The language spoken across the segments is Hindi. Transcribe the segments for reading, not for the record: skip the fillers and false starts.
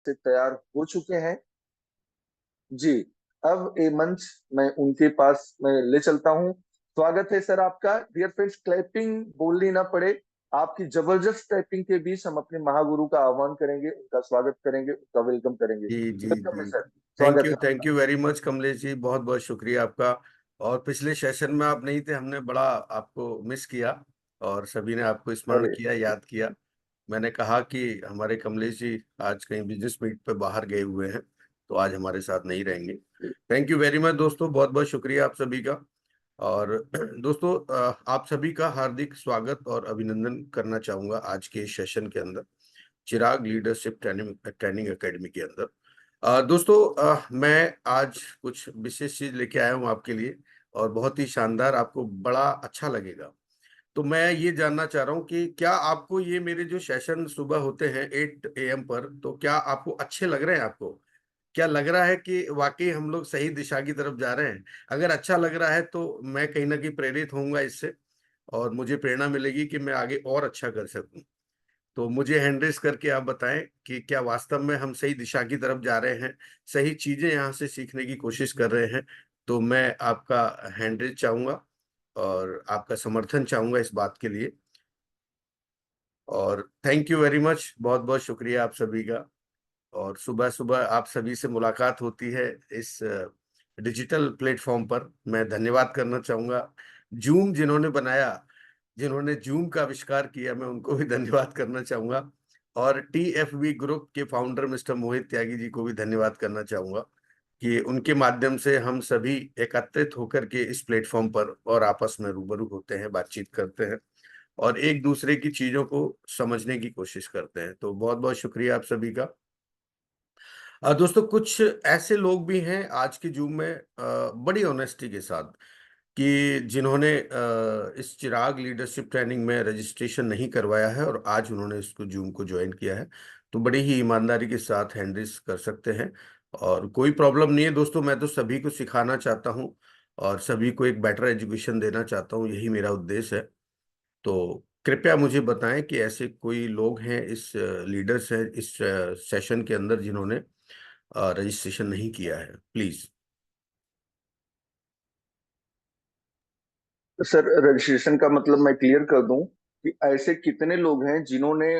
से तैयार हो चुके हैं। जी, अब ये मंच मैं उनके पास मैं ले चलता हूँ। स्वागत है सर आपका। डियर फ्रेंड्स, क्लैपिंग बोलनी ना पड़े, आपकी जबरदस्त क्लैपिंग के बीच हम अपने महागुरु का आह्वान करेंगे, उनका स्वागत करेंगे, उनका वेलकम करेंगे। जी जी वेलकम है जी। सर, स्वागत है थैंक आपका। यू वेरी मच कमलेश जी, बहुत बहुत शुक्रिया आपका। और पिछले सेशन में आप नहीं थे, हमने बड़ा आपको मिस किया और सभी ने आपको स्मरण अरे किया, याद किया। मैंने कहा कि हमारे कमलेश जी आज कहीं बिजनेस मीट पे बाहर गए हुए हैं, तो आज हमारे साथ नहीं रहेंगे। थैंक यू वेरी मच दोस्तों, बहुत बहुत शुक्रिया आप सभी का। और दोस्तों, आप सभी का हार्दिक स्वागत और अभिनंदन करना चाहूंगा आज के इस सेशन के अंदर, चिराग लीडरशिप ट्रेनिंग ट्रेनिंग एकेडमी के अंदर। दोस्तों, मैं आज कुछ विशेष चीज लेके आया हूँ आपके लिए और बहुत ही शानदार, आपको बड़ा अच्छा लगेगा। तो मैं ये जानना चाह रहा हूँ कि क्या आपको ये मेरे जो सेशन सुबह होते हैं 8 AM पर, तो क्या आपको अच्छे लग रहे हैं? आपको क्या लग रहा है कि वाकई हम लोग सही दिशा की तरफ जा रहे हैं? अगर अच्छा लग रहा है तो मैं कहीं ना कहीं प्रेरित होऊंगा इससे, और मुझे प्रेरणा मिलेगी कि मैं आगे और अच्छा कर सकूं। तो मुझे हैंड रेस करके आप बताएं कि क्या वास्तव में हम सही दिशा की तरफ जा रहे हैं, सही चीजें यहाँ से सीखने की कोशिश कर रहे हैं। तो मैं आपका हैंड रेस चाहूंगा और आपका समर्थन चाहूंगा इस बात के लिए। और थैंक यू वेरी मच, बहुत बहुत शुक्रिया आप सभी का। और सुबह सुबह आप सभी से मुलाकात होती है इस डिजिटल प्लेटफॉर्म पर। मैं धन्यवाद करना चाहूंगा जूम जिन्होंने बनाया, जिन्होंने जूम का आविष्कार किया, मैं उनको भी धन्यवाद करना चाहूंगा। और TFV ग्रुप के फाउंडर मिस्टर मोहित त्यागी जी को भी धन्यवाद करना चाहूंगा कि उनके माध्यम से हम सभी एकत्रित होकर के इस प्लेटफॉर्म पर और आपस में रूबरू होते हैं, बातचीत करते हैं और एक दूसरे की चीजों को समझने की कोशिश करते हैं। तो बहुत बहुत शुक्रिया आप सभी का। दोस्तों, कुछ ऐसे लोग भी हैं आज के जुग में, बड़ी ऑनेस्टी के साथ, कि जिन्होंने इस चिराग लीडरशिप ट्रेनिंग में रजिस्ट्रेशन नहीं करवाया है और आज उन्होंने इसको जूम को ज्वाइन किया है। तो बड़ी ही ईमानदारी के साथ हैंडल्स कर सकते हैं और कोई प्रॉब्लम नहीं है दोस्तों। मैं तो सभी को सिखाना चाहता हूँ और सभी को एक बेटर एजुकेशन देना चाहता हूँ, यही मेरा उद्देश्य है। तो कृपया मुझे बताएं कि ऐसे कोई लोग हैं, इस लीडर्स हैं इस सेशन के अंदर जिन्होंने रजिस्ट्रेशन नहीं किया है, प्लीज। तो सर, रजिस्ट्रेशन का मतलब मैं क्लियर कर दूं कि ऐसे कितने लोग हैं जिन्होंने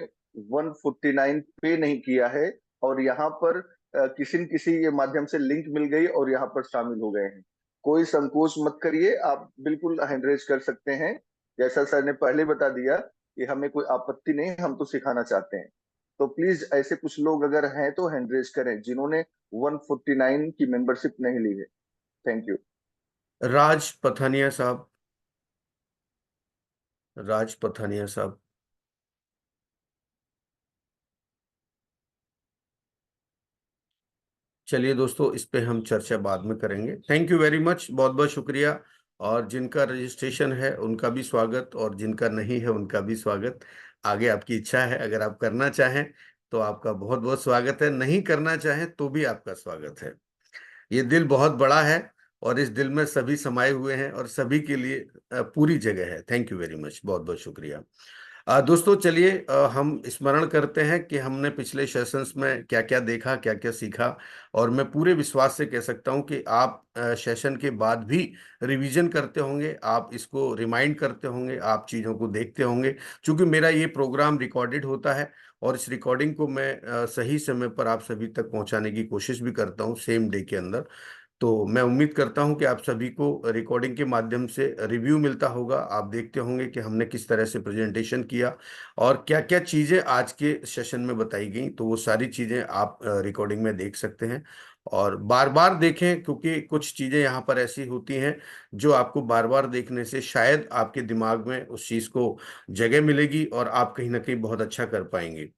149 पे नहीं किया है और यहाँ पर किसी न किसी के माध्यम से लिंक मिल गई और यहाँ पर शामिल हो गए हैं। कोई संकोच मत करिए, आप बिल्कुल हैंड रेज कर सकते हैं। जैसा सर ने पहले बता दिया कि हमें कोई आपत्ति नहीं, हम तो सिखाना चाहते हैं। तो प्लीज ऐसे कुछ लोग अगर हैं तो हैंड रेज करें जिन्होंने 149 की मेंबरशिप नहीं ली है। Thank you. राज पथानिया साहब, राज पथानिया साहब। चलिए दोस्तों, इस पे हम चर्चा बाद में करेंगे। थैंक यू वेरी मच, बहुत बहुत शुक्रिया। और जिनका रजिस्ट्रेशन है उनका भी स्वागत और जिनका नहीं है उनका भी स्वागत। आगे आपकी इच्छा है, अगर आप करना चाहें तो आपका बहुत बहुत स्वागत है, नहीं करना चाहें तो भी आपका स्वागत है। ये दिल बहुत बड़ा है और इस दिल में सभी समाये हुए हैं और सभी के लिए पूरी जगह है। थैंक यू वेरी मच, बहुत बहुत शुक्रिया। दोस्तों, चलिए हम स्मरण करते हैं कि हमने पिछले सेशंस में क्या क्या देखा, क्या क्या सीखा। और मैं पूरे विश्वास से कह सकता हूं कि आप सेशन के बाद भी रिवीजन करते होंगे, आप इसको रिमाइंड करते होंगे, आप चीज़ों को देखते होंगे। क्योंकि मेरा ये प्रोग्राम रिकॉर्डेड होता है और इस रिकॉर्डिंग को मैं सही समय पर आप सभी तक पहुंचाने की कोशिश भी करता हूं, सेम डे के अंदर। तो मैं उम्मीद करता हूं कि आप सभी को रिकॉर्डिंग के माध्यम से रिव्यू मिलता होगा, आप देखते होंगे कि हमने किस तरह से प्रेजेंटेशन किया और क्या क्या चीज़ें आज के सेशन में बताई गई। तो वो सारी चीज़ें आप रिकॉर्डिंग में देख सकते हैं और बार बार देखें, क्योंकि कुछ चीज़ें यहाँ पर ऐसी होती हैं जो आपको बार बार देखने से शायद आपके दिमाग में उस चीज़ को जगह मिलेगी और आप कहीं ना कहीं बहुत अच्छा कर पाएंगे।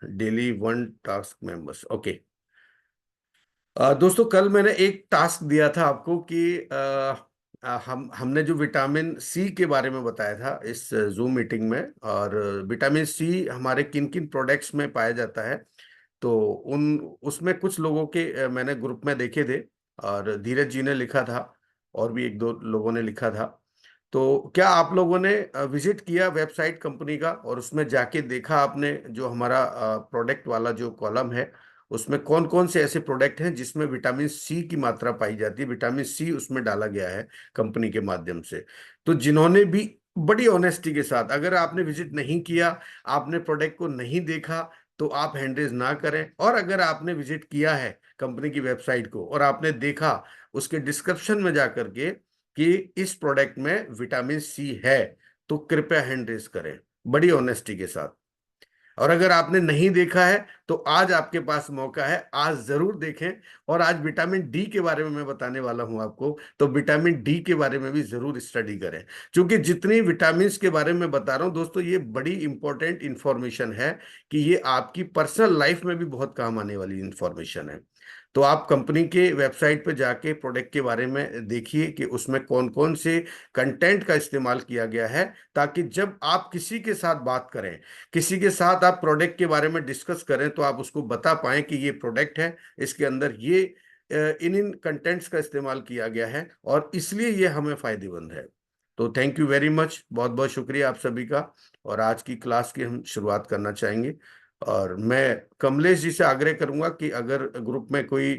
Daily one task members, okay. दोस्तों, कल मैंने एक टास्क दिया था आपको कि हमने जो विटामिन सी के बारे में बताया था इस जूम मीटिंग में, और विटामिन सी हमारे किन किन प्रोडक्ट्स में पाया जाता है। तो उन उसमें कुछ लोगों के मैंने ग्रुप में देखे थे और धीरज जी ने लिखा था और भी एक दो लोगों ने लिखा था। तो क्या आप लोगों ने विजिट किया वेबसाइट कंपनी का और उसमें जाके देखा आपने जो हमारा प्रोडक्ट वाला जो कॉलम है उसमें कौन कौन से ऐसे प्रोडक्ट हैं जिसमें विटामिन सी की मात्रा पाई जाती है, विटामिन सी उसमें डाला गया है कंपनी के माध्यम से। तो जिन्होंने भी बड़ी ऑनेस्टी के साथ, अगर आपने विजिट नहीं किया, आपने प्रोडक्ट को नहीं देखा, तो आप हैंडरेज ना करें। और अगर आपने विजिट किया है कंपनी की वेबसाइट को और आपने देखा उसके डिस्क्रिप्शन में जाकर के कि इस प्रोडक्ट में विटामिन सी है, तो कृपया हैंड रेस करें बड़ी ऑनेस्टी के साथ। और अगर आपने नहीं देखा है तो आज आपके पास मौका है, आज जरूर देखें। और आज विटामिन डी के बारे में मैं बताने वाला हूं आपको, तो विटामिन डी के बारे में भी जरूर स्टडी करें, क्योंकि जितनी विटामिन के बारे में बता रहा हूं दोस्तों, ये बड़ी इंपॉर्टेंट इंफॉर्मेशन है कि ये आपकी पर्सनल लाइफ में भी बहुत काम आने वाली इंफॉर्मेशन है। तो आप कंपनी के वेबसाइट पे जाके प्रोडक्ट के बारे में देखिए कि उसमें कौन कौन से कंटेंट का इस्तेमाल किया गया है, ताकि जब आप किसी के साथ बात करें, किसी के साथ आप प्रोडक्ट के बारे में डिस्कस करें, तो आप उसको बता पाएं कि ये प्रोडक्ट है, इसके अंदर ये इन इन कंटेंट्स का इस्तेमाल किया गया है और इसलिए ये हमें फायदेमंद है। तो थैंक यू वेरी मच, बहुत बहुत शुक्रिया आप सभी का। और आज की क्लास की हम शुरुआत करना चाहेंगे। और मैं कमलेश जी से आग्रह करूंगा कि अगर ग्रुप में कोई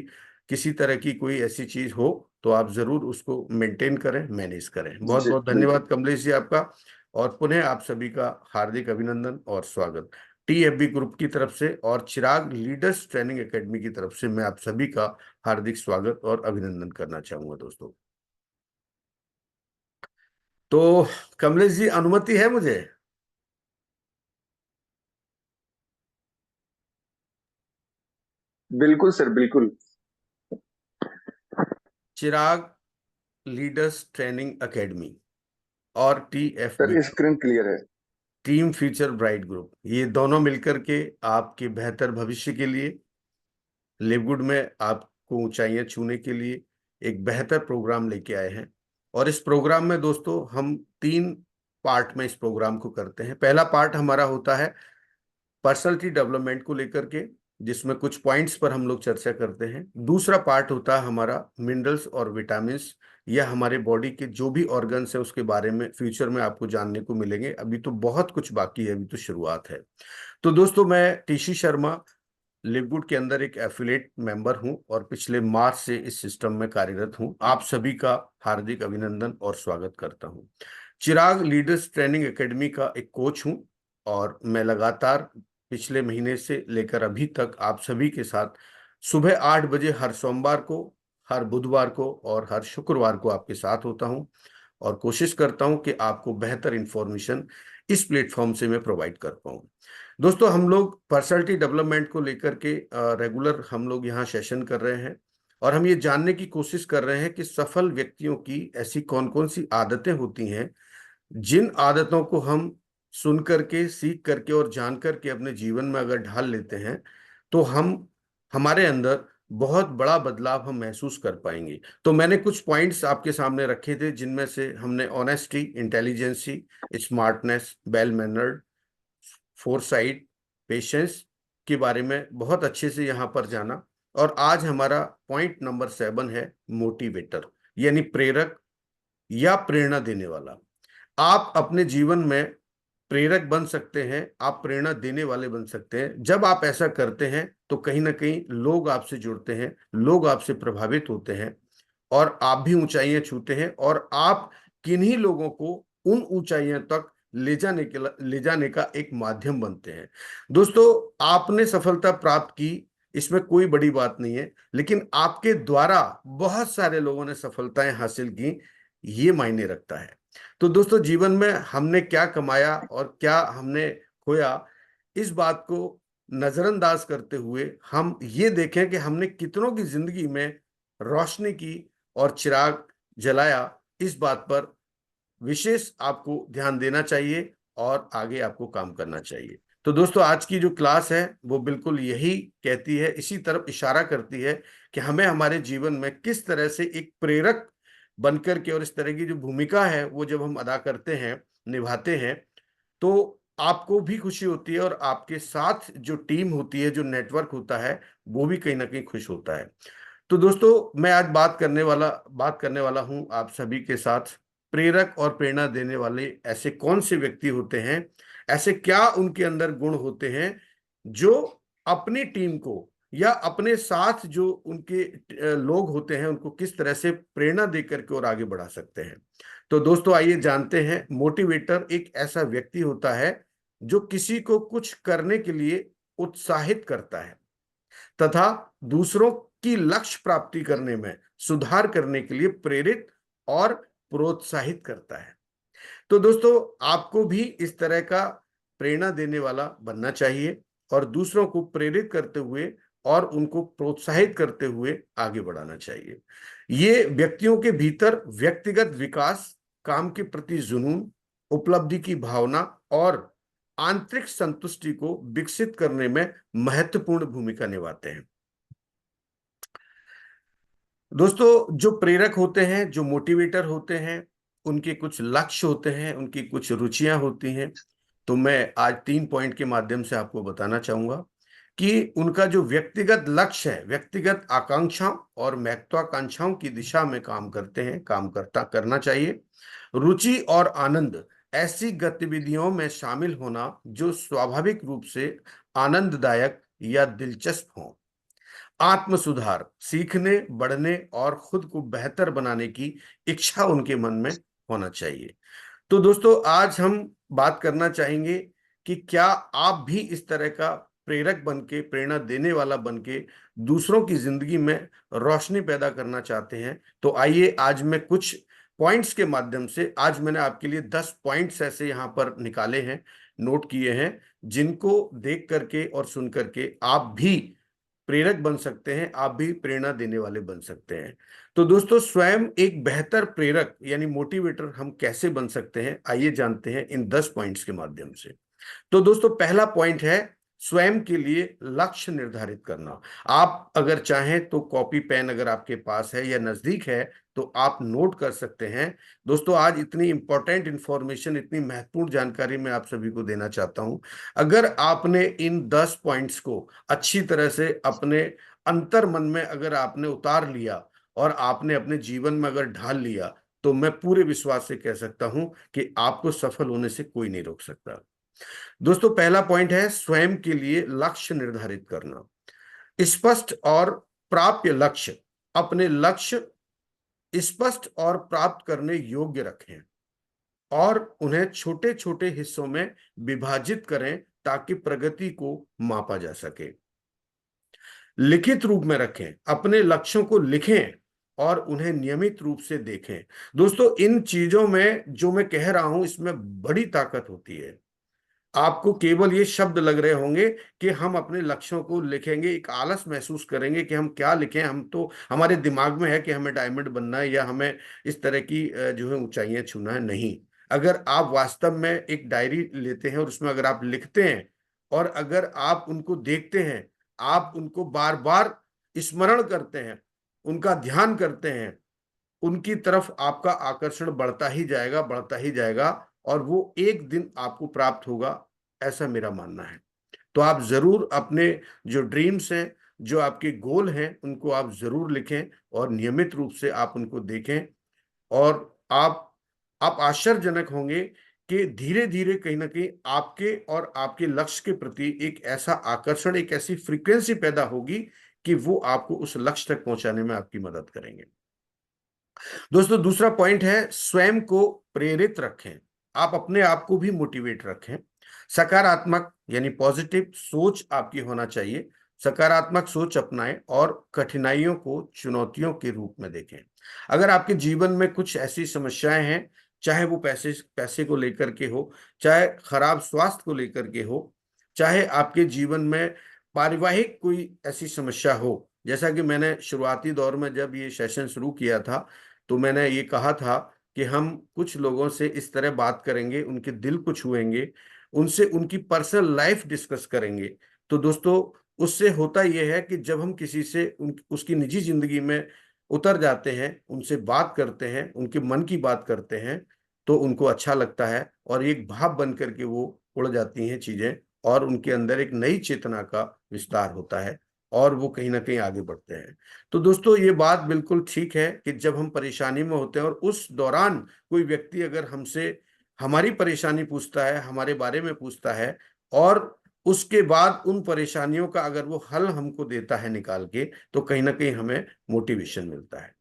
किसी तरह की कोई ऐसी चीज हो तो आप जरूर उसको मेंटेन करें, मैनेज करें। बहुत जी बहुत बिल्कुल। धन्यवाद कमलेश जी आपका। और पुनः आप सभी का हार्दिक अभिनंदन और स्वागत TFB ग्रुप की तरफ से और चिराग लीडर्स ट्रेनिंग एकेडमी की तरफ से। मैं आप सभी का हार्दिक स्वागत और अभिनंदन करना चाहूंगा दोस्तों। तो कमलेश जी, अनुमति है मुझे? बिल्कुल सर, बिल्कुल। चिराग लीडर्स ट्रेनिंग एकेडमी और TFB, सर स्क्रीन क्लियर है। टीम फ्यूचर ब्राइट ग्रुप, ये दोनों मिलकर के आपके बेहतर भविष्य के लिए, लिवगुड में आपको ऊंचाइयां छूने के लिए एक बेहतर प्रोग्राम लेके आए हैं। और इस प्रोग्राम में दोस्तों हम 3 पार्ट में इस प्रोग्राम को करते हैं। पहला पार्ट हमारा होता है पर्सनालिटी डेवलपमेंट को लेकर के, जिसमें कुछ पॉइंट्स पर हम लोग चर्चा करते हैं। दूसरा पार्ट होता है हमारा मिनरल्स और विटामिन्स, या हमारे बॉडी के जो भी ऑर्गन्स है उसके बारे में फ्यूचर में आपको जानने को मिलेंगे। अभी तो बहुत कुछ बाकी है, अभी तो शुरुआत है। तो दोस्तों, मैं TC शर्मा लिवगुड के अंदर एक एफिलेट मेंबर हूं और पिछले मार्च से इस सिस्टम में कार्यरत हूं। आप सभी का हार्दिक अभिनंदन और स्वागत करता हूं। चिराग लीडर्स ट्रेनिंग एकेडमी का एक कोच हूं और मैं लगातार पिछले महीने से लेकर अभी तक आप सभी के साथ सुबह 8 बजे हर सोमवार को, हर बुधवार को और हर शुक्रवार को आपके साथ होता हूं और कोशिश करता हूं कि आपको बेहतर इंफॉर्मेशन इस प्लेटफॉर्म से मैं प्रोवाइड कर पाऊं। दोस्तों, हम लोग पर्सनालिटी डेवलपमेंट को लेकर के रेगुलर हम लोग यहाँ सेशन कर रहे हैं और हम ये जानने की कोशिश कर रहे हैं कि सफल व्यक्तियों की ऐसी कौन कौन सी आदतें होती हैं, जिन आदतों को हम सुन करके, सीख करके और जान करके अपने जीवन में अगर ढाल लेते हैं, तो हम हमारे अंदर बहुत बड़ा बदलाव हम महसूस कर पाएंगे। तो मैंने कुछ पॉइंट्स आपके सामने रखे थे, जिनमें से हमने honesty, intelligency, smartness, well mannered, foresight, patience के बारे में बहुत अच्छे से यहाँ पर जाना। और आज हमारा पॉइंट नंबर 7 है मोटिवेटर, यानी प्रेरक या प्रेरणा देने वाला। आप अपने जीवन में प्रेरक बन सकते हैं, आप प्रेरणा देने वाले बन सकते हैं। जब आप ऐसा करते हैं तो कहीं ना कहीं लोग आपसे जुड़ते हैं, लोग आपसे प्रभावित होते हैं और आप भी ऊंचाइयां छूते हैं और आप किन्हीं लोगों को उन ऊंचाइयों तक ले जाने का एक माध्यम बनते हैं। दोस्तों, आपने सफलता प्राप्त की, इसमें कोई बड़ी बात नहीं है, लेकिन आपके द्वारा बहुत सारे लोगों ने सफलताएं हासिल की, ये मायने रखता है। तो दोस्तों, जीवन में हमने क्या कमाया और क्या हमने खोया, इस बात को नजरअंदाज करते हुए हम ये देखें कि हमने कितनों की जिंदगी में रोशनी की और चिराग जलाया, इस बात पर विशेष आपको ध्यान देना चाहिए और आगे आपको काम करना चाहिए। तो दोस्तों, आज की जो क्लास है वो बिल्कुल यही कहती है, इसी तरफ इशारा करती है कि हमें हमारे जीवन में किस तरह से एक प्रेरक बनकर के, और इस तरह की जो भूमिका है वो जब हम अदा करते हैं, निभाते हैं, तो आपको भी खुशी होती है और आपके साथ जो टीम होती है, जो नेटवर्क होता है, वो भी कहीं ना कहीं खुश होता है। तो दोस्तों, मैं आज बात करने वाला हूं आप सभी के साथ प्रेरक और प्रेरणा देने वाले ऐसे कौन से व्यक्ति होते हैं, ऐसे क्या उनके अंदर गुण होते हैं जो अपनी टीम को या अपने साथ जो उनके लोग होते हैं उनको किस तरह से प्रेरणा देकर के और आगे बढ़ा सकते हैं। तो दोस्तों आइए जानते हैं, मोटिवेटर एक ऐसा व्यक्ति होता है जो किसी को कुछ करने के लिए उत्साहित करता है तथा दूसरों की लक्ष्य प्राप्ति करने में सुधार करने के लिए प्रेरित और प्रोत्साहित करता है। तो दोस्तों आपको भी इस तरह का प्रेरणा देने वाला बनना चाहिए और दूसरों को प्रेरित करते हुए और उनको प्रोत्साहित करते हुए आगे बढ़ाना चाहिए। ये व्यक्तियों के भीतर व्यक्तिगत विकास, काम के प्रति जुनून, उपलब्धि की भावना और आंतरिक संतुष्टि को विकसित करने में महत्वपूर्ण भूमिका निभाते हैं। दोस्तों जो प्रेरक होते हैं, जो मोटिवेटर होते हैं, उनके कुछ लक्ष्य होते हैं, उनकी कुछ रुचियां होती हैं। तो मैं आज 3 पॉइंट के माध्यम से आपको बताना चाहूंगा कि उनका जो व्यक्तिगत लक्ष्य है, व्यक्तिगत आकांक्षाओं और महत्वाकांक्षाओं की दिशा में काम करते हैं, करना चाहिए। रुचि और आनंद, ऐसी गतिविधियों में शामिल होना जो स्वाभाविक रूप से आनंददायक या दिलचस्प हो। आत्म सुधार, सीखने, बढ़ने और खुद को बेहतर बनाने की इच्छा उनके मन में होना चाहिए। तो दोस्तों आज हम बात करना चाहेंगे कि क्या आप भी इस तरह का प्रेरक बनके, प्रेरणा देने वाला बनके दूसरों की जिंदगी में रोशनी पैदा करना चाहते हैं। तो आइए आज मैं कुछ पॉइंट्स के माध्यम से, आज मैंने आपके लिए 10 पॉइंट्स ऐसे यहाँ पर निकाले हैं, नोट किए हैं, जिनको देख करके और सुन करके आप भी प्रेरक बन सकते हैं, आप भी प्रेरणा देने वाले बन सकते हैं। तो दोस्तों स्वयं एक बेहतर प्रेरक यानी मोटिवेटर हम कैसे बन सकते हैं, आइए जानते हैं इन 10 पॉइंट्स के माध्यम से। तो दोस्तों पहला पॉइंट है स्वयं के लिए लक्ष्य निर्धारित करना। आप अगर चाहें तो कॉपी पेन अगर आपके पास है या नजदीक है तो आप नोट कर सकते हैं। दोस्तों आज इतनी इंपॉर्टेंट इंफॉर्मेशन, इतनी महत्वपूर्ण जानकारी मैं आप सभी को देना चाहता हूं। अगर आपने इन 10 पॉइंट्स को अच्छी तरह से अपने अंतर मन में अगर आपने उतार लिया और आपने अपने जीवन में अगर ढाल लिया तो मैं पूरे विश्वास से कह सकता हूं कि आपको सफल होने से कोई नहीं रोक सकता। दोस्तों पहला पॉइंट है स्वयं के लिए लक्ष्य निर्धारित करना। स्पष्ट और प्राप्य लक्ष्य, अपने लक्ष्य स्पष्ट और प्राप्त करने योग्य रखें और उन्हें छोटे छोटे हिस्सों में विभाजित करें ताकि प्रगति को मापा जा सके। लिखित रूप में रखें, अपने लक्ष्यों को लिखें और उन्हें नियमित रूप से देखें। दोस्तों इन चीजों में जो मैं कह रहा हूं इसमें बड़ी ताकत होती है। आपको केवल ये शब्द लग रहे होंगे कि हम अपने लक्ष्यों को लिखेंगे, एक आलस महसूस करेंगे कि हम क्या लिखें, हम तो हमारे दिमाग में है कि हमें डायमंड बनना है या हमें इस तरह की जो है ऊंचाइयां छूना है। नहीं, अगर आप वास्तव में एक डायरी लेते हैं और उसमें अगर आप लिखते हैं और अगर आप उनको देखते हैं, आप उनको बार बार स्मरण करते हैं, उनका ध्यान करते हैं, उनकी तरफ आपका आकर्षण बढ़ता ही जाएगा, बढ़ता ही जाएगा और वो एक दिन आपको प्राप्त होगा, ऐसा मेरा मानना है। तो आप जरूर अपने जो ड्रीम्स हैं, जो आपके गोल हैं, उनको आप जरूर लिखें और नियमित रूप से आप उनको देखें और आप आश्चर्यजनक होंगे कि धीरे धीरे कहीं ना कहीं आपके और आपके लक्ष्य के प्रति एक ऐसा आकर्षण, एक ऐसी फ्रीक्वेंसी पैदा होगी कि वो आपको उस लक्ष्य तक पहुंचाने में आपकी मदद करेंगे। दोस्तों दूसरा पॉइंट है स्वयं को प्रेरित रखें, आप अपने आप को भी मोटिवेट रखें। सकारात्मक यानी पॉजिटिव सोच आपकी होना चाहिए। सकारात्मक सोच अपनाएं और कठिनाइयों को चुनौतियों के रूप में देखें। अगर आपके जीवन में कुछ ऐसी समस्याएं हैं, चाहे वो पैसे को लेकर के हो, चाहे खराब स्वास्थ्य को लेकर के हो, चाहे आपके जीवन में पारिवारिक कोई ऐसी समस्या हो, जैसा कि मैंने शुरुआती दौर में जब ये सेशन शुरू किया था तो मैंने ये कहा था कि हम कुछ लोगों से इस तरह बात करेंगे, उनके दिल को छुएंगे, उनसे उनकी पर्सनल लाइफ डिस्कस करेंगे। तो दोस्तों उससे होता यह है कि जब हम किसी से उसकी निजी जिंदगी में उतर जाते हैं, उनसे बात करते हैं, उनके मन की बात करते हैं, तो उनको अच्छा लगता है और एक भाव बन करके वो उड़ जाती हैं चीजें और उनके अंदर एक नई चेतना का विस्तार होता है। और वो कहीं ना कहीं आगे बढ़ते हैं। तो दोस्तों ये बात बिल्कुल ठीक है कि जब हम परेशानी में होते हैं और उस दौरान कोई व्यक्ति अगर हमसे हमारी परेशानी पूछता है, हमारे बारे में पूछता है, और उसके बाद उन परेशानियों का अगर वो हल हमको देता है निकाल के, तो कहीं ना कहीं हमें मोटिवेशन मिलता है।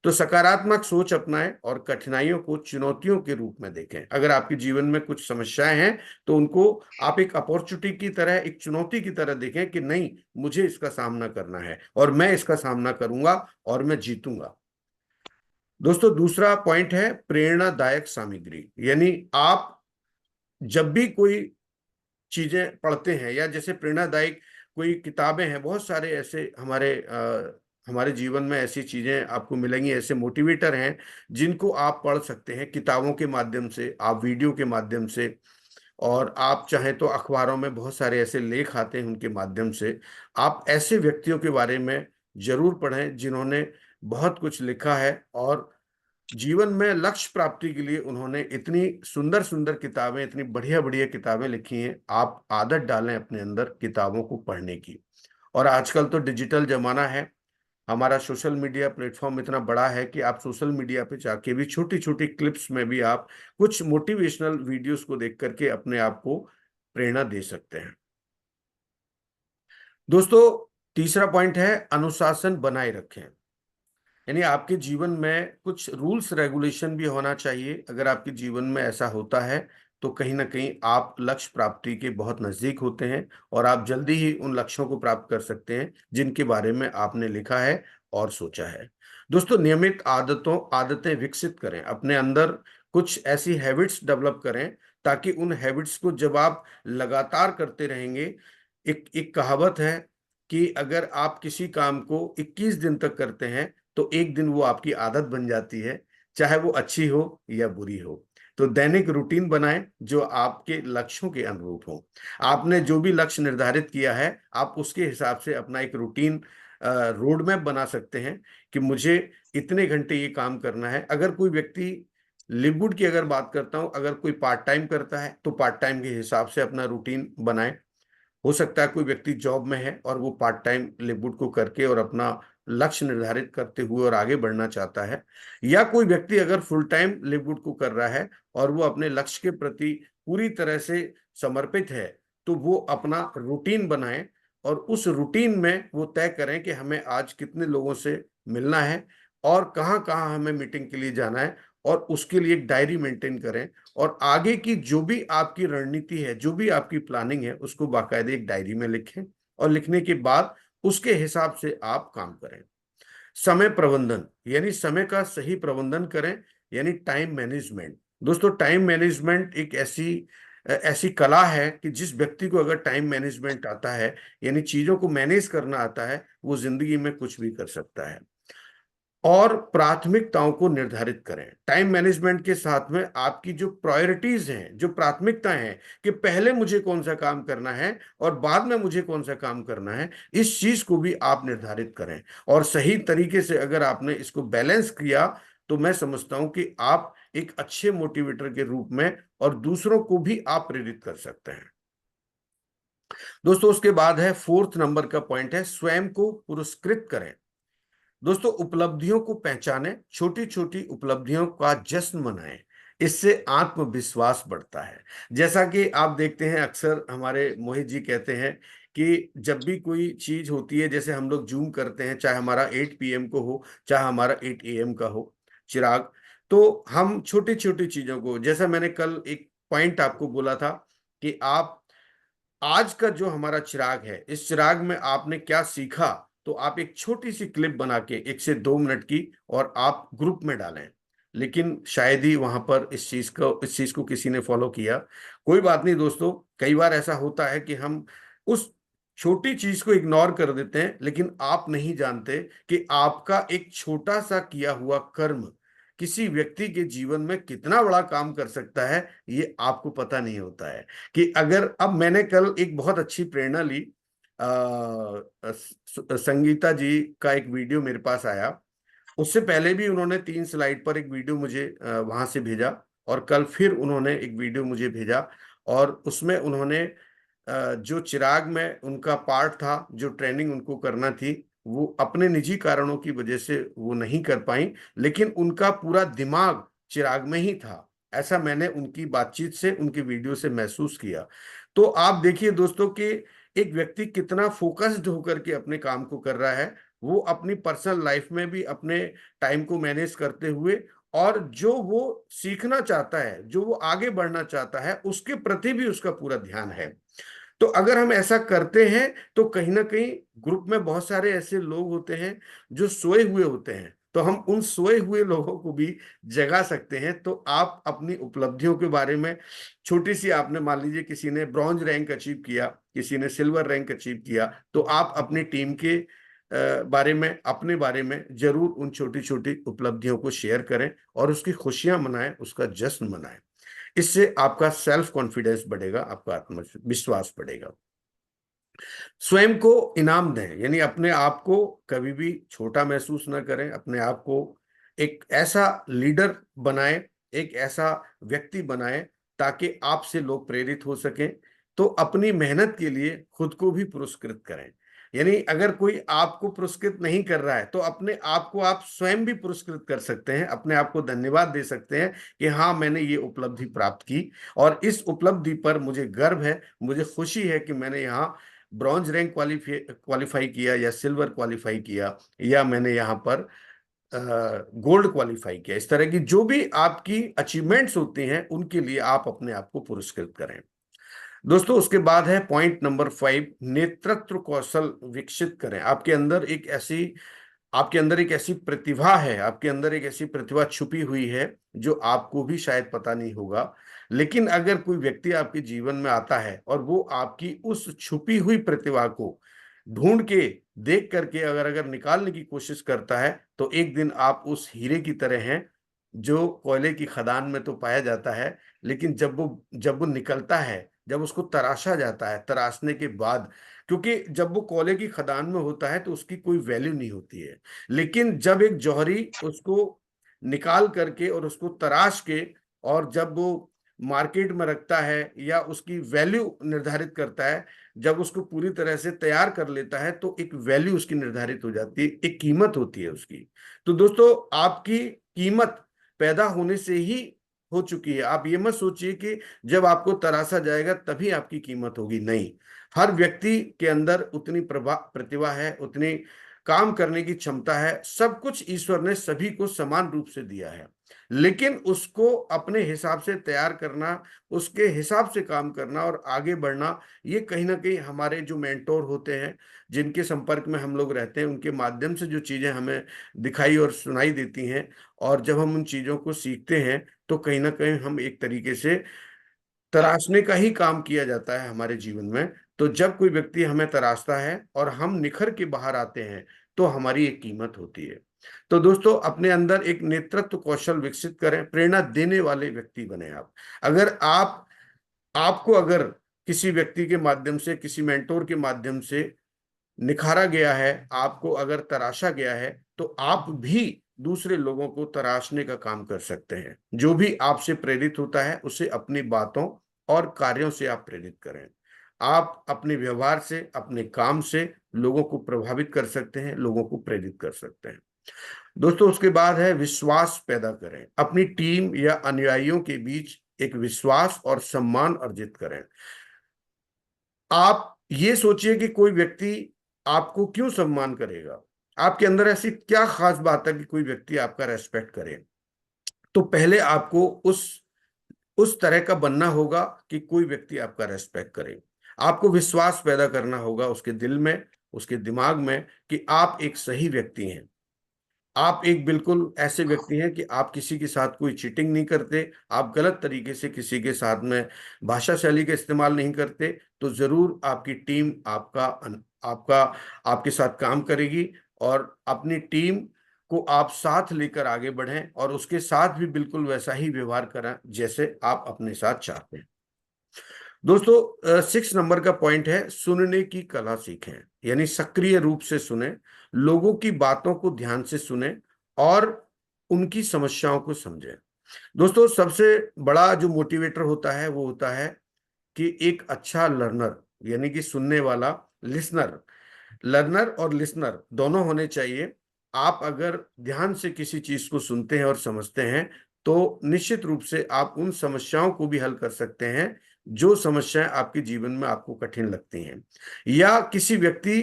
तो सकारात्मक सोच अपनाएं और कठिनाइयों को चुनौतियों के रूप में देखें। अगर आपके जीवन में कुछ समस्याएं हैं तो उनको आप एक अपॉर्चुनिटी की तरह, एक चुनौती की तरह देखें कि नहीं, मुझे इसका सामना करना है और मैं इसका सामना करूंगा और मैं जीतूंगा। दोस्तों दूसरा पॉइंट है प्रेरणादायक सामग्री। यानी आप जब भी कोई चीजें पढ़ते हैं, या जैसे प्रेरणादायक कोई किताबें हैं, बहुत सारे ऐसे हमारे जीवन में ऐसी चीजें आपको मिलेंगी, ऐसे मोटिवेटर हैं जिनको आप पढ़ सकते हैं किताबों के माध्यम से, आप वीडियो के माध्यम से, और आप चाहें तो अखबारों में बहुत सारे ऐसे लेख आते हैं, उनके माध्यम से आप ऐसे व्यक्तियों के बारे में जरूर पढ़ें जिन्होंने बहुत कुछ लिखा है और जीवन में लक्ष्य प्राप्ति के लिए उन्होंने इतनी सुंदर सुंदर किताबें, इतनी बढ़िया बढ़िया किताबें लिखी हैं। आप आदत डालें अपने अंदर किताबों को पढ़ने की। और आजकल तो डिजिटल जमाना है, हमारा सोशल मीडिया प्लेटफॉर्म इतना बड़ा है कि आप सोशल मीडिया पे जाके भी छोटी छोटी क्लिप्स में भी आप कुछ मोटिवेशनल वीडियोस को देख करके अपने आप को प्रेरणा दे सकते हैं। दोस्तों तीसरा पॉइंट है अनुशासन बनाए रखें। यानी आपके जीवन में कुछ रूल्स रेगुलेशन भी होना चाहिए। अगर आपके जीवन में ऐसा होता है तो कहीं ना कहीं आप लक्ष्य प्राप्ति के बहुत नजदीक होते हैं और आप जल्दी ही उन लक्ष्यों को प्राप्त कर सकते हैं जिनके बारे में आपने लिखा है और सोचा है। दोस्तों नियमित आदतें विकसित करें अपने अंदर, कुछ ऐसी हैबिट्स डेवलप करें ताकि उन हैबिट्स को जब आप लगातार करते रहेंगे, एक एक कहावत है कि अगर आप किसी काम को 21 दिन तक करते हैं तो एक दिन वो आपकी आदत बन जाती है, चाहे वो अच्छी हो या बुरी हो। तो दैनिक रूटीन बनाएं जो आपके लक्ष्यों के अनुरूप हो। आपने जो भी लक्ष्य निर्धारित किया है आप उसके हिसाब से अपना एक रूटीन रोड मैप बना सकते हैं कि मुझे इतने घंटे ये काम करना है। अगर कोई व्यक्ति लिववुड की अगर बात करता हूं, अगर कोई पार्ट टाइम करता है तो पार्ट टाइम के हिसाब से अपना रूटीन बनाए। हो सकता है कोई व्यक्ति जॉब में है और वो पार्ट टाइम लिववुड को करके और अपना लक्ष्य निर्धारित करते हुए और आगे बढ़ना चाहता है, या कोई व्यक्ति अगर फुल टाइम लिववुड को कर रहा है और वो अपने लक्ष्य के प्रति पूरी तरह से समर्पित है, तो वो अपना रूटीन बनाए और उस रूटीन में वो तय करें कि हमें आज कितने लोगों से मिलना है और कहाँ कहाँ हमें मीटिंग के लिए जाना है, और उसके लिए एक डायरी मेंटेन करें और आगे की जो भी आपकी रणनीति है, जो भी आपकी प्लानिंग है, उसको बाकायदे एक डायरी में लिखें और लिखने के बाद उसके हिसाब से आप काम करें। समय प्रबंधन, यानी समय का सही प्रबंधन करें, यानी टाइम मैनेजमेंट। दोस्तों टाइम मैनेजमेंट एक ऐसी ऐसी कला है कि जिस व्यक्ति को अगर टाइम मैनेजमेंट आता है, यानी चीजों को मैनेज करना आता है, वो जिंदगी में कुछ भी कर सकता है। और प्राथमिकताओं को निर्धारित करें। टाइम मैनेजमेंट के साथ में आपकी जो प्रायोरिटीज हैं, जो प्राथमिकताएं हैं कि पहले मुझे कौन सा काम करना है और बाद में मुझे कौन सा काम करना है, इस चीज को भी आप निर्धारित करें। और सही तरीके से अगर आपने इसको बैलेंस किया तो मैं समझता हूं कि आप एक अच्छे मोटिवेटर के रूप में और दूसरों को भी आप प्रेरित कर सकते हैं। दोस्तों उसके बाद है फोर्थ नंबर का पॉइंट है स्वयं को पुरस्कृत करें। दोस्तों उपलब्धियों को पहचानें, छोटी छोटी उपलब्धियों का जश्न मनाएं, इससे आत्मविश्वास बढ़ता है। जैसा कि आप देखते हैं अक्सर हमारे मोहित जी कहते हैं कि जब भी कोई चीज होती है, जैसे हम लोग जूम करते हैं, चाहे हमारा 8 PM को हो चाहे हमारा 8 AM का हो चिराग, तो हम छोटी छोटी चीजों को, जैसा मैंने कल एक पॉइंट आपको बोला था कि आप आज का जो हमारा चिराग है, इस चिराग में आपने क्या सीखा, तो आप एक छोटी सी क्लिप बना के 1 से 2 मिनट की और आप ग्रुप में डालें। लेकिन शायद ही वहां पर इस चीज को किसी ने फॉलो किया। कोई बात नहीं दोस्तों, कई बार ऐसा होता है कि हम उस छोटी चीज को इग्नोर कर देते हैं, लेकिन आप नहीं जानते कि आपका एक छोटा सा किया हुआ कर्म किसी व्यक्ति के जीवन में कितना बड़ा काम कर सकता है, ये आपको पता नहीं होता है। कि अगर अब मैंने कल एक बहुत अच्छी प्रेरणा ली, संगीता जी का एक वीडियो मेरे पास आया। उससे पहले भी उन्होंने 3 स्लाइड पर एक वीडियो मुझे वहां से भेजा, और कल फिर उन्होंने एक वीडियो मुझे भेजा और उसमें उन्होंने जो चिराग में उनका पार्ट था, जो ट्रेनिंग उनको करना थी, वो अपने निजी कारणों की वजह से वो नहीं कर पाई, लेकिन उनका पूरा दिमाग चिराग में ही था। ऐसा मैंने उनकी बातचीत से, उनकी वीडियो से महसूस किया। तो आप देखिए दोस्तों कि एक व्यक्ति कितना फोकस्ड होकर के अपने काम को कर रहा है, वो अपनी पर्सनल लाइफ में भी अपने टाइम को मैनेज करते हुए, और जो वो सीखना चाहता है, जो वो आगे बढ़ना चाहता है, उसके प्रति भी उसका पूरा ध्यान है। तो अगर हम ऐसा करते हैं तो कहीं ना कहीं ग्रुप में बहुत सारे ऐसे लोग होते हैं जो सोए हुए होते हैं, तो हम उन सोए हुए लोगों को भी जगा सकते हैं। तो आप अपनी उपलब्धियों के बारे में, छोटी सी, आपने मान लीजिए किसी ने ब्रॉन्ज रैंक अचीव किया, किसी ने सिल्वर रैंक अचीव किया, तो आप अपनी टीम के बारे में, अपने बारे में जरूर उन छोटी छोटी उपलब्धियों को शेयर करें और उसकी खुशियां मनाएं, उसका जश्न मनाएं। इससे आपका सेल्फ कॉन्फिडेंस बढ़ेगा, आपका आत्मविश्वास बढ़ेगा। स्वयं को इनाम दें, यानी अपने आप को कभी भी छोटा महसूस ना करें। अपने आप को एक ऐसा लीडर बनाएं, एक ऐसा व्यक्ति बनाएं ताकि आपसे लोग प्रेरित हो सकें। तो अपनी मेहनत के लिए खुद को भी पुरस्कृत करें। यानी अगर कोई आपको पुरस्कृत नहीं कर रहा है तो अपने आप को आप स्वयं भी पुरस्कृत कर सकते हैं, अपने आप को धन्यवाद दे सकते हैं कि हाँ, मैंने ये उपलब्धि प्राप्त की और इस उपलब्धि पर मुझे गर्व है, मुझे खुशी है कि मैंने यहाँ ब्रॉन्ज रैंक क्वालिफाई किया, या सिल्वर क्वालिफाई किया, या मैंने यहाँ पर गोल्ड क्वालिफाई किया। इस तरह की जो भी आपकी अचीवमेंट्स होती हैं, उनके लिए आप अपने आप को पुरस्कृत करें। दोस्तों, उसके बाद है पॉइंट नंबर 5, नेतृत्व कौशल विकसित करें। आपके अंदर एक ऐसी प्रतिभा है, आपके अंदर एक ऐसी प्रतिभा छुपी हुई है जो आपको भी शायद पता नहीं होगा। लेकिन अगर कोई व्यक्ति आपके जीवन में आता है और वो आपकी उस छुपी हुई प्रतिभा को ढूंढ के, देख करके अगर अगर निकालने की कोशिश करता है, तो एक दिन आप उस हीरे की तरह हैं जो कोयले की खदान में तो पाया जाता है, लेकिन जब वो निकलता है, जब उसको तराशा जाता है, तराशने के बाद, क्योंकि जब वो कोयले की खदान में होता है तो उसकी कोई वैल्यू नहीं होती है। लेकिन जब एक जौहरी उसको निकाल करके और उसको तराश के, और जब वो मार्केट में रखता है या उसकी वैल्यू निर्धारित करता है, जब उसको पूरी तरह से तैयार कर लेता है, तो एक वैल्यू उसकी निर्धारित हो जाती है, एक कीमत होती है उसकी। तो दोस्तों, आपकी कीमत पैदा होने से ही हो चुकी है। आप ये मत सोचिए कि जब आपको तराशा जाएगा तभी आपकी कीमत होगी, नहीं। हर व्यक्ति के अंदर उतनी प्रतिभा है, उतनी काम करने की क्षमता है, सब कुछ ईश्वर ने सभी को समान रूप से दिया है। लेकिन उसको अपने हिसाब से तैयार करना, उसके हिसाब से काम करना और आगे बढ़ना, ये कहीं ना कहीं हमारे जो मेंटोर होते हैं, जिनके संपर्क में हम लोग रहते हैं, उनके माध्यम से जो चीजें हमें दिखाई और सुनाई देती हैं, और जब हम उन चीजों को सीखते हैं, तो कहीं ना कहीं हम एक तरीके से तराशने का ही काम किया जाता है हमारे जीवन में। तो जब कोई व्यक्ति हमें तराशता है और हम निखर के बाहर आते हैं, तो हमारी एक कीमत होती है। तो दोस्तों, अपने अंदर एक नेतृत्व कौशल विकसित करें, प्रेरणा देने वाले व्यक्ति बने आप। अगर आपको अगर किसी व्यक्ति के माध्यम से, किसी मेंटोर के माध्यम से निखारा गया है, आपको अगर तराशा गया है, तो आप भी दूसरे लोगों को तराशने का काम कर सकते हैं। जो भी आपसे प्रेरित होता है, उसे अपनी बातों और कार्यों से आप प्रेरित करें। आप अपने व्यवहार से, अपने काम से लोगों को प्रभावित कर सकते हैं, लोगों को प्रेरित कर सकते हैं। दोस्तों, उसके बाद है विश्वास पैदा करें। अपनी टीम या अनुयायियों के बीच एक विश्वास और सम्मान अर्जित करें। आप ये सोचिए कि कोई व्यक्ति आपको क्यों सम्मान करेगा, आपके अंदर ऐसी क्या खास बात है कि कोई व्यक्ति आपका रेस्पेक्ट करे। तो पहले आपको उस तरह का बनना होगा कि कोई व्यक्ति आपका रेस्पेक्ट करे। आपको विश्वास पैदा करना होगा उसके दिल में, उसके दिमाग में, कि आप एक सही व्यक्ति हैं। आप एक बिल्कुल ऐसे व्यक्ति हैं कि आप किसी के साथ कोई चीटिंग नहीं करते, आप गलत तरीके से किसी के साथ में भाषा शैली का इस्तेमाल नहीं करते। तो जरूर आपकी टीम आपका आपके साथ काम करेगी, और अपनी टीम को आप साथ लेकर आगे बढ़ें और उसके साथ भी बिल्कुल वैसा ही व्यवहार करें जैसे आप अपने साथ चाहते हैं। दोस्तों, 6 नंबर का पॉइंट है, सुनने की कला सीखें। यानी सक्रिय रूप से सुने, लोगों की बातों को ध्यान से सुने और उनकी समस्याओं को समझें। दोस्तों, सबसे बड़ा जो मोटिवेटर होता है वो होता है कि एक अच्छा लर्नर, यानी कि सुनने वाला, लिसनर, लर्नर और लिसनर दोनों होने चाहिए। आप अगर ध्यान से किसी चीज को सुनते हैं और समझते हैं तो निश्चित रूप से आप उन समस्याओं को भी हल कर सकते हैं जो समस्याएं आपके जीवन में आपको कठिन लगती हैं। या किसी व्यक्ति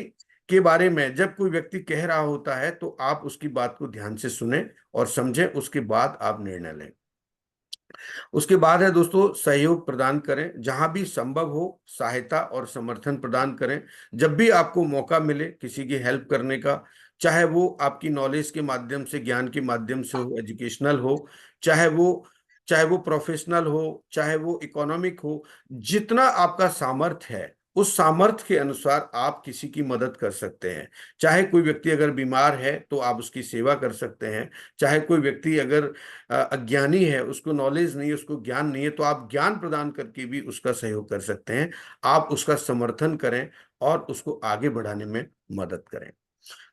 के बारे में जब कोई व्यक्ति कह रहा होता है तो आप उसकी बात को ध्यान से सुने और समझें, उसके बाद आप निर्णय लें। उसके बाद है दोस्तों, सहयोग प्रदान करें, जहां भी संभव हो सहायता और समर्थन प्रदान करें। जब भी आपको मौका मिले किसी की हेल्प करने का, चाहे वो आपकी नॉलेज के माध्यम से, ज्ञान के माध्यम से हो, एजुकेशनल हो, चाहे वो चाहे वो प्रोफेशनल हो, चाहे वो इकोनॉमिक हो, जितना आपका सामर्थ्य है उस सामर्थ्य के अनुसार आप किसी की मदद कर सकते हैं। चाहे कोई व्यक्ति अगर बीमार है तो आप उसकी सेवा कर सकते हैं। चाहे कोई व्यक्ति अगर अज्ञानी है, उसको नॉलेज नहीं है, उसको ज्ञान नहीं है, तो आप ज्ञान प्रदान करके भी उसका सहयोग कर सकते हैं। आप उसका समर्थन करें और उसको आगे बढ़ाने में मदद करें।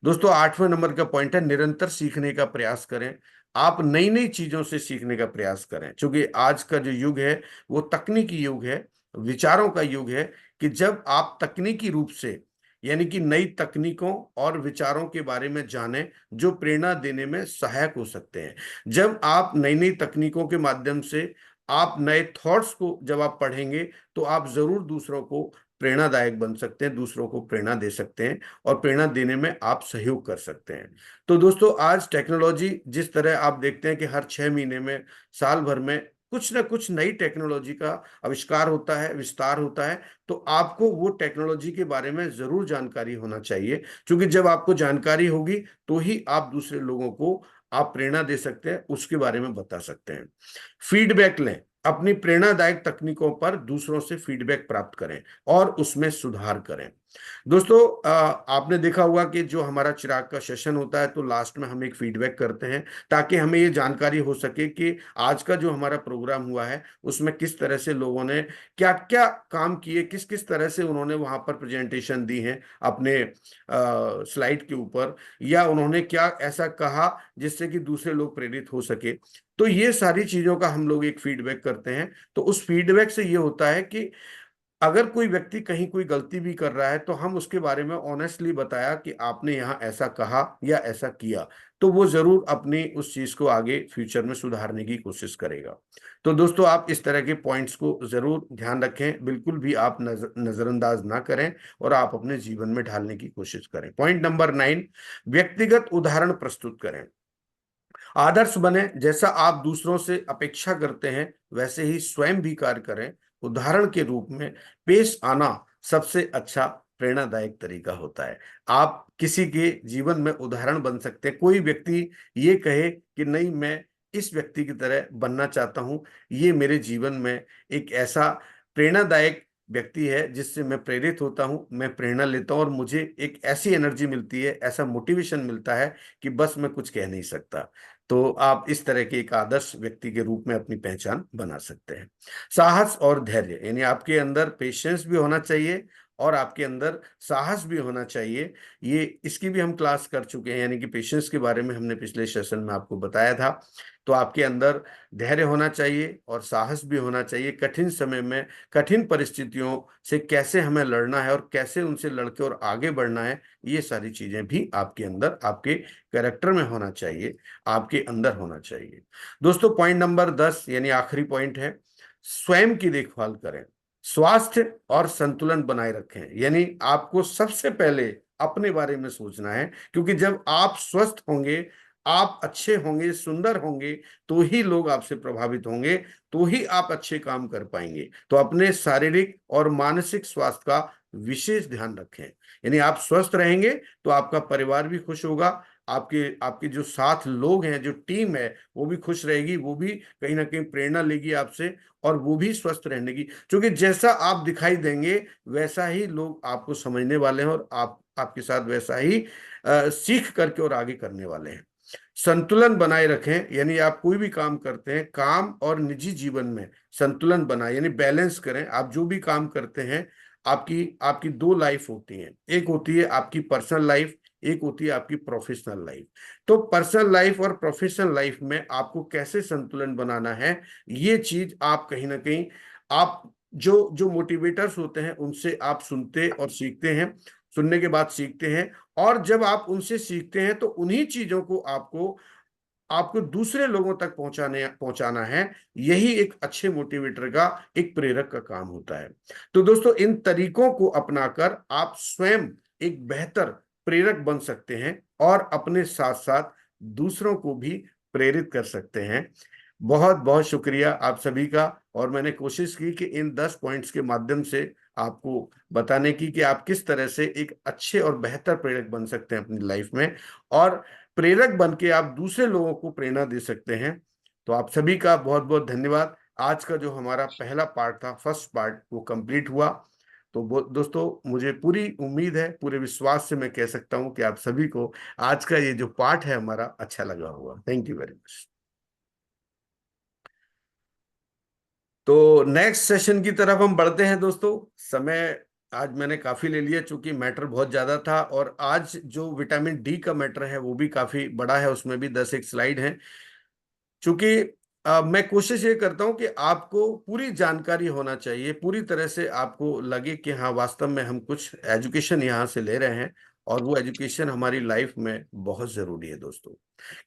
दोस्तों 8वें नंबर का पॉइंट है निरंतर सीखने का प्रयास करें। आप नई नई चीजों से सीखने का प्रयास करें, क्योंकि आज का जो युग है वो तकनीकी युग है, विचारों का युग है, कि जब आप तकनीकी रूप से यानी कि नई तकनीकों और विचारों के बारे में जानें जो प्रेरणा देने में सहायक हो सकते हैं। जब आप नई नई तकनीकों के माध्यम से आप नए थॉट्स को जब आप पढ़ेंगे तो आप जरूर दूसरों को प्रेरणादायक बन सकते हैं, दूसरों को प्रेरणा दे सकते हैं और प्रेरणा देने में आप सहयोग कर सकते हैं। तो दोस्तों आज टेक्नोलॉजी जिस तरह आप देखते हैं कि हर 6 महीने में, साल भर में कुछ ना कुछ नई टेक्नोलॉजी का आविष्कार होता है, विस्तार होता है, तो आपको वो टेक्नोलॉजी के बारे में जरूर जानकारी होना चाहिए, क्योंकि जब आपको जानकारी होगी तो ही आप दूसरे लोगों को आप प्रेरणा दे सकते हैं, उसके बारे में बता सकते हैं। फीडबैक लें, अपनी प्रेरणादायक तकनीकों पर दूसरों से फीडबैक प्राप्त करें और उसमें सुधार करें। दोस्तों आपने देखा होगा कि जो हमारा चिराग का सेशन होता है तो लास्ट में हम एक फीडबैक करते हैं, ताकि हमें ये जानकारी हो सके कि आज का जो हमारा प्रोग्राम हुआ है उसमें किस तरह से लोगों ने क्या क्या काम किए, किस किस तरह से उन्होंने वहां पर प्रेजेंटेशन दी है अपने स्लाइड के ऊपर, या उन्होंने क्या ऐसा कहा जिससे कि दूसरे लोग प्रेरित हो सके। तो ये सारी चीजों का हम लोग एक फीडबैक करते हैं। तो उस फीडबैक से ये होता है कि अगर कोई व्यक्ति कहीं कोई गलती भी कर रहा है तो हम उसके बारे में ऑनेस्टली बताया कि आपने यहाँ ऐसा कहा या ऐसा किया, तो वो जरूर अपनी उस चीज को आगे फ्यूचर में सुधारने की कोशिश करेगा। तो दोस्तों आप इस तरह के पॉइंट्स को जरूर ध्यान रखें, बिल्कुल भी आप नजरअंदाज ना करें और आप अपने जीवन में ढालने की कोशिश करें। पॉइंट नंबर 9, व्यक्तिगत उदाहरण प्रस्तुत करें। आदर्श बने, जैसा आप दूसरों से अपेक्षा करते हैं वैसे ही स्वयं भी कार्य करें। उदाहरण के रूप में पेश आना सबसे अच्छा प्रेरणादायक तरीका होता है। आप किसी के जीवन में उदाहरण बन सकते हैं। कोई व्यक्ति ये कहे कि नहीं, मैं इस व्यक्ति की तरह बनना चाहता हूं, ये मेरे जीवन में एक ऐसा प्रेरणादायक व्यक्ति है जिससे मैं प्रेरित होता हूं, मैं प्रेरणा लेता हूं और मुझे एक ऐसी एनर्जी मिलती है, ऐसा मोटिवेशन मिलता है कि बस मैं कुछ कह नहीं सकता। तो आप इस तरह के एक आदर्श व्यक्ति के रूप में अपनी पहचान बना सकते हैं। साहस और धैर्य, यानी आपके अंदर पेशेंस भी होना चाहिए और आपके अंदर साहस भी होना चाहिए। ये इसकी भी हम क्लास कर चुके हैं, यानी कि पेशेंस के बारे में हमने पिछले सेशन में आपको बताया था। तो आपके अंदर धैर्य होना चाहिए और साहस भी होना चाहिए। कठिन समय में, कठिन परिस्थितियों से कैसे हमें लड़ना है और कैसे उनसे लड़के और आगे बढ़ना है, ये सारी चीजें भी आपके अंदर, आपके कैरेक्टर में होना चाहिए, आपके अंदर होना चाहिए। दोस्तों पॉइंट नंबर 10 यानी आखिरी पॉइंट है, स्वयं की देखभाल करें, स्वास्थ्य और संतुलन बनाए रखें। यानी आपको सबसे पहले अपने बारे में सोचना है, क्योंकि जब आप स्वस्थ होंगे, आप अच्छे होंगे, सुंदर होंगे, तो ही लोग आपसे प्रभावित होंगे, तो ही आप अच्छे काम कर पाएंगे। तो अपने शारीरिक और मानसिक स्वास्थ्य का विशेष ध्यान रखें। यानी आप स्वस्थ रहेंगे तो आपका परिवार भी खुश होगा, आपके आपके जो साथ लोग हैं, जो टीम है, वो भी खुश रहेगी, वो भी कहीं ना कहीं प्रेरणा लेगी आपसे और वो भी स्वस्थ रहने की, क्योंकि जैसा आप दिखाई देंगे वैसा ही लोग आपको समझने वाले हैं और आप आपके साथ वैसा ही सीख करके और आगे करने वाले हैं। संतुलन बनाए रखें, यानी आप कोई भी काम करते हैं, काम और निजी जीवन में संतुलन बनाए, यानी बैलेंस करें। आप जो भी काम करते हैं, आपकी आपकी दो लाइफ होती हैं, एक होती है आपकी पर्सनल लाइफ, एक होती है आपकी प्रोफेशनल लाइफ। तो पर्सनल लाइफ और प्रोफेशनल लाइफ में आपको कैसे संतुलन बनाना है, ये चीज आप कहीं ना कहीं आप जो जो मोटिवेटर्स होते हैं उनसे आप सुनते और सीखते हैं, सुनने के बाद सीखते हैं, और जब आप उनसे सीखते हैं तो उन्हीं चीजों को आपको आपको दूसरे लोगों तक पहुंचाना है। यही एक अच्छे मोटिवेटर का, एक प्रेरक का काम होता है। तो दोस्तों, इन तरीकों को अपनाकर आप स्वयं एक बेहतर प्रेरक बन सकते हैं और अपने साथ साथ दूसरों को भी प्रेरित कर सकते हैं। बहुत बहुत शुक्रिया आप सभी का। और मैंने कोशिश की कि इन 10 पॉइंट्स के माध्यम से आपको बताने की कि आप किस तरह से एक अच्छे और बेहतर प्रेरक बन सकते हैं अपनी लाइफ में, और प्रेरक बन के आप दूसरे लोगों को प्रेरणा दे सकते हैं। तो आप सभी का बहुत बहुत धन्यवाद। आज का जो हमारा पहला पार्ट था, फर्स्ट पार्ट, वो कंप्लीट हुआ। तो दोस्तों, मुझे पूरी उम्मीद है, पूरे विश्वास से मैं कह सकता हूं कि आप सभी को आज का ये जो पार्ट है हमारा अच्छा लगा होगा। Thank you very much. तो नेक्स्ट सेशन की तरफ हम बढ़ते हैं दोस्तों। समय आज मैंने काफी ले लिया, चूंकि मैटर बहुत ज्यादा था, और आज जो विटामिन डी का मैटर है वो भी काफी बड़ा है, उसमें भी 10 एक स्लाइड है। चूंकि मैं कोशिश ये करता हूं कि आपको पूरी जानकारी होना चाहिए, पूरी तरह से आपको लगे कि हाँ, वास्तव में हम कुछ एजुकेशन यहाँ से ले रहे हैं, और वो एजुकेशन हमारी लाइफ में बहुत जरूरी है दोस्तों।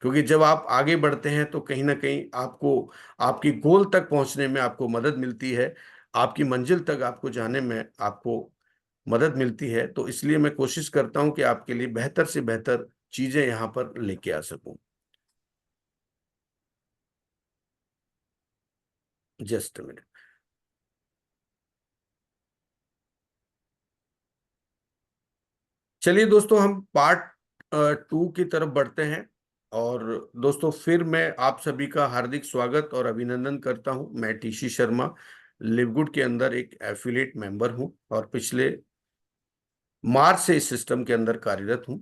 क्योंकि जब आप आगे बढ़ते हैं तो कहीं ना कहीं आपको आपकी गोल तक पहुंचने में आपको मदद मिलती है, आपकी मंजिल तक आपको जाने में आपको मदद मिलती है। तो इसलिए मैं कोशिश करता हूं कि आपके लिए बेहतर से बेहतर चीजें यहाँ पर लेके आ सकूं। Just minute. चलिए दोस्तों, हम पार्ट 2 की तरफ बढ़ते हैं। और दोस्तों, फिर मैं आप सभी का हार्दिक स्वागत और अभिनंदन करता हूं। मैं टीसी शर्मा, लिवगुड के अंदर एक एफिलिएट मेंबर हूं, और पिछले मार्च से इस सिस्टम के अंदर कार्यरत हूं।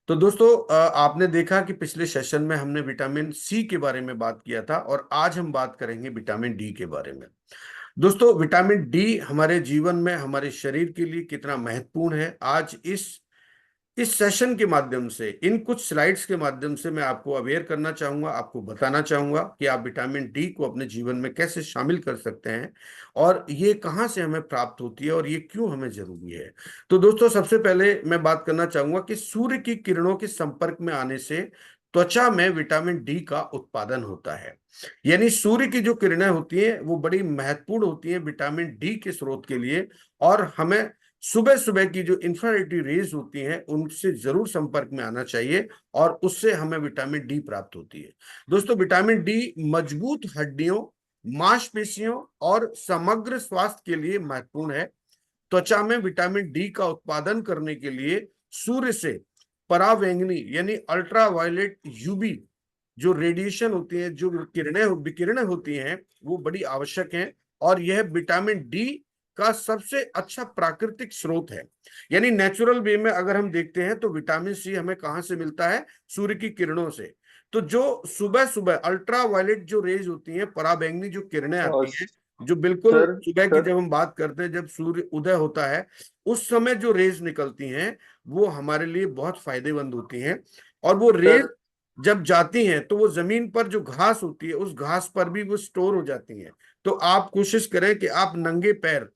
तो दोस्तों, आपने देखा कि पिछले सेशन में हमने विटामिन सी के बारे में बात किया था, और आज हम बात करेंगे विटामिन डी के बारे में। दोस्तों, विटामिन डी हमारे जीवन में, हमारे शरीर के लिए कितना महत्वपूर्ण है, आज इस सेशन के माध्यम से, इन कुछ स्लाइड्स के माध्यम से मैं आपको अवेयर करना चाहूंगा, आपको बताना चाहूंगा कि आप विटामिन डी को अपने जीवन में कैसे शामिल कर सकते हैं, और ये कहाँ से हमें प्राप्त होती है, और ये क्यों हमें जरूरी है। तो दोस्तों, सबसे पहले मैं बात करना चाहूंगा कि सूर्य की किरणों के संपर्क में आने से त्वचा में विटामिन डी का उत्पादन होता है। यानी सूर्य की जो किरणें होती हैं वो बड़ी महत्वपूर्ण होती हैं विटामिन डी के स्रोत के लिए, और हमें सुबह सुबह की जो इंफ्रारेड रेज होती हैं उनसे जरूर संपर्क में आना चाहिए, और उससे हमें विटामिन डी प्राप्त होती है। दोस्तों, विटामिन डी मजबूत हड्डियों, मांसपेशियों और समग्र स्वास्थ्य के लिए महत्वपूर्ण है। त्वचा में विटामिन डी का उत्पादन करने के लिए सूर्य से परावैंगनी यानी अल्ट्रावायलेट यूवी जो रेडिएशन होती है, जो विकिरणें होती हैं, वो बड़ी आवश्यक हैं। और यह विटामिन डी का सबसे अच्छा प्राकृतिक स्रोत है। यानी नेचुरल वे में अगर हम देखते हैं तो विटामिन सी हमें कहाँ से मिलता है? सूर्य की किरणों से। तो जो सुबह सुबह अल्ट्रा वायलेट जो रेज होती हैं, पराबैंगनी जो किरणें और आती हैं, जो बिल्कुल सर सुबह की सर जब हम बात करते हैं, जब सूर्य उदय होता है, उस समय जो रेज निकलती हैं वो हमारे लिए बहुत फायदेमंद होती हैं। और वो रेज सर जब जाती हैं तो वो जमीन पर जो घास होती है उस घास पर भी वो स्टोर हो जाती हैं। तो आप कोशिश करें कि आप नंगे पैर,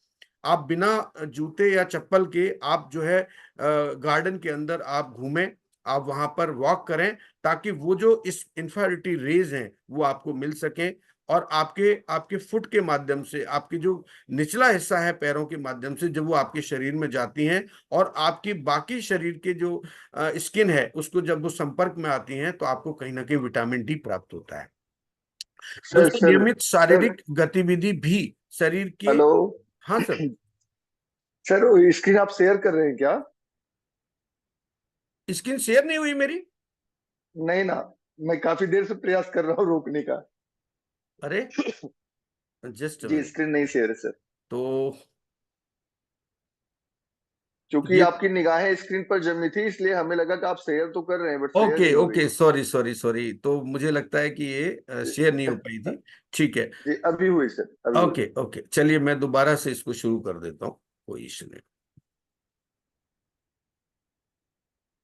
आप बिना जूते या चप्पल के, आप जो है गार्डन के अंदर आप घूमें, आप वहां पर वॉक करें, ताकि वो जो इस इंफ्रारेड रेज हैं वो आपको मिल सकें, और आपके आपके फुट के माध्यम से, आपके जो निचला हिस्सा है पैरों के माध्यम से, जब वो आपके शरीर में जाती हैं और आपकी बाकी शरीर के जो स्किन है उसको जब वो संपर्क में आती हैं, तो आपको कहीं ना कहीं विटामिन डी प्राप्त होता है। सर दोस्तों, सर नियमित सर शारीरिक गतिविधि भी शरीर के। हेलो। हाँ सर। सर स्क्रीन आप शेयर कर रहे हैं क्या? स्क्रीन शेयर नहीं हुई मेरी। नहीं ना, मैं काफी देर से प्रयास कर रहा हूँ रोकने का। अरे, जस्ट जी, मिनट। स्क्रीन नहीं शेयर है सर। तो क्योंकि ये, आपकी निगाहें स्क्रीन पर जमी थी, इसलिए हमें लगा कि आप शेयर तो कर रहे हैं, बट शेयर ओके नहीं हो रही ओके, है। सॉरी सॉरी सॉरी, तो मुझे लगता है कि ये जी शेयर नहीं हो पाई थी। ठीक है। जी, अभी हुई सर, अभी हुई। ओके ओके, चलिए मैं दोबारा से इसको शुरू कर देता हूँ, कोई इशू नहीं।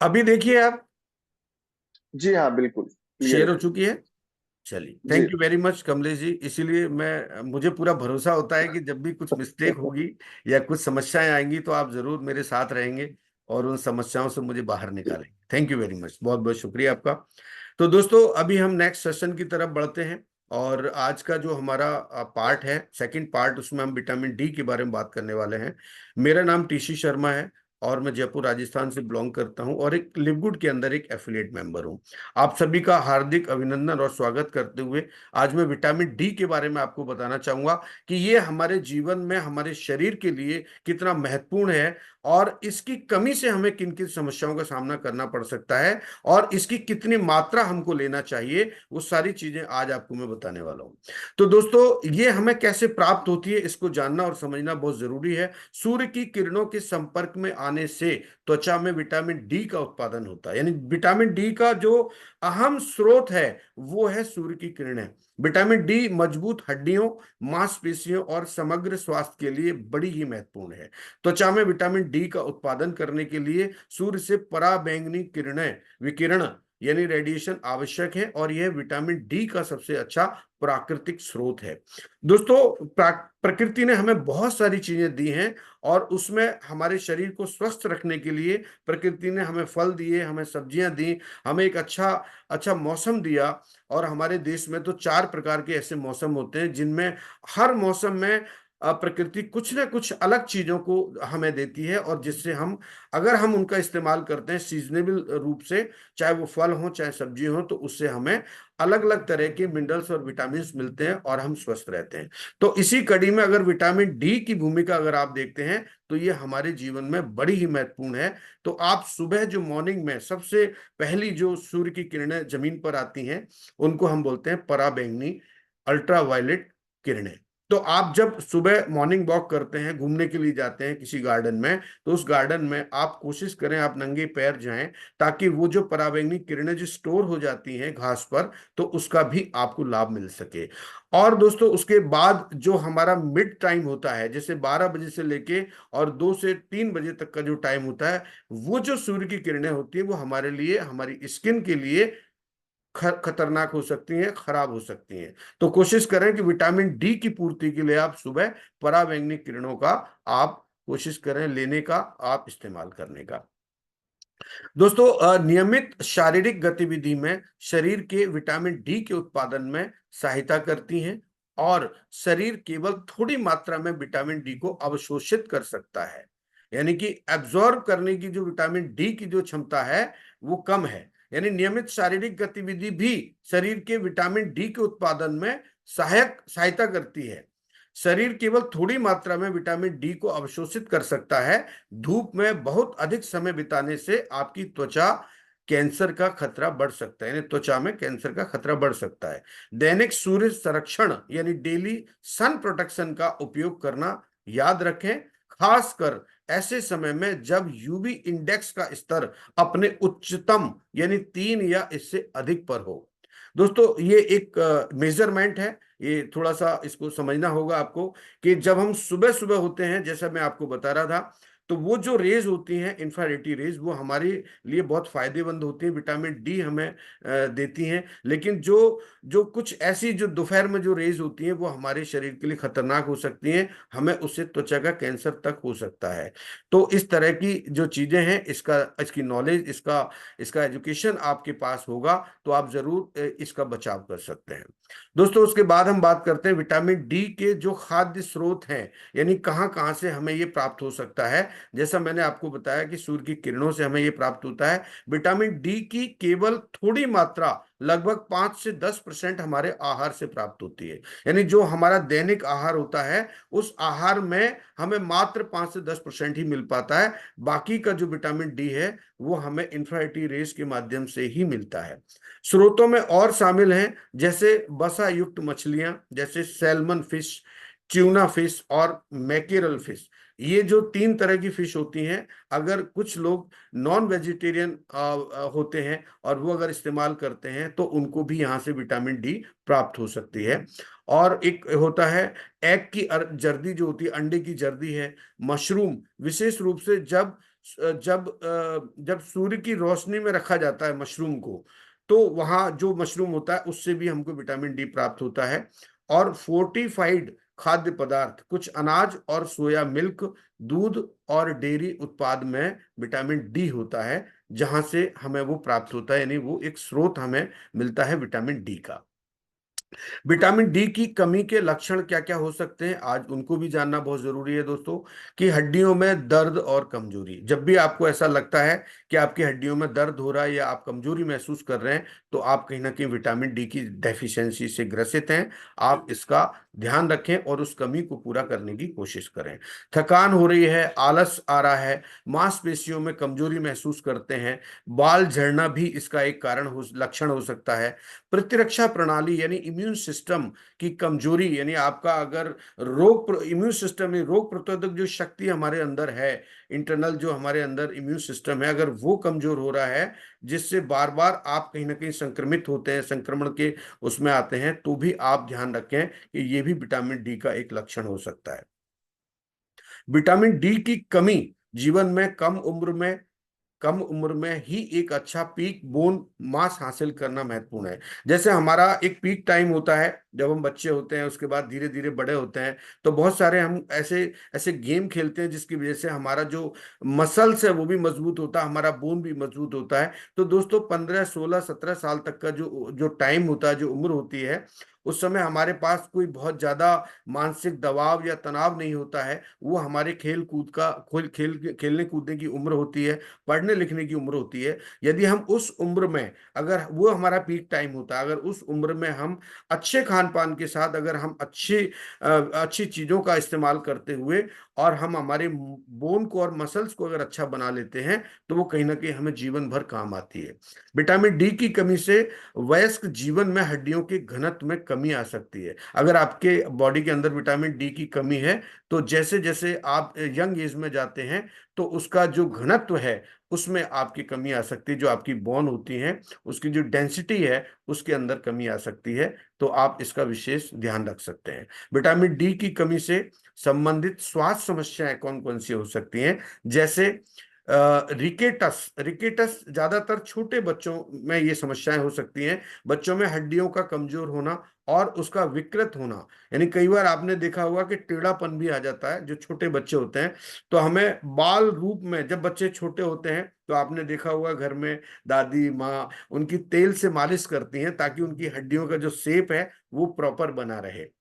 अभी देखिए आप, जी हाँ, बिल्कुल क्लियर शेयर है हो सर। चुकी है। चलिए, जी। Thank you very much Kamlesh ji. इसीलिए मैं मुझे पूरा भरोसा होता है कि जब भी कुछ मिस्टेक होगी या कुछ समस्याएं आएंगी तो आप जरूर मेरे साथ रहेंगे और उन समस्याओं से मुझे बाहर निकालेंगे। थैंक यू वेरी मच, बहुत बहुत शुक्रिया आपका। तो दोस्तों, अभी हम नेक्स्ट सेशन की तरफ बढ़ते हैं और आज का जो हमारा पार्ट है, सेकंड पार्ट, उसमें हम विटामिन डी के बारे में बात करने वाले हैं। मेरा नाम टीसी शर्मा है और मैं जयपुर राजस्थान से बिलोंग करता हूं और एक लिवगुड के अंदर एक एफिलिएट मेंबर हूं। आप सभी का हार्दिक अभिनंदन और स्वागत करते हुए आज मैं विटामिन डी के बारे में आपको बताना चाहूंगा कि ये हमारे जीवन में, हमारे शरीर के लिए कितना महत्वपूर्ण है और इसकी कमी से हमें किन किन समस्याओं का सामना करना पड़ सकता है और इसकी कितनी मात्रा हमको लेना चाहिए, वो सारी चीजें आज आपको मैं बताने वाला हूं। तो दोस्तों, ये हमें कैसे प्राप्त होती है इसको जानना और समझना बहुत जरूरी है। सूर्य की किरणों के संपर्क में आने से त्वचा में विटामिन डी का उत्पादन होता है। यानी विटामिन डी का जो अहम स्रोत है वो है सूर्य की किरणें। विटामिन डी मजबूत हड्डियों, मांसपेशियों और समग्र स्वास्थ्य के लिए बड़ी ही महत्वपूर्ण है। त्वचा में विटामिन डी का उत्पादन करने के लिए सूर्य से पराबैंगनी किरणें, विकिरण यानी रेडिएशन आवश्यक है और यह विटामिन डी का सबसे अच्छा प्राकृतिक स्रोत है। दोस्तों, प्रकृति ने हमें बहुत सारी चीजें दी हैं और उसमें हमारे शरीर को स्वस्थ रखने के लिए प्रकृति ने हमें फल दिए, हमें सब्जियां दी, हमें एक अच्छा अच्छा मौसम दिया। और हमारे देश में तो 4 प्रकार के ऐसे मौसम होते हैं जिनमें हर मौसम में प्रकृति कुछ ना कुछ अलग चीजों को हमें देती है और जिससे हम, अगर हम उनका इस्तेमाल करते हैं सीजनेबल रूप से, चाहे वो फल हो चाहे सब्जी हो, तो उससे हमें अलग अलग तरह के मिनरल्स और विटामिन मिलते हैं और हम स्वस्थ रहते हैं। तो इसी कड़ी में अगर विटामिन डी की भूमिका अगर आप देखते हैं तो ये हमारे जीवन में बड़ी ही महत्वपूर्ण है। तो आप सुबह जो मॉर्निंग में सबसे पहली जो सूर्य की किरणें जमीन पर आती हैं उनको हम बोलते हैं पराबैंगनी अल्ट्रावायलेट किरणें। तो आप जब सुबह मॉर्निंग वॉक करते हैं, घूमने के लिए जाते हैं किसी गार्डन में, तो उस गार्डन में आप कोशिश करें आप नंगे पैर जाएं ताकि वो जो पराबैंगनी किरणें जो स्टोर हो जाती हैं घास पर, तो उसका भी आपको लाभ मिल सके। और दोस्तों, उसके बाद जो हमारा मिड टाइम होता है, जैसे 12 बजे से लेके और 2 से 3 बजे तक का जो टाइम होता है, वो जो सूर्य की किरणें होती हैं वो हमारे लिए, हमारी स्किन के लिए खतरनाक हो सकती हैं, खराब हो सकती हैं। तो कोशिश करें कि विटामिन डी की पूर्ति के लिए आप सुबह पराबैंगनी किरणों का आप कोशिश करें लेने का, आप इस्तेमाल करने का। दोस्तों, नियमित शारीरिक गतिविधि में शरीर के विटामिन डी के उत्पादन में सहायता करती हैं और शरीर केवल थोड़ी मात्रा में विटामिन डी को अवशोषित कर सकता है। यानी कि एब्जॉर्ब करने की जो विटामिन डी की जो क्षमता है वो कम है। यानी नियमित शारीरिक गतिविधि भी शरीर के विटामिन डी के उत्पादन में सहायता करती है। शरीर केवल थोड़ी मात्रा में विटामिन डी को अवशोषित कर सकता है। धूप में बहुत अधिक समय बिताने से आपकी त्वचा कैंसर का खतरा बढ़ सकता है, यानी त्वचा में कैंसर का खतरा बढ़ सकता है। दैनिक सूर्य संरक्षण यानी डेली सन प्रोटेक्शन का उपयोग करना याद रखें, खासकर ऐसे समय में जब यूवी इंडेक्स का स्तर अपने उच्चतम यानी 3 या इससे अधिक पर हो। दोस्तों, ये एक मेजरमेंट है, ये थोड़ा सा इसको समझना होगा आपको कि जब हम सुबह सुबह होते हैं, जैसा मैं आपको बता रहा था, तो वो जो रेज होती हैं इंफ्रारेडी रेज, वो हमारे लिए बहुत फायदेमंद होती हैं, विटामिन डी हमें देती हैं। लेकिन जो जो कुछ ऐसी जो दोपहर में जो रेज होती हैं वो हमारे शरीर के लिए खतरनाक हो सकती हैं, हमें उससे त्वचा का कैंसर तक हो सकता है। तो इस तरह की जो चीजें हैं, इसकी नॉलेज, इसका इसका एजुकेशन आपके पास होगा तो आप जरूर इसका बचाव कर सकते हैं। दोस्तों, उसके बाद हम बात करते हैं विटामिन डी के जो खाद्य स्रोत हैं, यानी कहाँ कहाँ से हमें ये प्राप्त हो सकता है। जैसा मैंने आपको बताया कि सूर्य की किरणों से हमें ये प्राप्त होता है। विटामिन डी की केवल थोड़ी मात्रा, लगभग 5 से 10% हमारे आहार से प्राप्त होती है। यानी जो हमारा दैनिक आहार होता है उस आहार में हमें मात्र 5 से 10% ही मिल पाता है। बाकी का जो विटामिन डी है वो हमें इंफ्रारेडी रेस के माध्यम से ही मिलता है। स्रोतों में और शामिल हैं जैसे वसा युक्त मछलियां, जैसे सैल्मन फिश, ट्यूना फिश और मैकेरल फिश। ये जो 3 तरह की फिश होती हैं, अगर कुछ लोग नॉन वेजिटेरियन होते हैं और वो अगर इस्तेमाल करते हैं तो उनको भी यहाँ से विटामिन डी प्राप्त हो सकती है। और एक होता है एग की जर्दी जो होती है, अंडे की जर्दी है। मशरूम, विशेष रूप से जब जब जब सूर्य की रोशनी में रखा जाता है मशरूम को, तो वहाँ जो मशरूम होता है उससे भी हमको विटामिन डी प्राप्त होता है। और फोर्टिफाइड खाद्य पदार्थ, कुछ अनाज और सोया मिल्क, दूध और डेयरी उत्पाद में विटामिन डी होता है, जहां से हमें वो प्राप्त होता है, यानी वो एक स्रोत हमें मिलता है विटामिन डी का। विटामिन डी की कमी के लक्षण क्या क्या हो सकते हैं, आज उनको भी जानना बहुत जरूरी है दोस्तों। कि हड्डियों में दर्द और कमजोरी, जब भी आपको ऐसा लगता है कि आपकी हड्डियों में दर्द हो रहा है या आप कमजोरी महसूस कर रहे हैं, तो आप कहीं ना कहीं विटामिन डी की डेफिशिएंसी से ग्रसित हैं। आप इसका ध्यान रखें और उस कमी को पूरा करने की कोशिश करें। थकान हो रही है, आलस आ रहा है, मांसपेशियों में कमजोरी महसूस करते हैं, बाल झड़ना भी इसका एक लक्षण हो सकता है। प्रतिरक्षा प्रणाली यानी इम्यून सिस्टम की कमजोरी, यानी आपका अगर इम्यून सिस्टम, रोग प्रतिरोधक जो शक्ति हमारे अंदर है, इंटरनल जो हमारे अंदर इम्यून सिस्टम है, अगर वो कमजोर हो रहा है, जिससे बार बार आप कहीं ना कहीं संक्रमित होते हैं, संक्रमण के उसमें आते हैं, तो भी आप ध्यान रखें कि ये भी विटामिन डी का एक लक्षण हो सकता है। विटामिन डी की कमी जीवन में कम उम्र में ही एक अच्छा पीक बोन मास हासिल करना महत्वपूर्ण है। जैसे हमारा एक पीक टाइम होता है जब हम बच्चे होते हैं, उसके बाद धीरे धीरे बड़े होते हैं, तो बहुत सारे हम ऐसे ऐसे गेम खेलते हैं जिसकी वजह से हमारा जो मसल्स है वो भी मजबूत होता है, हमारा बोन भी मजबूत होता है। तो दोस्तों 15 16 17 साल तक का जो जो टाइम होता है, जो उम्र होती है, उस समय हमारे पास कोई बहुत ज्यादा मानसिक दबाव या तनाव नहीं होता है। वो हमारे खेल कूद का खेलने कूदने की उम्र होती है, पढ़ने लिखने की उम्र होती है। यदि हम उस उम्र में, अगर वो हमारा पीक टाइम होता है, अगर उस उम्र में हम अच्छे खान पान के साथ, अगर हम अच्छी चीजों का इस्तेमाल करते हुए और हम हमारे बोन को और मसल्स को अगर अच्छा बना लेते हैं, तो वो कहीं ना कहीं हमें जीवन भर काम आती है। विटामिन डी की कमी से वयस्क जीवन में हड्डियों के घनत्व में कमी आ सकती है। अगर आपके बॉडी के अंदर विटामिन डी की कमी है, तो जैसे जैसे आप यंग एज में जाते हैं, तो उसका जो घनत्व है उसमें आपकी कमी आ सकती है। जो आपकी बोन होती है, उसकी जो डेंसिटी है, उसके अंदर कमी आ सकती है। तो आप इसका विशेष ध्यान रख सकते हैं। विटामिन डी की कमी से संबंधित स्वास्थ्य समस्याएं कौन कौन सी हो सकती हैं, जैसे रिकेटस। रिकेटस ज्यादातर छोटे बच्चों में ये समस्याएं हो सकती हैं। बच्चों में हड्डियों का कमजोर होना और उसका विकृत होना, यानी कई बार आपने देखा होगा कि टेढ़ापन भी आ जाता है जो छोटे बच्चे होते हैं। तो हमें बाल रूप में, जब बच्चे छोटे होते हैं, तो आपने देखा होगा घर में दादी माँ उनकी तेल से मालिश करती हैं, ताकि उनकी हड्डियों का जो शेप है वो प्रॉपर बना रहे।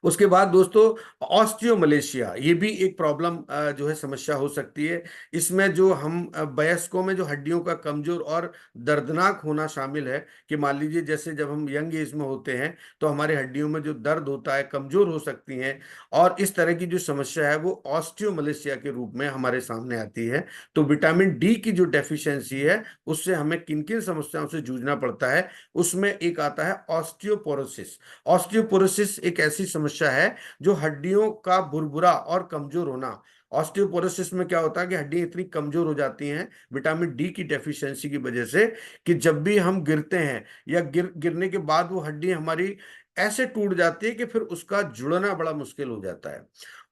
उसके बाद दोस्तों, ऑस्टियोमलेशिया, ये भी एक प्रॉब्लम जो है समस्या हो सकती है। इसमें जो हम वयस्कों में जो हड्डियों का कमजोर और दर्दनाक होना शामिल है। कि मान लीजिए जैसे जब हम यंग एज में होते हैं, तो हमारे हड्डियों में जो दर्द होता है, कमजोर हो सकती हैं, और इस तरह की जो समस्या है वो ऑस्टियोमलेशिया के रूप में हमारे सामने आती है। तो विटामिन डी की जो डेफिशिएंसी है, उससे हमें किन किन समस्याओं से जूझना पड़ता है, उसमें एक आता है ऑस्टियोपोरोसिस। ऑस्टियोपोरोसिस एक ऐसी समस्या है जो हड्डियों का भुरभुरा और कमजोर होना। ऑस्टियोपोरोसिस में क्या होता है कि हड्डियां इतनी कमजोर हो जाती हैं विटामिन डी की डेफिशिएंसी की वजह से, कि जब भी हम गिरते हैं या गिरने के बाद वो हड्डी हमारी ऐसे टूट जाती है कि फिर उसका जुड़ना बड़ा मुश्किल हो जाता है।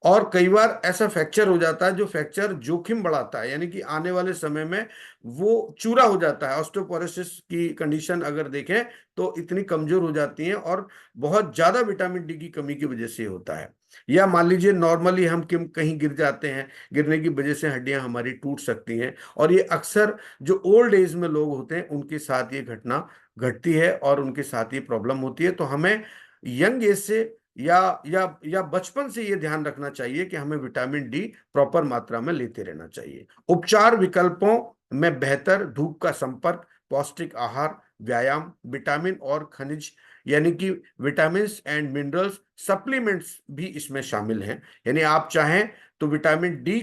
और कई बार ऐसा फ्रैक्चर हो जाता है जो फ्रैक्चर जोखिम बढ़ाता है, यानी कि आने वाले समय में वो चूरा हो जाता है। ऑस्टियोपोरोसिस की कंडीशन अगर देखें, तो इतनी कमजोर हो जाती हैं, और बहुत ज्यादा विटामिन डी की कमी की वजह से होता है। या मान लीजिए नॉर्मली हम कहीं गिर जाते हैं, गिरने की वजह से हड्डियां हमारी टूट सकती हैं, और ये अक्सर जो ओल्ड एज में लोग होते हैं उनके साथ ये घटना घटती है और उनके साथ ये प्रॉब्लम होती है। तो हमें यंग एज से या बचपन से ये ध्यान रखना चाहिए कि हमें विटामिन डी प्रॉपर मात्रा में लेते रहना चाहिए। उपचार विकल्पों में बेहतर धूप का संपर्क, पौष्टिक आहार, व्यायाम, विटामिन और खनिज यानी कि विटामिन एंड मिनरल्स सप्लीमेंट्स भी इसमें शामिल हैं। यानी आप चाहें तो विटामिन डी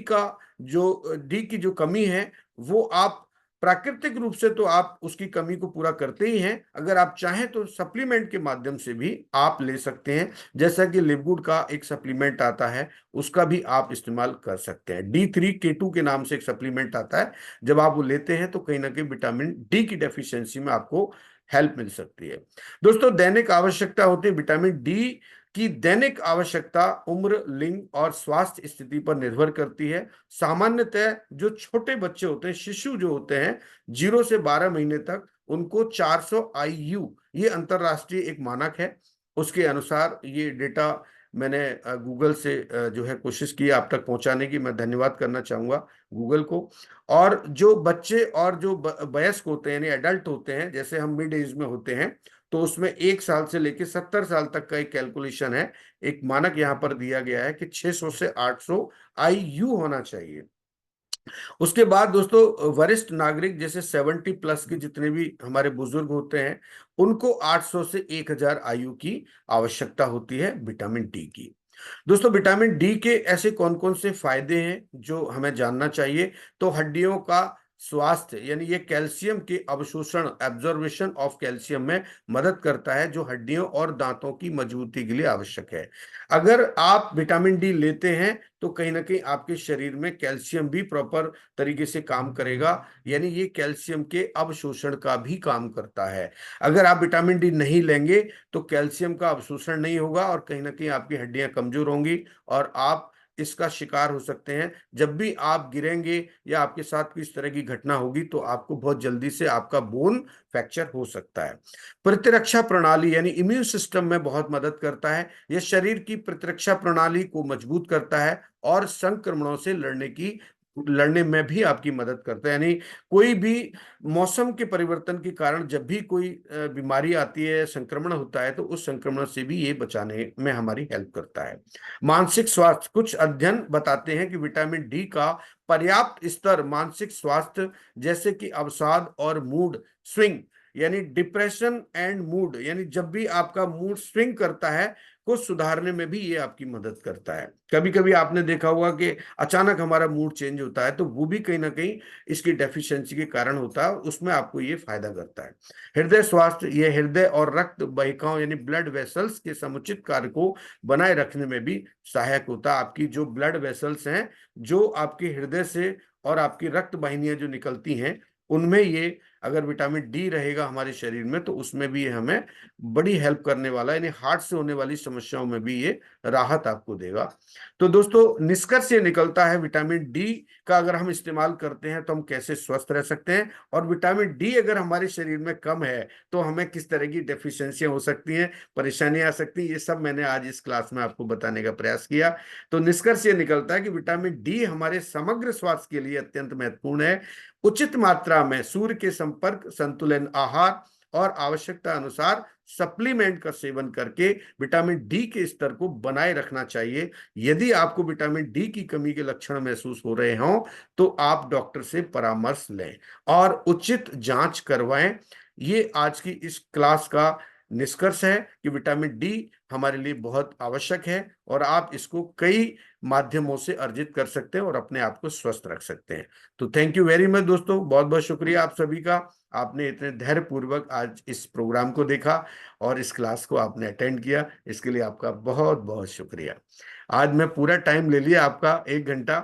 की जो कमी है, वो आप प्राकृतिक रूप से तो आप उसकी कमी को पूरा करते ही हैं। अगर आप चाहें तो सप्लीमेंट के माध्यम से भी आप ले सकते हैं, जैसा कि लिवगुड का एक सप्लीमेंट आता है, उसका भी आप इस्तेमाल कर सकते हैं। D3K2 के नाम से एक सप्लीमेंट आता है, जब आप वो लेते हैं तो कहीं ना कहीं विटामिन डी की डेफिशिएंसी में आपको हेल्प मिल सकती है। दोस्तों, दैनिक आवश्यकता होती है विटामिन डी की। दैनिक आवश्यकता उम्र, लिंग और स्वास्थ्य स्थिति पर निर्भर करती है। सामान्यतः जो छोटे बच्चे होते हैं, शिशु जो होते हैं, 0 से 12 महीने तक, उनको 400 आईयू, ये अंतरराष्ट्रीय एक मानक है, उसके अनुसार ये डेटा मैंने गूगल से जो है कोशिश की आप तक पहुंचाने की। मैं धन्यवाद करना चाहूंगा गूगल को। और जो बच्चे और जो वयस्क होते हैं यानी एडल्ट होते हैं, जैसे हम मिड एज में होते हैं, तो उसमें 1 साल से लेकर 70 साल तक का एक कैलकुलेशन है, एक मानक यहाँ पर दिया गया है कि 600 से 800 आईयू होना चाहिए। उसके बाद दोस्तों वरिष्ठ नागरिक जैसे 70 प्लस के जितने भी हमारे बुजुर्ग होते हैं, उनको 800 से 1000 आयु की आवश्यकता होती है विटामिन डी की। दोस्तों विटामिन डी के ऐसे कौन कौन से फायदे हैं जो हमें जानना चाहिए? तो हड्डियों का स्वास्थ्य, यानी ये कैल्शियम के अवशोषण, एब्जॉर्बेशन ऑफ कैल्शियम में मदद करता है, जो हड्डियों और दांतों की मजबूती के लिए आवश्यक है। अगर आप विटामिन डी लेते हैं तो कहीं ना कहीं आपके शरीर में कैल्शियम भी प्रॉपर तरीके से काम करेगा, यानी ये कैल्शियम के अवशोषण का भी काम करता है। अगर आप विटामिन डी नहीं लेंगे तो कैल्शियम का अवशोषण नहीं होगा और कहीं ना कहीं आपकी हड्डियां कमजोर होंगी और आप इसका शिकार हो सकते हैं। जब भी आप गिरेंगे या आपके साथ कोई इस तरह की घटना होगी तो आपको बहुत जल्दी से आपका बोन फ्रैक्चर हो सकता है। प्रतिरक्षा प्रणाली यानी इम्यून सिस्टम में बहुत मदद करता है। यह शरीर की प्रतिरक्षा प्रणाली को मजबूत करता है और संक्रमणों से लड़ने में भी आपकी मदद करता है। यानी कोई भी मौसम के परिवर्तन के कारण जब भी कोई बीमारी आती है, संक्रमण होता है, तो उस संक्रमण से भी ये बचाने में हमारी हेल्प करता है। मानसिक स्वास्थ्य, कुछ अध्ययन बताते हैं कि विटामिन डी का पर्याप्त स्तर मानसिक स्वास्थ्य जैसे कि अवसाद और मूड स्विंग, यानी डिप्रेशन एंड मूड, यानी जब भी आपका मूड स्विंग करता है, को सुधारने में भी ये आपकी मदद करता है। कभी कभी आपने देखा होगा कि अचानक हमारा मूड चेंज होता है, तो वो भी कहीं ना कहीं इसकी डेफिशिएंसी के कारण होता है, उसमें आपको ये फायदा करता है। हृदय स्वास्थ्य, ये हृदय और रक्त वाहिकाओं यानी ब्लड वेसल्स के समुचित कार्य को बनाए रखने में भी सहायक होता है। आपकी जो ब्लड वेसल्स हैं, जो आपके हृदय से और आपकी रक्त वाहिनियां जो निकलती हैं, उनमें ये अगर विटामिन डी रहेगा हमारे शरीर में तो उसमें भी ये हमें बड़ी हेल्प करने वाला है, यानी हार्ट से होने वाली समस्याओं में भी ये राहत आपको देगा। तो दोस्तों निष्कर्ष ये निकलता है, विटामिन डी का अगर हम इस्तेमाल करते हैं तो हम कैसे स्वस्थ रह सकते हैं, और विटामिन डी अगर हमारे शरीर में कम है तो हमें किस तरह की डेफिशिएंसियां हो सकती हैं, परेशानियां आ सकती हैं। ये सब मैंने आज इस क्लास में आपको बताने का प्रयास किया। तो निष्कर्ष ये निकलता है कि विटामिन डी हमारे समग्र स्वास्थ्य के लिए अत्यंत महत्वपूर्ण है। उचित मात्रा में सूर्य के संपर्क, संतुलन आहार और आवश्यकता अनुसार सप्लीमेंट का सेवन करके विटामिन डी के स्तर को बनाए रखना चाहिए। यदि आपको विटामिन डी की कमी के लक्षण महसूस हो रहे हों तो आप डॉक्टर से परामर्श लें और उचित जांच करवाएं। ये आज की इस क्लास का निष्कर्ष है कि विटामिन डी हमारे लिए बहुत आवश्यक है और आप इसको कई माध्यमों से अर्जित कर सकते हैं और अपने आप को स्वस्थ रख सकते हैं। तो थैंक यू वेरी मच दोस्तों, बहुत बहुत शुक्रिया आप सभी का। आपने इतने धैर्य पूर्वक आज इस प्रोग्राम को देखा और इस क्लास को आपने अटेंड किया, इसके लिए आपका बहुत बहुत शुक्रिया। आज मैं पूरा टाइम ले लिया आपका, 1 घंटा,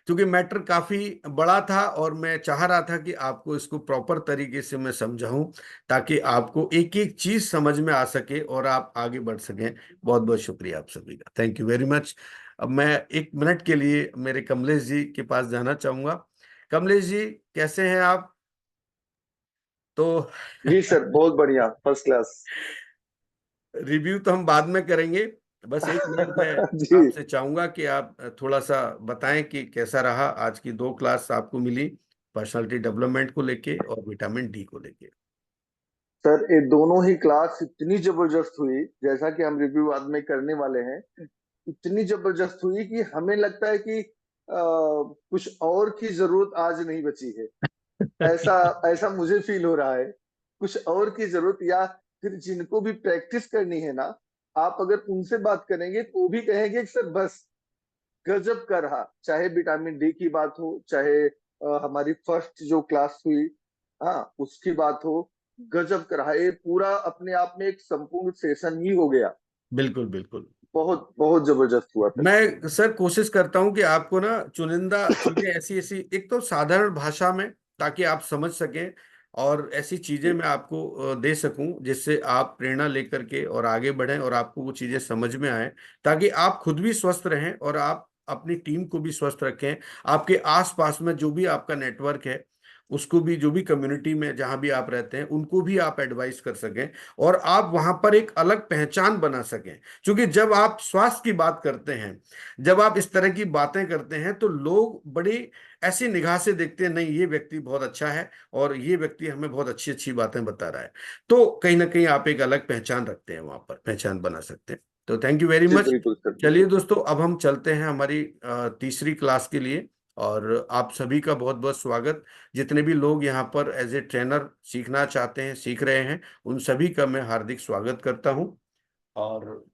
क्योंकि मैटर काफी बड़ा था और मैं चाह रहा था कि आपको इसको प्रॉपर तरीके से मैं समझाऊं ताकि आपको एक एक चीज समझ में आ सके और आप आगे बढ़ सकें। बहुत बहुत शुक्रिया आप सभी का, थैंक यू वेरी मच। अब मैं 1 मिनट के लिए मेरे कमलेश जी के पास जाना चाहूंगा। कमलेश जी कैसे हैं आप? तो जी सर, बहुत बढ़िया, फर्स्ट क्लास। रिव्यू तो हम बाद में करेंगे, बस 1 मिनट में जी आपसे चाहूंगा कि आप थोड़ा सा बताएं कि कैसा रहा आज की 2 क्लास आपको मिली, पर्सनालिटी डेवलपमेंट को लेके और विटामिन डी को लेके। सर, ये दोनों ही क्लास इतनी जबरदस्त हुई, जैसा कि हम रिव्यू बाद में करने वाले हैं। इतनी जबरदस्त हुई कि हमें लगता है कि कुछ और की जरूरत आज नहीं बची है। ऐसा ऐसा मुझे फील हो रहा है। कुछ और की जरूरत, या फिर जिनको भी प्रैक्टिस करनी है ना, आप अगर उनसे बात करेंगे तो वो भी कहेंगे कि सर बस गजब का रहा। चाहे विटामिन डी की बात हो, चाहे हमारी फर्स्ट जो क्लास हुई, हाँ, उसकी बात हो, गजब का रहा। ये पूरा अपने आप में एक संपूर्ण सेशन ही हो गया। बिल्कुल बिल्कुल। बहुत बहुत जबरदस्त हुआ था। मैं सर कोशिश करता हूं कि आपको ना चुनिंदा चीजें ऐसी ऐसी, एक तो साधारण भाषा में ताकि आप समझ सकें, और ऐसी चीजें मैं आपको दे सकूं जिससे आप प्रेरणा लेकर के और आगे बढ़ें और आपको वो चीजें समझ में आए, ताकि आप खुद भी स्वस्थ रहें और आप अपनी टीम को भी स्वस्थ रखें। आपके आसपास में जो भी आपका नेटवर्क है उसको भी, जो भी कम्युनिटी में जहां भी आप रहते हैं उनको भी आप एडवाइस कर सकें, और आप वहां पर एक अलग पहचान बना सकें। क्योंकि जब आप स्वास्थ्य की बात करते हैं, जब आप इस तरह की बातें करते हैं, तो लोग बड़ी ऐसी निगाह से देखते हैं, नहीं ये व्यक्ति बहुत अच्छा है और ये व्यक्ति हमें बहुत अच्छी अच्छी बातें बता रहा है। तो कहीं ना कहीं आप एक अलग पहचान रखते हैं, वहां पर पहचान बना सकते हैं। तो थैंक यू वेरी जी मच। बिल्कुल सर, चलिए बिल्कुल। दोस्तों, अब हम चलते हैं हमारी तीसरी क्लास के लिए। और आप सभी का बहुत बहुत स्वागत। जितने भी लोग यहाँ पर एज ए ट्रेनर सीखना चाहते हैं, सीख रहे हैं, उन सभी का मैं हार्दिक स्वागत करता हूँ। और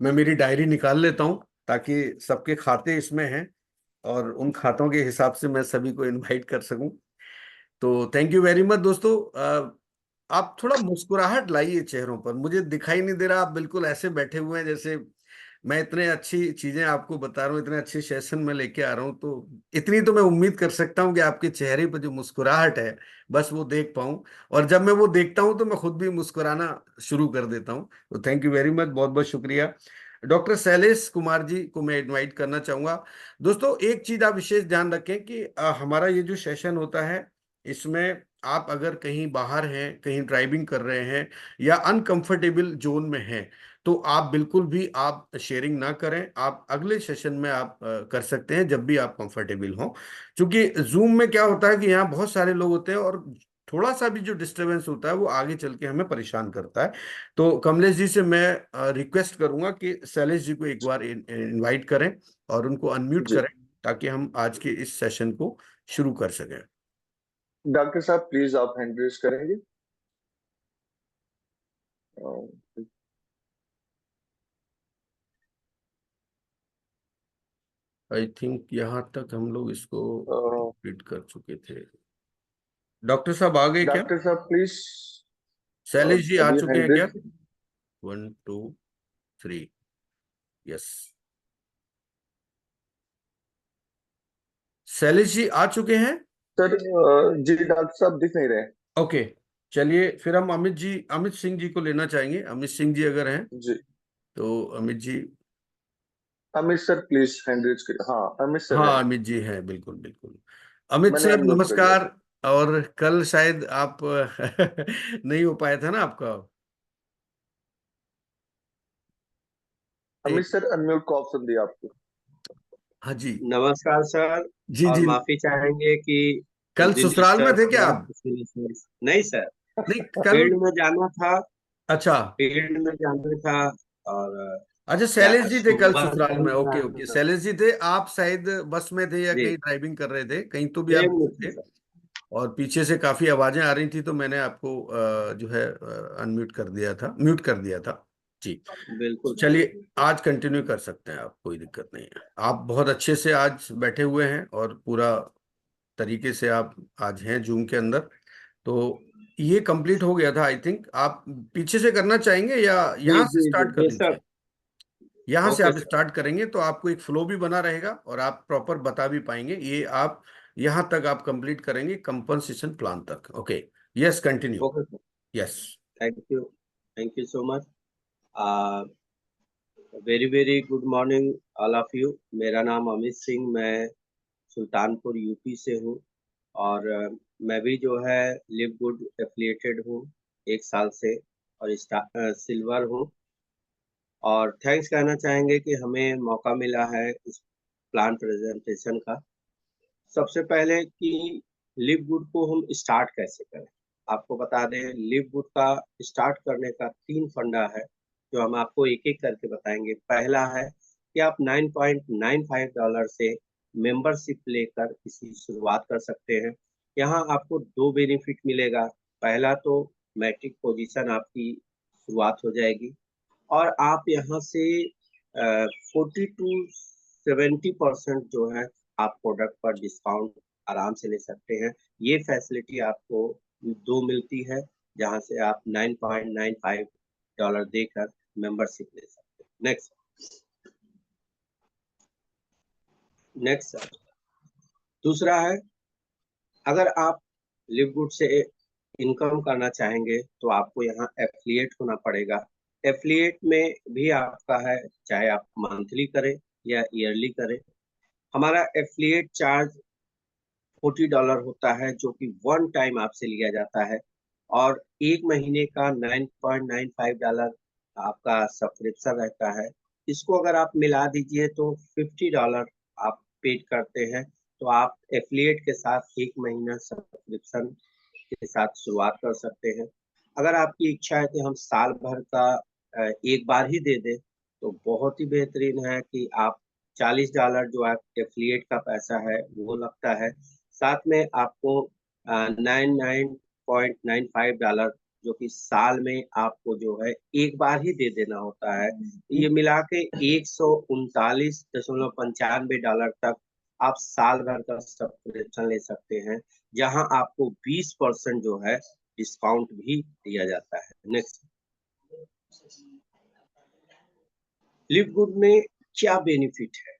मैं मेरी डायरी निकाल लेता हूँ ताकि सबके खाते इसमें हैं, और उन खातों के हिसाब से मैं सभी को इनवाइट कर सकूं। तो थैंक यू वेरी मच दोस्तों। आप थोड़ा मुस्कुराहट लाइए चेहरों पर, मुझे दिखाई नहीं दे रहा, आप बिल्कुल ऐसे बैठे हुए हैं जैसे मैं इतने अच्छी चीजें आपको बता रहा हूँ, इतने अच्छे सेशन में लेके आ रहा हूँ, तो इतनी तो मैं उम्मीद कर सकता हूँ कि आपके चेहरे पर जो मुस्कुराहट है, बस वो देख पाऊं। और जब मैं वो देखता हूं तो मैं खुद भी मुस्कुराना शुरू कर देता हूं। तो थैंक यू वेरी मच, बहुत बहुत शुक्रिया। डॉक्टर शैलेश कुमार जी को मैं इनवाइट करना चाहूंगा। दोस्तों, एक चीज आप विशेष ध्यान रखें कि हमारा ये जो सेशन होता है, इसमें आप अगर कहीं बाहर हैं, कहीं ड्राइविंग कर रहे हैं, या अनकंफर्टेबल जोन में हैं, तो आप बिल्कुल भी आप शेयरिंग ना करें। आप अगले सेशन में आप कर सकते हैं जब भी आप कंफर्टेबल हों। क्योंकि जूम में क्या होता है कि यहाँ बहुत सारे लोग होते हैं, और थोड़ा सा भी जो डिस्टरबेंस होता है वो आगे चल के हमें परेशान करता है। तो कमलेश जी से मैं रिक्वेस्ट करूंगा कि शैलेश जी को एक बार इनवाइट करें और उनको अनम्यूट जी करें, ताकि हम आज के इस सेशन को शुरू कर सकें। डॉक्टर साहब, प्लीज आप हैंड रेज करेंगे। आई थिंक यहाँ तक हम लोग इसको अ, कंप्लीट कर चुके थे। डॉक्टर साहब आ गए क्या? डॉक्टर साहब प्लीज, शैलेश जी आ अभी चुके हैंड हैं क्या? रेज। 1 2 3। यस, शैलेश जी आ चुके हैं। सर जी डॉक्टर साहब दिख नहीं रहे। ओके, चलिए फिर हम अमित सिंह जी को लेना चाहेंगे। अमित सिंह जी अगर हैं जी तो Amit ji. Amit sir please hand raise करिए। हाँ अमित सर है। हाँ, अमित जी हैं, बिल्कुल बिल्कुल। अमित मैंने सर अनम्यूट कर दिया नमस्कार। था। और कल शायद आप नहीं हो पाया था ना आपका। अमित एक, सर अनम्यूट का ऑप्शन दिया आपको। हाँ जी। नमस्कार सर। जी और जी। माफी चाहेंगे कि उस कल दिन ससुराल में डिस्टर्ब थे क्या किया आप? नहीं सर, नहीं, कल। फील्ड में जाना था। अच्छा। फील्ड में जाना था। और अच्छा, क्या शैलेश जी थे कल सुबह ससुराल में। टाइम ओके ओके, था। शैलेश जी थे। आप शायद बस में थे या जी, कहीं ड्राइविंग कर रहे थे, कहीं तो भी आप ट्रेन में थे थे। सर। और पीछे से काफी आवाजें आ रही थी, तो मैंने आपको जो है अनम्यूट कर दिया था, म्यूट कर दिया था। जी। बिल्कुल सर। चलिए, आज कंटिन्यू कर सकते हैं आप, कोई दिक्कत नहीं है। आप बहुत अच्छे से आज बैठे हुए हैं और पूरा तरीके से आप आज हैं जूम के अंदर। तो ये कंप्लीट हो गया था आई थिंक। आप पीछे से करना चाहेंगे या जी यहाँ से जी जी स्टार्ट कर जी लीजिए? सर। यहाँ से ओके आप सर। स्टार्ट करेंगे तो आपको एक फ्लो भी बना रहेगा, और आप प्रॉपर बता भी पाएंगे। ये आप यहाँ तक आप कंप्लीट करेंगे कंपनसेशन प्लान तक। Okay, yes, continue. Okay sir. Yes. Thank you so much. Very very good morning all of you. मेरा नाम अमित सिंह, मैं सुल्तानपुर यूपी से हूँ। और मैं भी जो है लिव गुड एफिलिएटेड हूँ 1 साल से। और सिल्वर हूँ। और थैंक्स कहना चाहेंगे कि हमें मौका मिला है इस प्लान प्रेजेंटेशन का। सबसे पहले कि लिव गुड को हम स्टार्ट कैसे करें। आपको बता दें, लिव गुड का स्टार्ट करने का 3 फंडा है, जो हम आपको एक एक करके बताएंगे। पहला है कि आप $9.95 से मेंबरशिप लेकर इसकी शुरुआत कर सकते हैं। यहाँ आपको 2 बेनिफिट मिलेगा। पहला तो मैट्रिक पोजीशन आपकी शुरुआत हो जाएगी, और आप यहाँ से 40 to 70% जो है आप प्रोडक्ट पर डिस्काउंट आराम से ले सकते हैं। ये फैसिलिटी आपको दो मिलती है, जहाँ से आप $9.95 देकर मेंबरशिप ले सकते हैं। नेक्स्ट दूसरा है, अगर आप लिव गुड से इनकम करना चाहेंगे तो आपको यहाँ एफिलिएट होना पड़ेगा। एफिलिएट में भी आपका है, चाहे आप मंथली करें या ईयरली करें। हमारा एफिलिएट चार्ज $40 होता है, जो कि वन टाइम आपसे लिया जाता है। और एक महीने का $9.95 आपका सब्सक्रिप्शन रहता है। इसको अगर आप मिला दीजिए तो $50 आप पेड करते हैं, तो आप एफिलिएट के साथ एक महीना सब्सक्रिप्शन के साथ शुरुआत कर सकते हैं। अगर आपकी इच्छा है कि हम साल भर का एक बार ही दे दें, तो बहुत ही बेहतरीन है कि आप $40 जो आप एफिलिएट का पैसा है वो लगता है, साथ में आपको $99.95 जो कि साल में आपको जो है एक बार ही दे देना होता है। ये मिला के $139.95 तक आप साल भर का सब्सक्रिप्शन ले सकते हैं, जहां आपको 20% जो है डिस्काउंट भी दिया जाता है। नेक्स्ट, लिव गुड में क्या बेनिफिट है?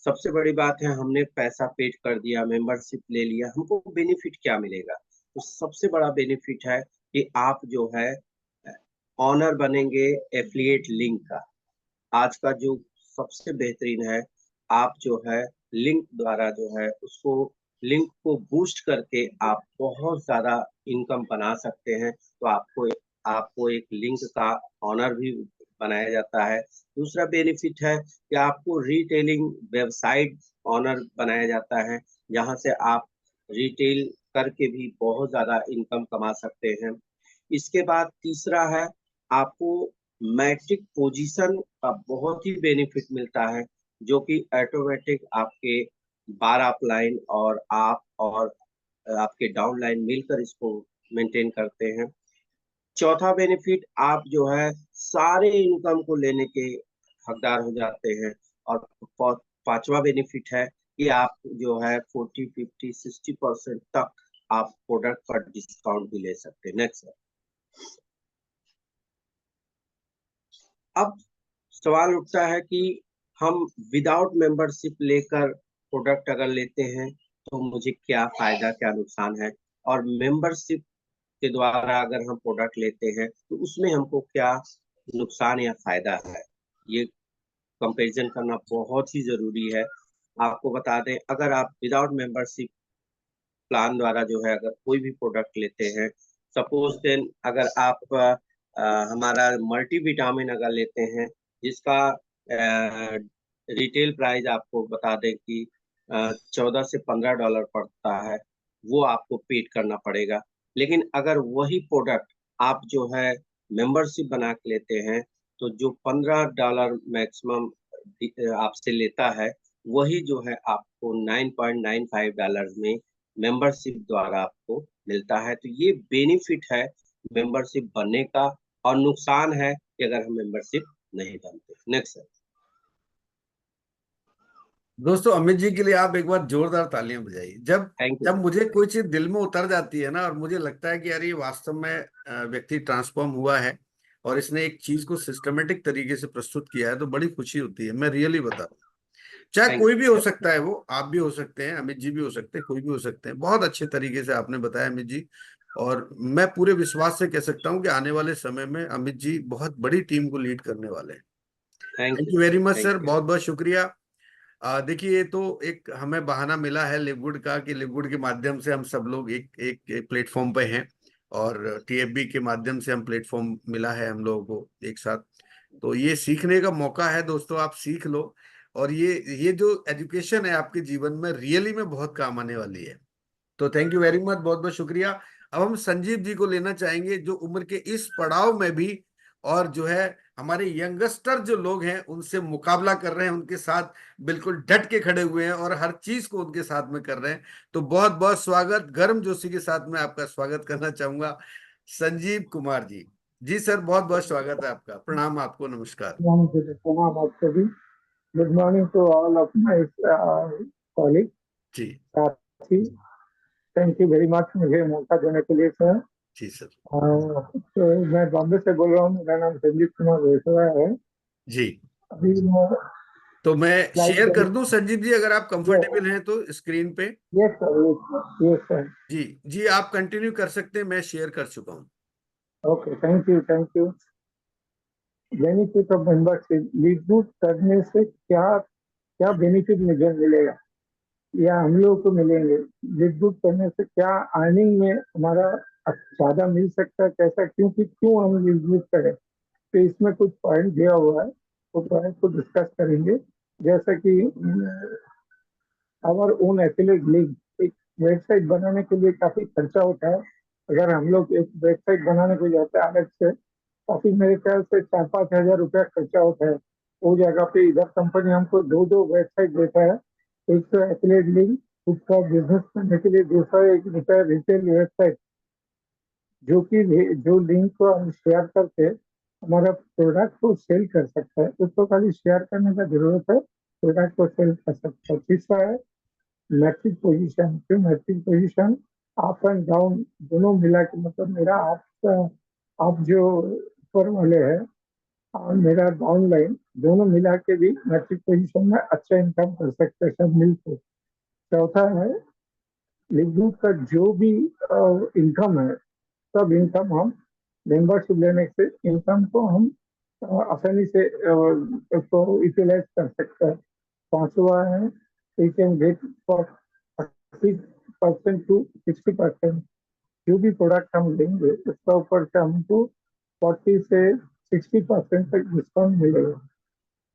सबसे बड़ी बात है, हमने पैसा पेड कर दिया, मेंबरशिप ले लिया, हमको बेनिफिट क्या मिलेगा? तो सबसे बड़ा बेनिफिट है कि आप जो है ऑनर बनेंगे एफिलिएट लिंक का। आज का जो सबसे बेहतरीन है, आप जो है लिंक द्वारा जो है उसको लिंक को बूस्ट करके आप बहुत ज्यादा इनकम बना सकते हैं। तो आपको एक लिंक का ऑनर भी बनाया जाता है। दूसरा बेनिफिट है कि आपको रिटेलिंग वेबसाइट ऑनर बनाया जाता है, जहां से आप रिटेल करके भी बहुत ज्यादा इनकम कमा सकते हैं। इसके बाद तीसरा है, आपको मैट्रिक पोजीशन का बहुत ही बेनिफिट मिलता है, जो कि ऑटोमेटिक आपके बार अपलाइन और आप और आपके डाउनलाइन मिलकर इसको मेंटेन करते हैं। चौथा बेनिफिट, आप जो है सारे इनकम को लेने के हकदार हो जाते हैं। और पांचवा बेनिफिट है कि आप जो है 40, 50, 60% तक आप प्रोडक्ट पर डिस्काउंट भी ले सकते हैं। नेक्स्ट, अब सवाल उठता है कि हम विदाउट मेंबरशिप लेकर प्रोडक्ट अगर लेते हैं तो मुझे क्या फायदा क्या नुकसान है, और मेंबरशिप के द्वारा अगर हम प्रोडक्ट लेते हैं तो उसमें हमको क्या नुकसान या फायदा है। ये कंपैरिजन करना बहुत ही जरूरी है। आपको बता दें, अगर आप विदाउट मेंबरशिप प्लान द्वारा जो है अगर कोई भी प्रोडक्ट लेते हैं, सपोज देन अगर आप हमारा मल्टीविटामिन अगर लेते हैं, जिसका रिटेल प्राइस आपको बता दें कि $14 से $15 पड़ता है, वो आपको पेड करना पड़ेगा। लेकिन अगर वही प्रोडक्ट आप जो है मेंबरशिप बना के लेते हैं, तो जो $15 मैक्सिमम आपसे लेता है, वही जो है आपको $9.95 में मेंबरशिप द्वारा आपको मिलता है। तो ये बेनिफिट है मेंबरशिप बनने का, और नुकसान है कि अगर हम मेंबरशिप नहीं बनते। नेक्स्ट, दोस्तों, अमित जी के लिए आप एक बार जोरदार तालियां बजाइए। जब थैंक यू। जब मुझे कोई चीज दिल में उतर जाती है ना, और मुझे लगता है कि यार ये वास्तव में व्यक्ति ट्रांसफॉर्म हुआ है और इसने एक चीज को सिस्टमेटिक तरीके से प्रस्तुत किया है, तो बड़ी खुशी होती है। मैं रियली बता रहा हूँ, चाहे थैंक कोई भी हो यू। सकता है, वो आप भी हो सकते हैं, अमित जी भी हो सकते हैं, कोई भी हो सकते हैं। बहुत अच्छे तरीके से आपने बताया अमित जी, और मैं पूरे विश्वास से कह सकता हूँ कि आने वाले समय में अमित जी बहुत बड़ी टीम को लीड करने वाले हैं। Thank thank you. You very much thank sir, you. बहुत बहुत शुक्रिया। देखिए, ये तो एक हमें बहाना मिला है लिवगुड का, कि लिवगुड के माध्यम से हम सब लोग एक प्लेटफॉर्म पे हैं, और टीएफबी के माध्यम से हम प्लेटफॉर्म मिला है हम लोगों को एक साथ। तो ये सीखने का मौका है दोस्तों, आप सीख लो। और ये जो एजुकेशन है आपके जीवन में रियली में बहुत काम आने वाली है। तो थैंक यू वेरी मच, बहुत बहुत शुक्रिया। अब हम संजीव जी को लेना चाहेंगे, जो उम्र के इस पड़ाव में भी, और जो है हमारे यंगस्टर जो लोग हैं उनसे मुकाबला कर रहे हैं, उनके साथ बिल्कुल डट के खड़े हुए हैं और हर चीज को उनके साथ में कर रहे हैं। तो बहुत बहुत स्वागत, गर्म जोशी के साथ में आपका स्वागत करना चाहूंगा, संजीव कुमार जी। जी सर, बहुत बहुत स्वागत है आपका, प्रणाम आपको, नमस्कार। प्रणाम आपको भी। Good morning to all of my colleague, जी साथी। थैंक यू वेरी मच मुझे मौका देने के लिए सर। जी सर। तो मैं बॉम्बे से बोल रहा हूँ, मेरा नाम संजीव कुमार वैसवा है। जी, अभी मैं तो मैं शेयर स्लाइड, कर दूं संजीव जी, अगर आप कंफर्टेबल हैं तो स्क्रीन पे। Yes sir, yes sir. जी जी, आप कंटिन्यू कर सकते हैं, मैं शेयर कर चुका हूँ। Okay, thank you, thank you. Benefit of membership, lead करने से क्या क्या बेनिफिट मुझे मिलेगा? या हम लोगों को मिलेंगे? लिपबुक करने से क्या अर्निंग में हमारा ज्यादा मिल सकता है, कैसा, क्यों हम लिपबुक करें? तो इसमें कुछ पॉइंट दिया हुआ है, वो पॉइंट को डिस्कस करेंगे। जैसे कि आवर ओन एफिलिएट लिंक, एक वेबसाइट बनाने के लिए काफी खर्चा होता है। अगर हम लोग एक वेबसाइट बनाने को जाते हैं अलग से, काफी मेरे ख्याल से 4-5 हजार रुपया खर्चा होता है। वो जगह पे इधर कंपनी हमको दो वेबसाइट देता है। एक तो एफिलिएट लिंक, उसका बिजनेस करने के लिए दूसरा एक होता है रिटेल वेबसाइट, जो लिंक को हम शेयर करके हमारा प्रोडक्ट को सेल कर सकता है। उसको खाली शेयर करने का जरूरत है, प्रोडक्ट को सेल कर सकता है। तीसरा है मैट्रिक पोजीशन। जो metric position up and down दोनों मिला के, मतलब मेरा आप जो ऊपर वाले है और मेरा डाउन लाइन, दोनों मिला के भी मैट्रिक पोजीशन में अच्छा इनकम कर सकते हैं सब मिलकर। चौथा है लिपबुक का जो भी इनकम है, सब इनकम हम मेंबरशिप लेने से इनकम को हम आसानी से उसको यूटिलाइज कर सकते हैं। पांचवा है we can get for 30% to 60%। जो भी प्रोडक्ट हम लेंगे उसका ऊपर से हमको 40 से 60% तक डिस्काउंट मिलेगा,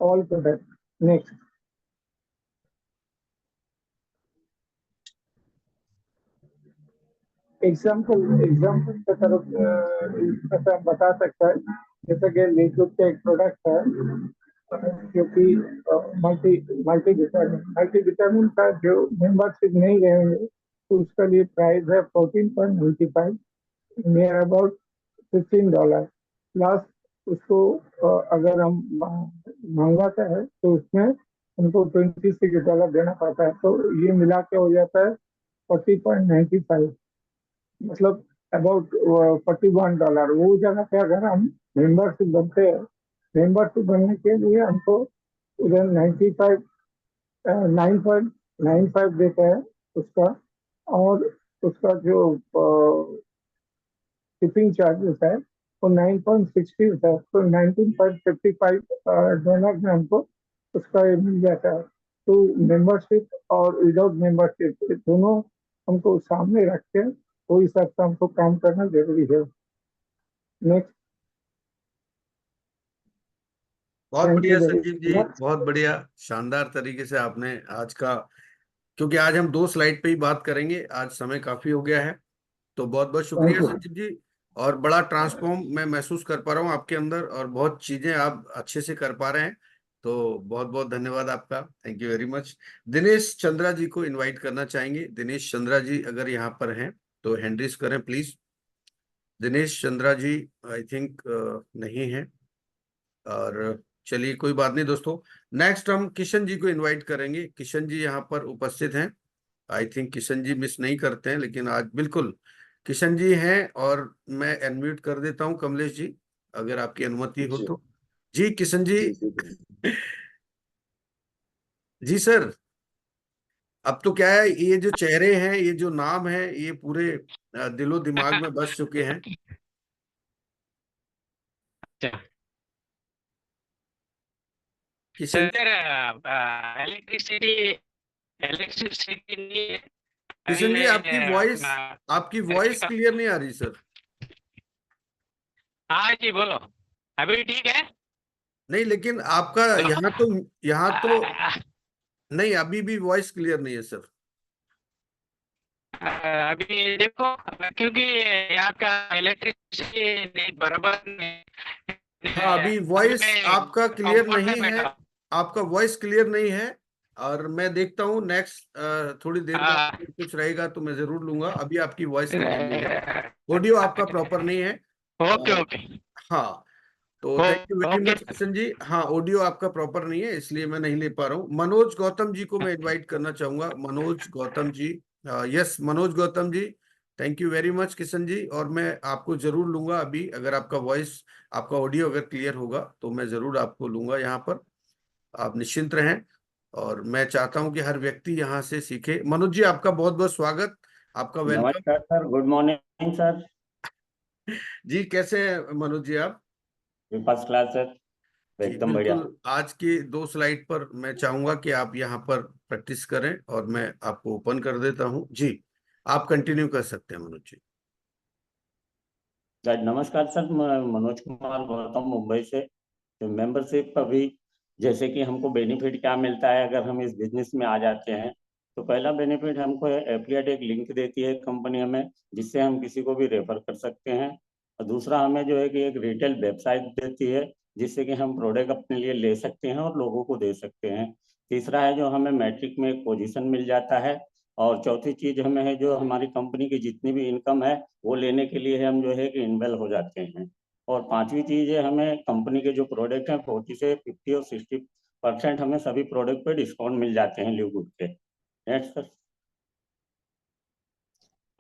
ऑल प्रोडक्ट। नेक्स्ट एग्जाम्पल की तरफ जैसे हम बता सकते हैं, जैसे कि लिक्विड का एक प्रोडक्ट है जो कि मल्टी विटामिन का जो मेंबरशिप नहीं रहेंगे तो उसका लिए प्राइस है 14.95, नियर अबाउट $15 प्लस। उसको अगर हम मंगवाते हैं तो उसमें हमको $26 देना पड़ता है, तो ये मिला के हो जाता है 40.95, मतलब अबाउट $41। वो जगह पे अगर हम मेंबरशिप बनते हैं, मेंबरशिप बनने के लिए हमको उधर 9.95 देता है उसका, और उसका जो शिपिंग चार्जेस है वो 9.60 होता है, तो $19.55 में हमको उसका ये मिल जाता है। तो मेंबरशिप और विदाउट मेंबरशिप दोनों हमको सामने रख के वो हिसाब से हमको काम करना जरूरी है। नेक्स्ट। बहुत थैंक यू बढ़िया वेरी संजीव जी, मच। बहुत बढ़िया, शानदार तरीके से आपने आज का, क्योंकि आज हम 2 स्लाइड पे ही बात करेंगे, आज समय काफी हो गया है। तो बहुत बहुत थैंक शुक्रिया यू। संजीव जी। और बड़ा ट्रांसफॉर्म मैं महसूस कर पा रहा हूँ आपके अंदर, और बहुत चीजें आप अच्छे से कर पा रहे हैं। तो बहुत बहुत धन्यवाद आपका, thank you very much. Dinesh Chandra ji को इनवाइट करना चाहेंगे। दिनेश चंद्रा जी अगर यहाँ पर हैं तो हैंड रेज करें please. Dinesh Chandra ji I think नहीं है, और चलिए कोई बात नहीं दोस्तों। नेक्स्ट हम किशन जी को इनवाइट करेंगे। किशन जी यहाँ पर उपस्थित हैं। I think Kishan ji miss नहीं करते हैं, लेकिन आज बिल्कुल किशन जी हैं। और मैं अनम्यूट कर देता हूं कमलेश जी, अगर आपकी अनुमति हो जी तो। जी किशन जी। जी जी जी सर। अब तो क्या है, ये जो चेहरे हैं, ये जो नाम है, ये पूरे दिलो दिमाग में बस चुके हैं। अच्छा Kishan ji. Sir, electricity electricity नहीं है अभी। किशन जी मैं अपना आपकी खर्चे वॉइस का। क्लियर नहीं आ रही सर। हाँ जी बोलो, अभी ठीक है। नहीं, लेकिन आपका हेलो। यहाँ तो नहीं, अभी भी वॉइस क्लियर नहीं है सर। अभी देखो, क्योंकि यहाँ का इलेक्ट्रिसिटी नहीं बराबर नहीं हाँ, है। अभी अभी वॉइस मैं आपका क्लियर कंफर्ट नहीं में है। बैठा हूँ। आपका वॉइस क्लियर नहीं है। और मैं देखता हूँ नेक्स्ट थोड़ी देर बाद हाँ, कुछ रहेगा तो मैं जरूर लूंगा। अभी आपकी वॉइस क्लियर नहीं है, ऑडियो आपका प्रॉपर नहीं है। ओके ओके हाँ, तो thank you very okay. Much Kishan ji. हाँ, ऑडियो आपका प्रॉपर नहीं है, इसलिए मैं नहीं ले पा रहा हूँ। मनोज गौतम जी को मैं इनवाइट करना चाहूंगा। Manoj Gautam ji. Yes Manoj Gautam ji. Thank you very much Kishan ji. और मैं आपको जरूर लूंगा अभी, अगर आपका वॉइस, आपका ऑडियो अगर क्लियर होगा तो मैं जरूर आपको लूंगा यहाँ पर। आप निश्चिंत रहें। और मैं चाहता हूं कि हर व्यक्ति यहाँ से सीखे। मनोज जी, आपका बहुत बहुत स्वागत, आपका वेलकम। नमस्कार सर, गुड मॉर्निंग सर। जी कैसे हैं मनोज जी आप? फर्स्ट क्लास सर, जी, एकदम बढ़िया। बिल्कुल। आज की 2 स्लाइड पर मैं चाहूंगा कि आप यहाँ पर प्रैक्टिस करें और मैं आपको ओपन कर देता हूँ। जी, आप कंटिन्यू कर सकते हैं मनोज जी। नमस्कार सर, मैं मनोज कुमार गौतम मुंबई से। तो मेंबरशिप अभी जैसे कि हमको बेनिफिट क्या मिलता है अगर हम इस बिजनेस में आ जाते हैं। तो पहला बेनिफिट हमको एफिलिएट एक लिंक देती है कंपनी हमें, जिससे हम किसी को भी रेफर कर सकते हैं। और दूसरा हमें जो है कि एक रिटेल वेबसाइट देती है, जिससे कि हम प्रोडक्ट अपने लिए ले सकते हैं और लोगों को दे सकते हैं। तीसरा है जो हमें मैट्रिक में एक पोजीशन मिल जाता है। और चौथी चीज हमें है जो हमारी कंपनी की जितनी भी इनकम है वो लेने के लिए हम जो है कि इन्वेल हो जाते हैं। और पांचवी चीज है हमें कंपनी के जो प्रोडक्ट हैं 40 से 50 और 60% हमें सभी प्रोडक्ट पे डिस्काउंट मिल जाते हैं लिव गुड के। Next sir.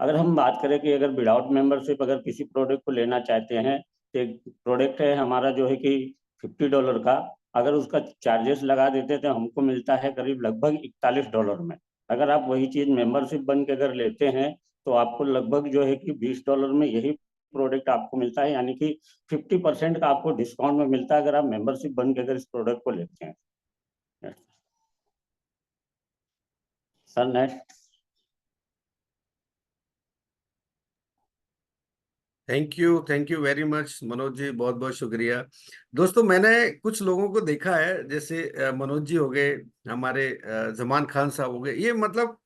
अगर हम बात करें कि अगर विदाउट मेंबरशिप अगर किसी प्रोडक्ट को लेना चाहते हैं, तो एक प्रोडक्ट है हमारा जो है कि $50 का, अगर उसका चार्जेस लगा देते तो हमको मिलता है करीब लगभग $41 में। अगर आप वही चीज मेंबरशिप बन के अगर लेते हैं तो आपको लगभग जो है कि $20 में यही प्रोडक्ट आपको मिलता है, यानी कि 50% का आपको डिस्काउंट में मिलता है अगर आप मेंबरशिप बन के अगर इस प्रोडक्ट को लेते हैं। Sir next. Thank you very much Manoj ji, बहुत बहुत शुक्रिया। दोस्तों, मैंने कुछ लोगों को देखा है, जैसे मनोज जी हो गए, हमारे जमान खान साहब हो गए, ये मतलब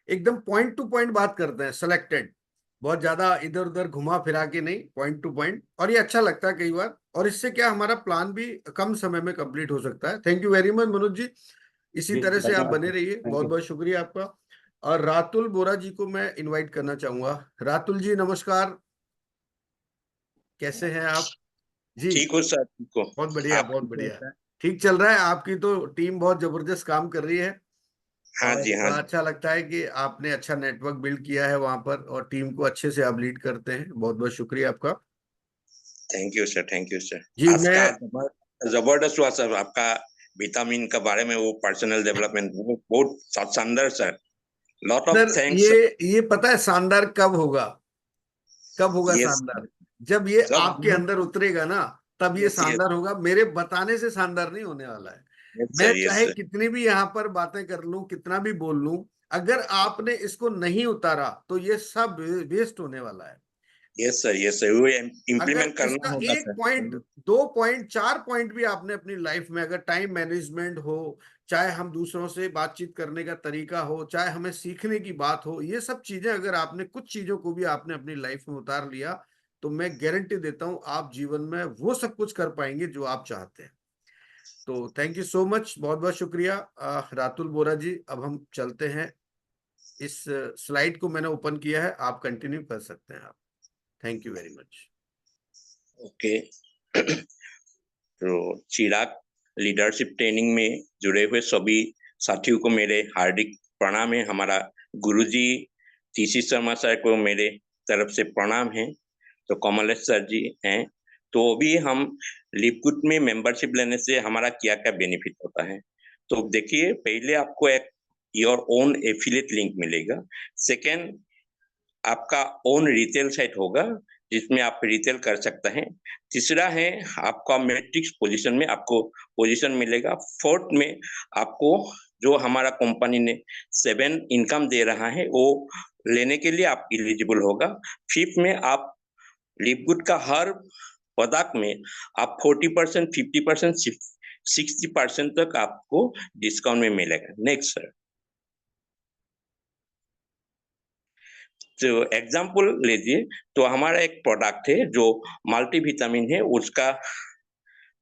एकदम पॉइंट टू पॉइंट बात करते हैं, सेलेक्टेड, बहुत ज्यादा इधर उधर घुमा फिरा के नहीं, पॉइंट टू पॉइंट, और ये अच्छा लगता है कई बार, और इससे क्या हमारा प्लान भी कम समय में कंप्लीट हो सकता है। Thank you very much Manoj ji, इसी जी तरह से आप धन्यवाद। बने रहिए, थैंक बहुत यू। बहुत शुक्रिया आपका। और रातुल बोरा जी को मैं इनवाइट करना चाहूंगा। रातुल जी नमस्कार, कैसे हैं आप जी? ठीक हो सर, ठीक हो। बहुत बढ़िया, आप बहुत ठीक हो बढ़िया। सर? ठीक चल रहा है, आपकी तो टीम बहुत जबरदस्त काम कर रही है, हाँ और जी, हाँ बड़ा जी। अच्छा लगता है कि आपने अच्छा नेटवर्क बिल्ड किया है वहां पर, और टीम को अच्छे से आप लीड करते हैं। बहुत बहुत शुक्रिया आपका। Thank you sir, thank you sir. जी आज मैं का जबरदस्त हुआ सर, आपका विटामिन का बारे में, वो पर्सनल डेवलपमेंट बहुत शानदार sir. Lot of sir, thanks. ये पता है शानदार कब होगा? कब होगा यस शानदार? जब ये सब। आपके अंदर उतरेगा ना, तब ये यस यस शानदार होगा। मेरे बताने से शानदार नहीं होने वाला है। यस मैं सर, यस चाहे सर। कितनी भी यहाँ पर बातें कर लूं, कितना भी बोल लूं, अगर आपने इसको नहीं उतारा तो ये सब वेस्ट होने वाला है। यस सर, यस सर, वो अगर इम्प्लीमेंट करना इसका होगा एक सर। पॉइंट, 2 पॉइंट, 4 पॉइंट भी आपने अपनी लाइफ में, अगर टाइम मैनेजमेंट हो, चाहे हम दूसरों से बातचीत करने का तरीका हो, चाहे हमें सीखने की बात हो, ये सब चीजें अगर आपने, कुछ चीजों को भी आपने अपनी लाइफ में उतार लिया, तो मैं गारंटी देता हूं आप जीवन में वो सब कुछ कर पाएंगे जो आप चाहते हैं। तो थैंक यू सो मच, बहुत बहुत शुक्रिया रातुल बोरा जी। अब हम चलते हैं, इस स्लाइड को मैंने ओपन किया है, आप कंटिन्यू कर सकते हैं आप। Thank you very much. Okay. तो चिराग लीडरशिप ट्रेनिंग में जुड़े हुए सभी साथियों को मेरे हार्दिक प्रणाम है। हमारा गुरुजी टीसी शर्मा सर को मेरे तरफ से प्रणाम है। तो कमलेश सर जी हैं। तो अभी हम लिपगुड में मेंबरशिप लेने से हमारा क्या क्या बेनिफिट होता है, तो देखिए, पहले आपको एक योर ओन एफिलिएट लिंक मिलेगा। सेकेंड, आपका ओन रिटेल साइट होगा जिसमें आप रिटेल कर सकते हैं। तीसरा है, आपका मैट्रिक्स पोजीशन में आपको पोजीशन मिलेगा। फोर्थ में, आपको जो हमारा कंपनी ने 7 इनकम दे रहा है वो लेने के लिए आप एलिजिबल होगा। फिफ्थ में, आप लिपगुड का हर प्रोडक्ट में आप 40%, 50%, 60% तक आपको डिस्काउंट में मिलेगा। Next sir. तो एग्जाम्पल लीजिए, तो हमारा एक प्रोडक्ट है जो मल्टीविटामिन है, उसका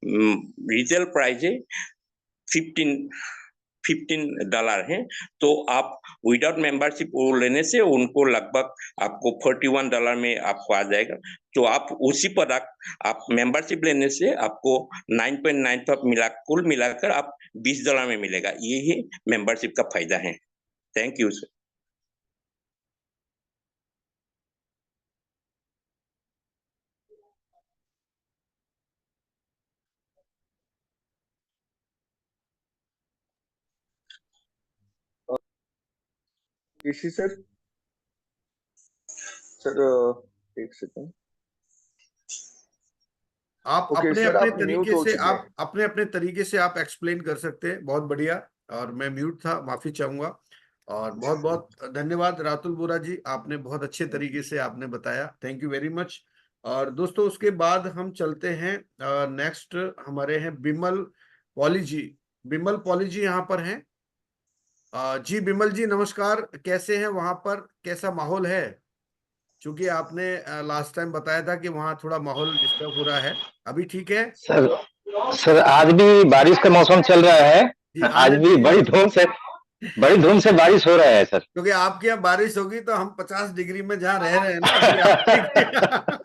रिटेल प्राइस है 15 $15 है। तो आप विदाउट मेंबरशिप वो लेने से उनको लगभग आपको $41 में आपको आ जाएगा। तो आप उसी प्रोडक्ट आप मेंबरशिप लेने से आपको 9.95 मिला, कुल मिलाकर आप $20 में मिलेगा। यही मेंबरशिप का फायदा है। Thank you sir. इसी सर, सर एक सेकंड। आप ओके अपने सर, अपने आप म्यूट तरीके हो से, चुके हैं। आप अपने अपने तरीके से आप एक्सप्लेन कर सकते हैं, बहुत बढ़िया। और मैं म्यूट था, माफी चाहूंगा। और बहुत बहुत धन्यवाद रातुल बोरा जी, आपने बहुत अच्छे तरीके से आपने बताया, थैंक यू वेरी मच। और दोस्तों उसके बाद हम चलते हैं नेक्स्ट, हमारे हैं बिमल पॉली जी। बिमल पॉली जी यहाँ पर हैं। जी बिमल जी नमस्कार, कैसे हैं, वहां पर कैसा माहौल है? क्योंकि आपने लास्ट टाइम बताया था कि वहाँ थोड़ा माहौल डिस्टर्ब हो रहा है, अभी ठीक है? सर सर आज भी बारिश का मौसम चल रहा है। जी आज भी बड़ी धूम से बारिश हो रहा है सर। क्योंकि आपके यहाँ बारिश होगी तो हम 50 डिग्री में जहाँ रह रहे हैं ना अभी, आप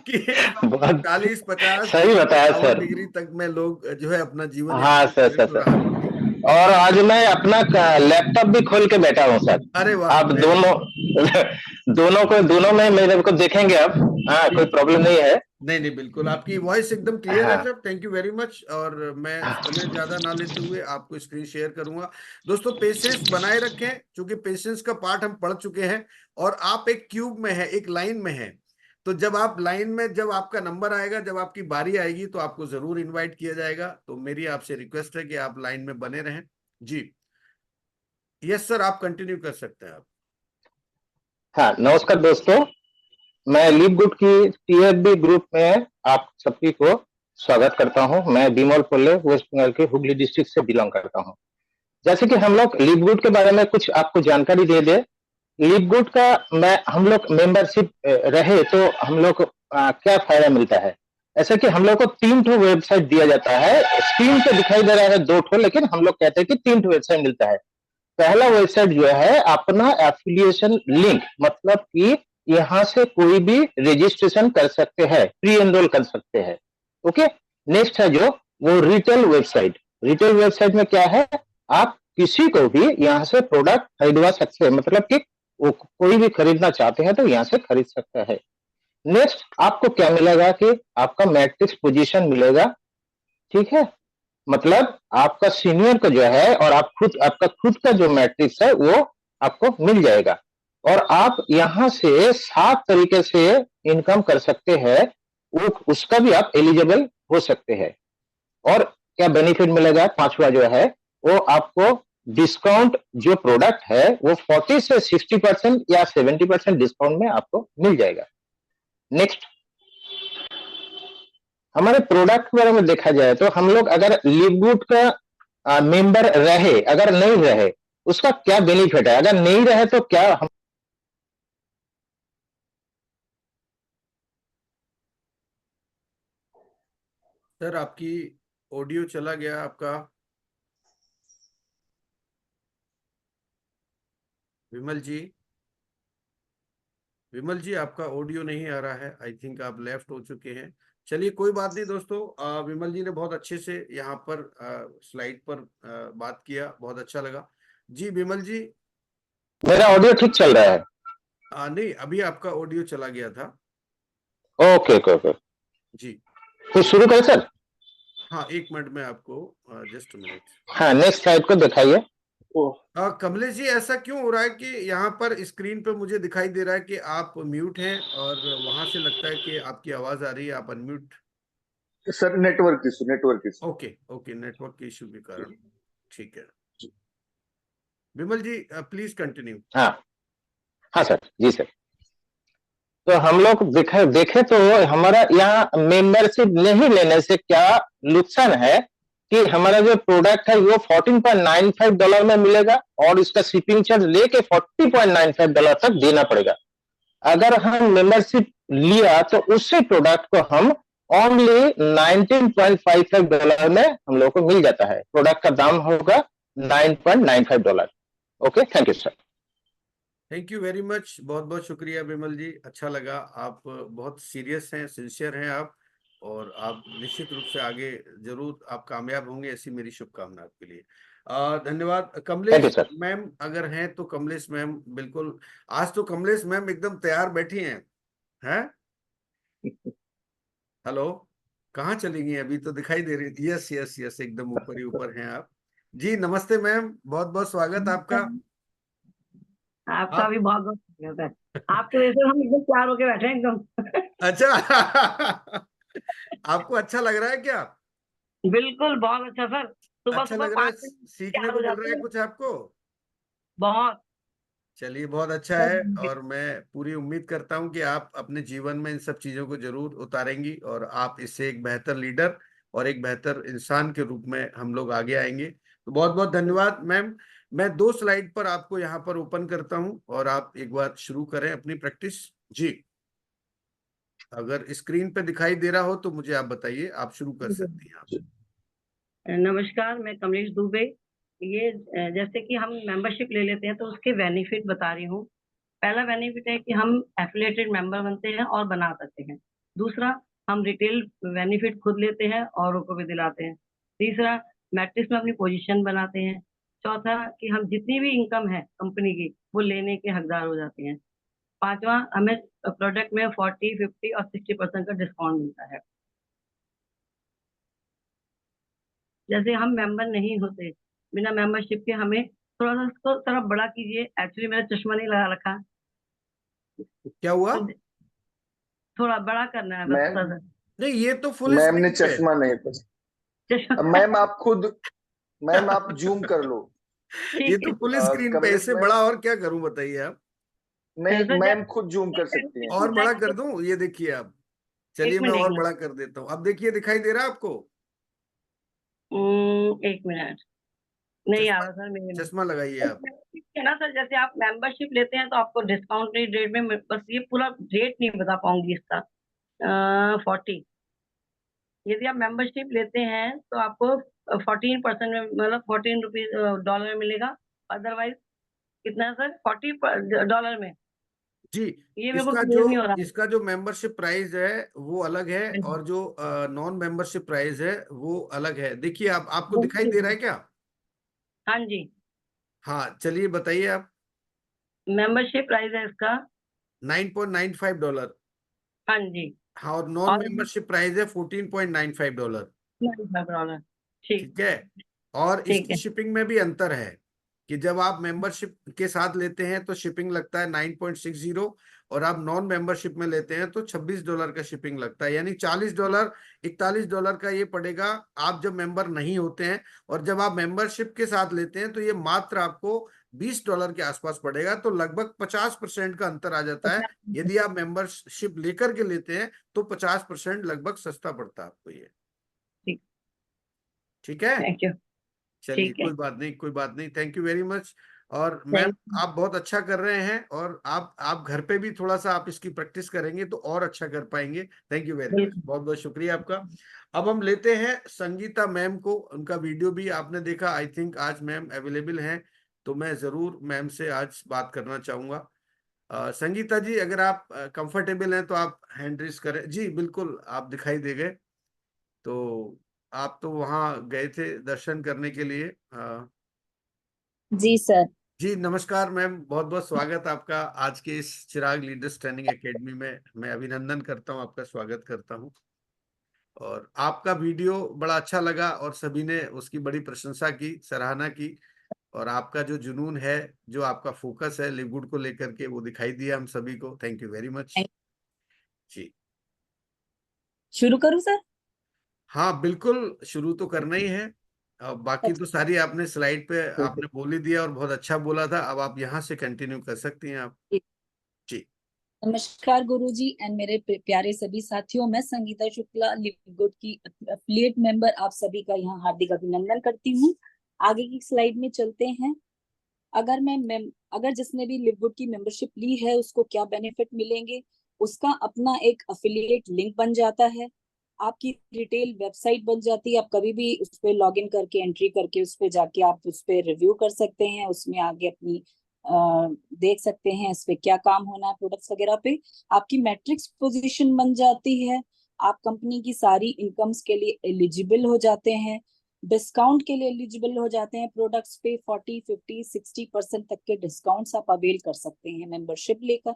कि बहुत 40-50 सही बताया 51 सर। डिग्री तक में लोग जो है अपना जीवन हाँ यापन सर करें सर तो राहत सर। होगी। और आज मैं अपना लैपटॉप भी खोल के बैठा हूँ सर। अरे वाह, आप वेरी दोनों दोनों में मेरे को देखेंगे आप। हाँ कोई गुड। प्रॉब्लम नहीं है। नहीं नहीं, बिल्कुल आपकी वॉइस एकदम क्लियर है हाँ sir, thank you very much. और मैं समय ज्यादा ना लेते हुए आपको स्क्रीन शेयर करूंगा। दोस्तों पेशेंस बनाए रखें, क्योंकि पेशेंस का पार्ट हम पढ़ चुके हैं। और आप एक क्यूब में है, एक लाइन में है। तो जब आप लाइन में, जब आपका नंबर आएगा, जब आपकी बारी आएगी तो आपको जरूर इनवाइट किया जाएगा। तो मेरी आपसे रिक्वेस्ट है कि आप लाइन में बने रहें। जी यस सर, आप कंटिन्यू कर सकते हैं आप। हाँ नमस्कार दोस्तों, मैं लीव गुड की टीएफबी ग्रुप में आप सभी को स्वागत करता हूँ। मैं बिमल पोले वेस्ट बंगाल के हुगली डिस्ट्रिक्ट से बिलोंग करता हूँ। जैसे कि हम लोग लीव गुड के बारे में कुछ आपको जानकारी दे दे। लीव गुड का हम लोग मेंबरशिप रहे तो हम लोग क्या फायदा मिलता है। ऐसा कि हम लोग को 3 ठो वेबसाइट दिया जाता है। स्क्रीन पे दिखाई दे रहा है 2 ठो, लेकिन हम लोग कहते हैं कि 3 ठो वेबसाइट मिलता है। पहला वेबसाइट जो है अपना एफिलिएशन लिंक, मतलब कि यहाँ से कोई भी रजिस्ट्रेशन कर सकते हैं, प्री एनरोल कर सकते हैं। ओके। नेक्स्ट है जो वो रिटेल वेबसाइट। रिटेल वेबसाइट में क्या है, आप किसी को भी यहाँ से प्रोडक्ट खरीदवा सकते हैं, मतलब कि वो कोई भी खरीदना चाहते हैं तो यहाँ से खरीद सकता है। नेक्स्ट आपको क्या मिलेगा कि आपका मैट्रिक्स पोजीशन मिलेगा। ठीक है, मतलब आपका सीनियर का जो है और आपका खुद का जो मैट्रिक्स है वो आपको मिल जाएगा। और आप यहाँ से 7 तरीके से इनकम कर सकते हैं, वो उसका भी आप एलिजिबल हो सकते हैं। और क्या बेनिफिट मिलेगा, 5वां जो है वो आपको डिस्काउंट, जो प्रोडक्ट है वो 40 से 60% या 70% डिस्काउंट में आपको मिल जाएगा। नेक्स्ट हमारे प्रोडक्ट के बारे में देखा जाए तो हम लोग अगर लिवगुड का मेंबर रहे, अगर नहीं रहे उसका क्या बेनिफिट है, अगर नहीं रहे तो क्या हम सर आपकी ऑडियो चला गया आपका, विमल जी। विमल जी आपका ऑडियो नहीं आ रहा है, आई थिंक आप लेफ्ट हो चुके हैं। चलिए कोई बात नहीं दोस्तों, विमल जी ने बहुत अच्छे से यहाँ पर स्लाइड पर बात किया, बहुत अच्छा लगा। जी विमल जी। मेरा ऑडियो ठीक चल रहा है? नहीं, अभी आपका ऑडियो चला गया था। ओके ओके ओके, जी तो शुरू करें सर? हाँ, 1 मिनट में आपको, जस्ट मिनट। हाँ नेक्स्ट स्लाइड को दिखाइए। कमलेश जी, ऐसा क्यों हो रहा है कि यहाँ पर स्क्रीन पे मुझे दिखाई दे रहा है कि आप म्यूट हैं, और वहां से लगता है कि आपकी आवाज आ रही है, आप unmute. Sir network issue, network issue. Okay okay, network के इशू के कारण, ठीक है। विमल जी प्लीज कंटिन्यू। हाँ हाँ सर, जी सर। तो हम लोग देखे तो हमारा यहाँ मेंबरशिप नहीं लेने से क्या नुकसान है कि हमारा जो प्रोडक्ट है वो $14.95 में मिलेगा, और इसका शिपिंग चार्ज लेके $40.95 तक देना पड़ेगा। अगर हम मेंबरशिप लिया तो उसी प्रोडक्ट को हम ओनली $19.55 में हम लोग को मिल जाता है। प्रोडक्ट का दाम होगा $9.95। Okay, thank you sir. Thank you very much, बहुत बहुत शुक्रिया विमल जी, अच्छा लगा। आप बहुत सीरियस हैं, सिंसियर हैं आप, और आप निश्चित रूप से आगे जरूर आप कामयाब होंगे, ऐसी मेरी शुभकामना आपके लिए। धन्यवाद। Thank you Kamlesh sir. Ma'am अगर हैं तो, कमलेश मैम बिल्कुल, आज तो कमलेश मैम एकदम तैयार बैठी हैं। हेलो, कहाँ चली गई, अभी तो दिखाई दे रही थी। यस यस यस, एकदम ऊपर ही ऊपर हैं आप। जी नमस्ते मैम, बहुत बहुत स्वागत आपका। आपका भी बहुत बहुत स्वागत है। आपके वजह से हम एकदम तैयार होके बैठे हैं एकदम। अच्छा आपको अच्छा लग रहा है क्या? बिल्कुल बहुत अच्छा सर। सुबह अच्छा सुबह लग रहा है, 5 बजे सीखने तैयार को हो मिल जाते रहा है हैं। कुछ आपको? बहुत। चलिए बहुत अच्छा है, और मैं पूरी उम्मीद करता हूं कि आप अपने जीवन में इन सब चीजों को जरूर उतारेंगी और आप इससे एक बेहतर लीडर और एक बेहतर इंसान के रूप में हम लोग आगे आएंगे। तो बहुत बहुत धन्यवाद मैम। मैं 2 स्लाइड पर आपको यहाँ पर ओपन करता हूं और आप एक बार शुरू करें अपनी प्रैक्टिस। जी, अगर स्क्रीन पे दिखाई दे रहा हो तो मुझे आप बताइए, आप शुरू कर सकती हैं आप। नमस्कार, मैं कमलेश दुबे। ये जैसे कि हम मेंबरशिप ले लेते हैं तो उसके बेनिफिट बता रही हूँ। पहला बेनिफिट है कि हम एफिलिएटेड मेंबर बनते हैं और बना सकते हैं। दूसरा, हम रिटेल बेनिफिट खुद लेते हैं औरों को भी दिलाते हैं। तीसरा, मैट्रिक्स में अपनी पोजीशन बनाते हैं। चौथा, कि हम जितनी भी इनकम है कंपनी की वो लेने के हकदार हो जाते हैं। पांचवा, हमें प्रोडक्ट में 40, 50 और 60% का डिस्काउंट मिलता है। जैसे हम मेंबर नहीं होते, बिना मेंबरशिप के हमें थोड़ा सा उसको तरफ बड़ा कीजिए। एक्चुअली मेरा चश्मा नहीं लगा रखा, क्या हुआ? तो थोड़ा बड़ा करना है बस मैम, थोड़ा सा। नहीं, ये तो फुल मैम ने स्क्रीन पे है। चश्मा नहीं चश्मा मैम आप खुद, मैम आप जूम कर लो। ये ठीक तो है फुल स्क्रीन पे, कमलेश इससे मैम, बड़ा और क्या करूं बताइए आप? नहीं सर। मैम खुद जूम कर सकती हैं। और बड़ा कर दूं? ये देखिए आप, चलिए एक मैं मिनट एक और मिनट बड़ा कर देता हूँ। अब देखिए, दिखाई दे रहा है आपको? एक मिनट, नहीं आ चश्मा, रहा सर मेरे में। चश्मा लगाइए आप। ठीक है ना सर, जैसे आप मेंबरशिप लेते हैं तो आपको डिस्काउंट रेट में बस ये पूरा रेट नहीं बता पाऊंगी इसका। 40, यदि आप मेंबरशिप लेते हैं तो आपको 14% में, मतलब 14 रुपीज डॉलर में मिलेगा। अदरवाइज कितना है सर? $40 में। जी, ये मेरे को इसका जो क्लियर नहीं हो रहा इसका जो मेंबरशिप प्राइस है वो अलग है, है। और जो नॉन मेंबरशिप प्राइस है वो अलग है। देखिए, आप, आपको दिखाई दे रहा है क्या? हाँ जी, हाँ, चलिए बताइए आप। मेंबरशिप प्राइस है इसका। $9.95। हाँ जी। हाँ, और नॉन और मेंबरशिप प्राइस है $14.95। $95। ठीक। ठीक है। और ठीक इसकी है। शिपिंग में भी अंतर है कि जब आप मेंबरशिप के साथ लेते हैं तो शिपिंग लगता है 9.60, और आप नॉन मेंबरशिप में लेते हैं तो $26 का शिपिंग लगता है, यानी $40, $41 का ये पड़ेगा आप जब मेंबर नहीं होते हैं। और जब आप मेंबरशिप के साथ लेते हैं तो ये मात्र आपको $20 के आसपास पड़ेगा। तो लगभग 50% का अंतर आ जाता है। यदि आप मेंबरशिप लेकर के लेते हैं तो 50% लगभग सस्ता पड़ता है आपको ये। ठीक। ठीक है, थैंक यू। चलिए ठीक है। कोई बात नहीं, कोई बात नहीं, थैंक यू वेरी मच। और मैम, थैंक यू। आप बहुत अच्छा कर रहे हैं, और आप घर पे भी थोड़ा सा आप इसकी प्रैक्टिस करेंगे तो और अच्छा कर पाएंगे। थैंक यू वेरी मच, बिल्कुल। बहुत बहुत शुक्रिया आपका। अब हम लेते हैं संगीता मैम को। उनका वीडियो भी आपने देखा, आई थिंक आज मैम अवेलेबल हैं, तो मैं जरूर मैम से आज बात करना चाहूंगा। संगीता जी, अगर आप कंफर्टेबल हैं तो आप हैंड रेज करें। जी बिल्कुल, आप दिखाई दे गए। तो आप तो वहाँ गए थे दर्शन करने के लिए। जी सर। जी नमस्कार मैम, बहुत बहुत स्वागत आपका आज के इस चिराग लीडर्स ट्रेनिंग एकेडमी में। मैं अभिनंदन करता हूँ, आपका स्वागत करता हूँ। और आपका वीडियो बड़ा अच्छा लगा और सभी ने उसकी बड़ी प्रशंसा की, सराहना की। और आपका जो जुनून है, जो आपका फोकस है लिव गुड को लेकर के, वो दिखाई दिया हम सभी को। थैंक यू वेरी मच जी। शुरू करूं सर? हाँ बिल्कुल, शुरू तो करना ही है। अब बाकी तो सारी आपने स्लाइड पे आपने बोल ही दिया और बहुत अच्छा बोला था। अब आप यहाँ से कंटिन्यू कर सकती हैं आप जी। नमस्कार गुरुजी एंड मेरे प्यारे सभी साथियों, मैं संगीता शुक्ला, लिव गुड की एफिलिएट मेंबर, आप सभी का यहाँ हार्दिक अभिनंदन करती हूँ। आगे की स्लाइड में चलते हैं। अगर जिसने भी लिव गुड की मेंबरशिप ली है उसको क्या बेनिफिट मिलेंगे, उसका अपना एक एफिलिएट लिंक बन जाता है, आपकी रिटेल वेबसाइट बन जाती है। आप कभी भी उस पर लॉग इन करके, एंट्री करके उस पर जाके आप उस पर रिव्यू कर सकते हैं, उसमें आगे अपनी देख सकते हैं इस पे क्या काम होना है, प्रोडक्ट्स वगैरह पे। आपकी मैट्रिक्स पोजीशन बन जाती है, आप कंपनी की सारी इनकम्स के लिए एलिजिबल हो जाते हैं, डिस्काउंट के लिए एलिजिबल हो जाते हैं। प्रोडक्ट्स पे 40, 50, 60% तक के डिस्काउंट्स आप अवेल कर सकते हैं मेंबरशिप लेकर।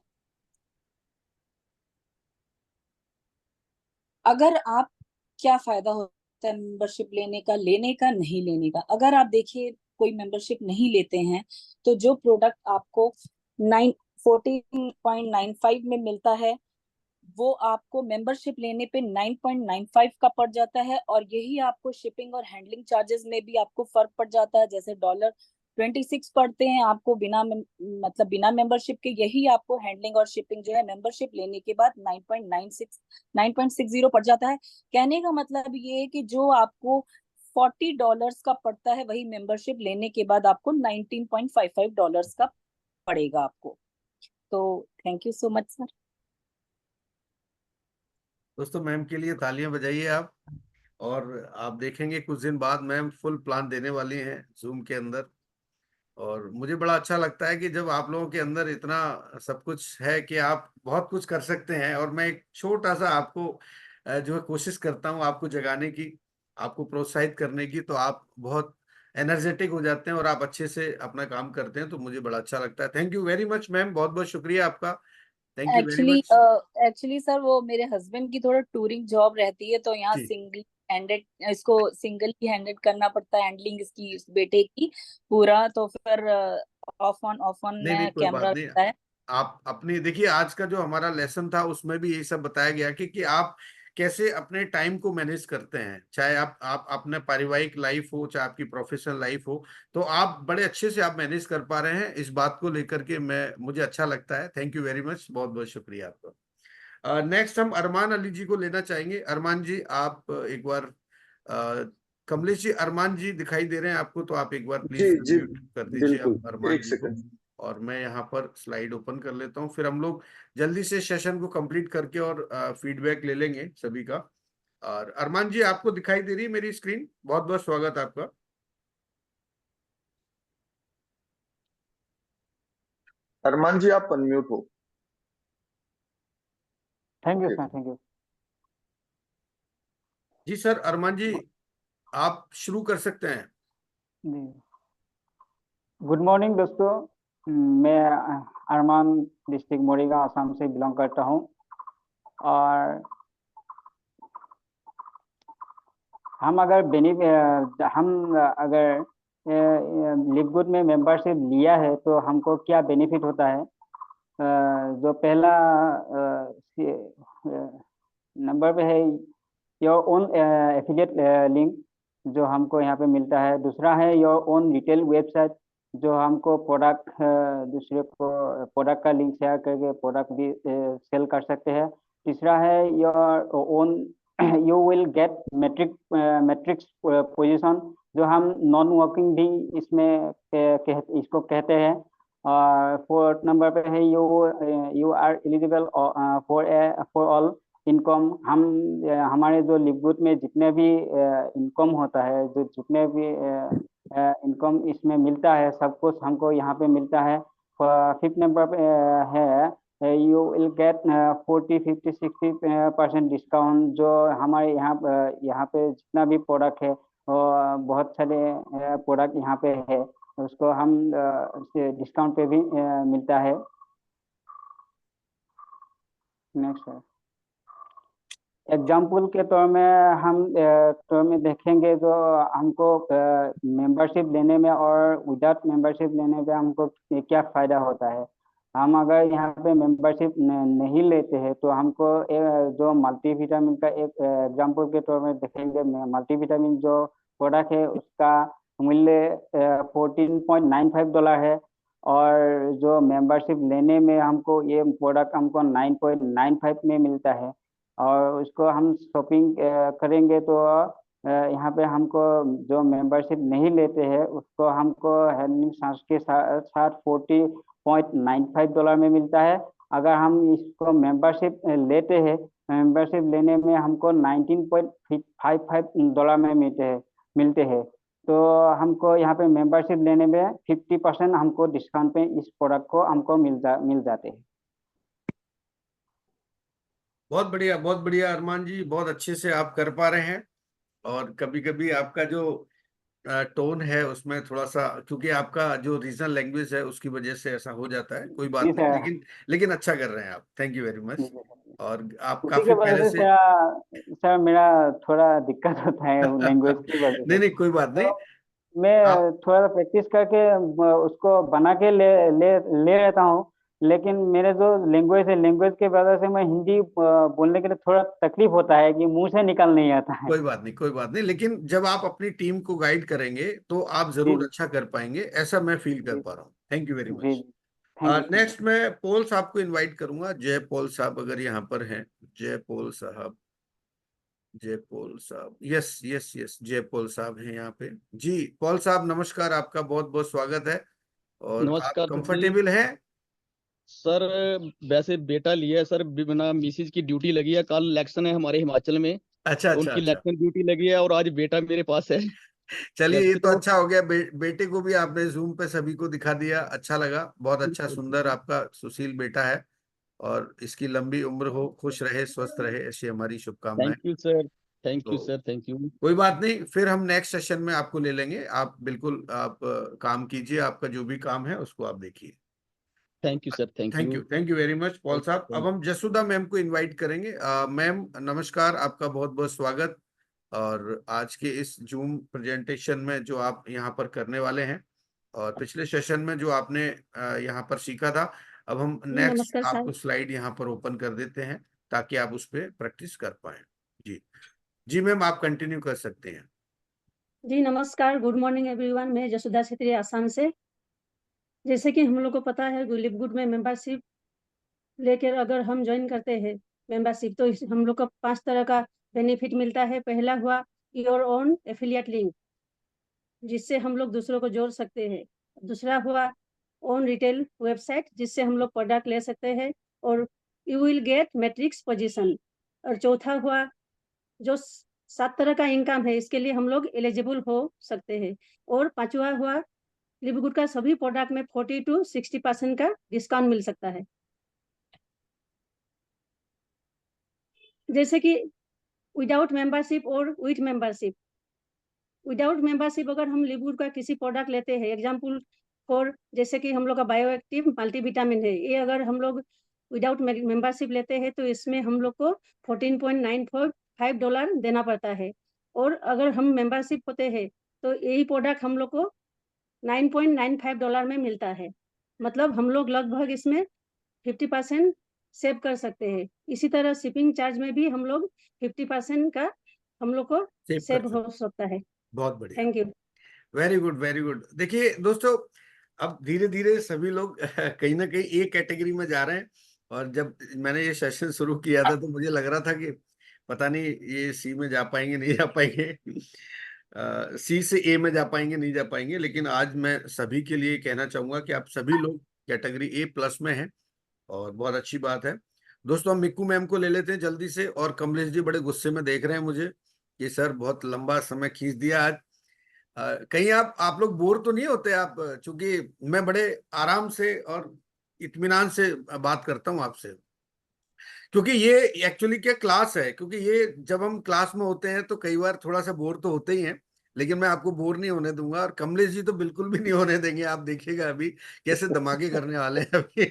अगर आप, क्या फायदा होता है मेंबरशिप लेने का नहीं लेने का? अगर आप देखिए कोई मेंबरशिप नहीं लेते हैं तो जो प्रोडक्ट आपको 14.95 में मिलता है वो आपको मेंबरशिप लेने पे 9.95 का पड़ जाता है, और यही आपको शिपिंग और हैंडलिंग चार्जेस में भी आपको फर्क पड़ जाता है। जैसे $26 पड़ते हैं आपको मतलब बिना मेंबरशिप के, यही आपको हैंडलिंग और शिपिंग जो है मेंबरशिप लेने के बाद 9.60 पड़ जाता है। कहने का मतलब ये है कि जो आपको $40 का पड़ता है, वही मेंबरशिप लेने के बाद आपको $19.55 का पड़ेगा आपको। तो thank you so much sir. दोस्तों मैम के लिए तालियां बजाइए आप। और आप देखेंगे कुछ दिन बाद मैम फुल प्लान देने वाली हैं जूम के अंदर। और मुझे बड़ा अच्छा लगता है कि जब आप लोगों के अंदर इतना सब कुछ है कि आप बहुत कुछ कर सकते हैं। और मैं एक छोटा सा आपको जो है कोशिश करता हूँ आपको जगाने की, आपको प्रोत्साहित करने की, तो आप बहुत एनर्जेटिक हो जाते हैं और आप अच्छे से अपना काम करते हैं। तो मुझे बड़ा अच्छा लगता है। Thank you very much ma'am, बहुत बहुत शुक्रिया आपका। Thank you very actually much. Actually sir वो मेरे हस्बैंड की थोड़ा टूरिंग जॉब रहती है, तो यहाँ जी इसको सिंगल ही हैंडल करना पड़ता है, हैंडलिंग इसकी, इस बेटे की पूरा। तो फिर ऑफ ऑन नहीं नहीं में कोई बात कैमरा नहीं। रहता है। आप अपनी देखिए, आज का जो हमारा लेसन था उसमें भी यही सब बताया गया कि आप कैसे अपने टाइम को मैनेज करते हैं। चाहे आप अपने पारिवारिक लाइफ हो, चाहे आपकी प्रोफेशनल लाइफ हो, तो आप बड़े अच्छे से आप मैनेज कर पा रहे हैं। इस बात को लेकर के मुझे अच्छा लगता है। थैंक यू वेरी मच, बहुत बहुत शुक्रिया आपका। नेक्स्ट हम अरमान अली जी को लेना चाहेंगे। अरमान जी आप एक बार कमलेश जी, अरमान जी दिखाई दे रहे हैं आपको, तो आप एक बार जी प्लीज जी म्यूट कर दीजिए बिल्कुल, आप अरमान एक जी को। सेकंड। और मैं यहाँ पर स्लाइड ओपन कर लेता हूँ, फिर हम लोग जल्दी से सेशन को कंप्लीट करके और फीडबैक ले लेंगे सभी का। और अरमान जी आपको दिखाई दे रही है मेरी स्क्रीन? बहुत बहुत स्वागत आपका। अरमान जी आप अनम्यूट हो। Thank you okay. Sir, thank you जी सर, अरमान जी आप शुरू कर सकते हैं। जी। गुड मॉर्निंग दोस्तों, मैं अरमान डिस्ट्रिक्ट मोरीगांव असम से बिलोंग करता हूँ। और हम अगर लिवगुड में मेंबरशिप लिया है तो हमको क्या बेनिफिट होता है। जो पहला नंबर पे है योर ओन एफिलिएट लिंक, जो हमको यहाँ पे मिलता है। दूसरा है योर ओन रिटेल वेबसाइट, जो हमको प्रोडक्ट दूसरे को प्रोडक्ट का लिंक शेयर करके प्रोडक्ट भी सेल कर सकते हैं। तीसरा है your own you will get matrix position, जो हम नॉन वर्किंग भी इसमें इसको कहते हैं। और फोर्थ नंबर पे है you are eligible for all income. हमारे जो लिवगुड में जितने भी इनकम होता है, जो जितने भी इनकम इसमें मिलता है, सब कुछ हमको यहाँ पे मिलता है। फिफ्थ नंबर पे है यू विल गेट 40, 50, 60% डिस्काउंट, जो हमारे यहाँ पे जितना भी प्रोडक्ट है, बहुत सारे प्रोडक्ट यहाँ पे है, उसको हम डिस्काउंट पे भी मिलता है। नेक्स्ट है एग्जाम्पल के तौर में देखेंगे, जो हमको मेंबरशिप लेने में और विदाउट मेंबरशिप लेने में हमको क्या फ़ायदा होता है। हम अगर यहाँ पे मेंबरशिप नहीं लेते हैं तो हमको जो मल्टीविटामिन का एक एग्जांपल के तौर में देखेंगे। मल्टीविटामिन जो प्रोडक्ट है उसका मूल्य $14.95 है, और जो मेंबरशिप लेने में हमको ये प्रोडक्ट हमको 9.95 में मिलता है। और उसको हम शॉपिंग करेंगे तो यहाँ पे हमको जो मेंबरशिप नहीं लेते हैं उसको हमको हैंडलिंग चार्ज के साथ $40.95 में मिलता है। अगर हम इसको मेंबरशिप लेते हैं, मेंबरशिप लेने में हमको $19.55 में मिलते हैं। तो हमको यहाँ पे मेंबरशिप लेने में 50% हमको डिस्काउंट पे इस प्रोडक्ट को हमको मिल जाते हैं। बहुत बढ़िया अरमान जी, बहुत अच्छे से आप कर पा रहे हैं। और कभी कभी आपका जो टोन है उसमें थोड़ा सा, क्योंकि आपका जो रीजनल लैंग्वेज है उसकी वजह से ऐसा हो जाता है, कोई बात जी नहीं। सर, लेकिन अच्छा कर रहे हैं आप। Thank you very much. और आप उसी काफी के वजह पहले से से सर मेरा थोड़ा दिक्कत होता है लैंग्वेज की वजह नहीं से। नहीं कोई बात नहीं। मैं आप थोड़ा सा प्रैक्टिस करके उसको बना के ले ले ले रहता हूँ, लेकिन मेरे जो लैंग्वेज है, लैंग्वेज के वजह से मैं हिंदी बोलने के लिए थोड़ा तकलीफ होता है कि मुंह से निकल नहीं आता है। कोई बात नहीं, कोई बात नहीं, लेकिन जब आप अपनी टीम को गाइड करेंगे तो आप जी जरूर जी अच्छा कर पाएंगे, ऐसा मैं फील कर जी पा रहा हूँ। थैंक यू वेरी जी much. Thank you so much. Next मैं पॉल साहब को इनवाइट करूंगा, जय पॉल साहब अगर यहाँ पर हैं। जय पॉल साहब, जय पॉल साहब, यस यस यस, जय पॉल साहब हैं यहाँ पे। जी पॉल साहब नमस्कार, आपका बहुत बहुत स्वागत है। और आप नमस्कार सर जी। कंफर्टेबल हैं? सर वैसे बेटा लिया है सर, बिना मिसिज की ड्यूटी लगी है, कल इलेक्शन है हमारे हिमाचल में, अच्छा तो अच्छा उनकी अच्छा। इलेक्शन ड्यूटी लगी है और आज बेटा मेरे पास है। चलिए ये वैसे तो तो अच्छा हो गया, बेटे को भी आपने जूम पे सभी को दिखा दिया, अच्छा लगा, बहुत अच्छा सुंदर आपका सुशील बेटा है। और इसकी लंबी उम्र हो, खुश रहे, स्वस्थ रहे, ऐसी हमारी शुभकामनाएं। Thank you sir, thank you तो सर, थैंक यू। कोई बात नहीं, फिर हम नेक्स्ट सेशन में आपको ले लेंगे, आप बिल्कुल आप काम कीजिए, आपका जो भी काम है उसको आप देखिए। Thank you sir, thank you. Thank you very much Paul साहब। अब थैंक हम जसुदा मैम को इनवाइट करेंगे। मैम नमस्कार, आपका बहुत बहुत स्वागत। और आज के इस जूम प्रेजेंटेशन में जो आप यहाँ पर करने वाले हैं, और पिछले सेशन में जो आपने यहाँ पर सीखा था, अब हम नेक्स्ट नमस्कार सर। आपको स्लाइड यहाँ पर ओपन कर देते हैं ताकि आप उस पर प्रैक्टिस कर पाए। जी जी मैम, आप कंटिन्यू कर सकते हैं। जी नमस्कार, गुड मॉर्निंग एवरीवन। मैं जसुदा छेत्री आसाम से। जैसे कि हम लोग को पता है लिव गुड में मेंबरशिप लेकर अगर हम ज्वाइन करते हैं मेंबरशिप, तो हम लोग को 5 तरह का बेनिफिट मिलता है। पहला हुआ योर ओन एफिलिएट लिंक, जिससे हम लोग दूसरों को जोड़ सकते हैं। दूसरा हुआ ओन रिटेल वेबसाइट, जिससे हम लोग प्रोडक्ट ले सकते हैं और you will get matrix position. और चौथा हुआ जो 7 तरह का इनकम है, इसके लिए हम लोग एलिजिबल हो सकते हैं। और पांचवा हुआ लिव गुड का सभी प्रोडक्ट में 40 to 60% का डिस्काउंट मिल सकता है। जैसे कि विदाउट मेंबरशिप और विथ मेंबरशिप। विदाउट मेंबरशिप अगर हम लिव गुड का किसी प्रोडक्ट लेते हैं, एग्जांपल फॉर जैसे कि हम लोग का बायो एक्टिव मल्टीविटामिन है, ये अगर हम लोग विदाउट मेंबरशिप लेते हैं तो इसमें हम लोग को $14.95 देना पड़ता है। और अगर हम मेंबरशिप होते हैं तो यही प्रोडक्ट हम लोग को $9.95 में मिलता है। मतलब हम लोग लगभग इसमें 50% सेव कर सकते हैं। इसी तरह शिपिंग चार्ज में भी हम लोग 50% का हम लोग को सेव हो सकता है। बहुत बढ़िया, thank you. Very good very good. देखिए दोस्तों, अब धीरे धीरे सभी लोग कहीं ना कहीं एक कैटेगरी में जा रहे हैं। और जब मैंने ये सेशन शुरू किया था तो मुझे लग रहा था कि पता नहीं ये सी में जा पाएंगे नहीं जा पाएंगे, सी से ए में जा पाएंगे नहीं जा पाएंगे। लेकिन आज मैं सभी के लिए कहना चाहूंगा कि आप सभी लोग कैटेगरी ए प्लस में हैं, और बहुत अच्छी बात है। दोस्तों हम मिक्कू मैम को ले लेते हैं जल्दी से। और कमलेश जी बड़े गुस्से में देख रहे हैं मुझे कि सर बहुत लंबा समय खींच दिया आज। कहीं आप लोग बोर तो नहीं होते? आप चूंकि मैं बड़े आराम से और इत्मीनान से बात करता हूं आपसे, क्योंकि ये एक्चुअली क्या क्लास है। क्योंकि ये जब हम क्लास में होते हैं तो कई बार थोड़ा सा बोर तो होते ही हैं, लेकिन मैं आपको बोर नहीं होने दूंगा। और कमलेश जी तो बिल्कुल भी नहीं होने देंगे, आप देखिएगा अभी कैसे धमाके करने वाले हैं अभी।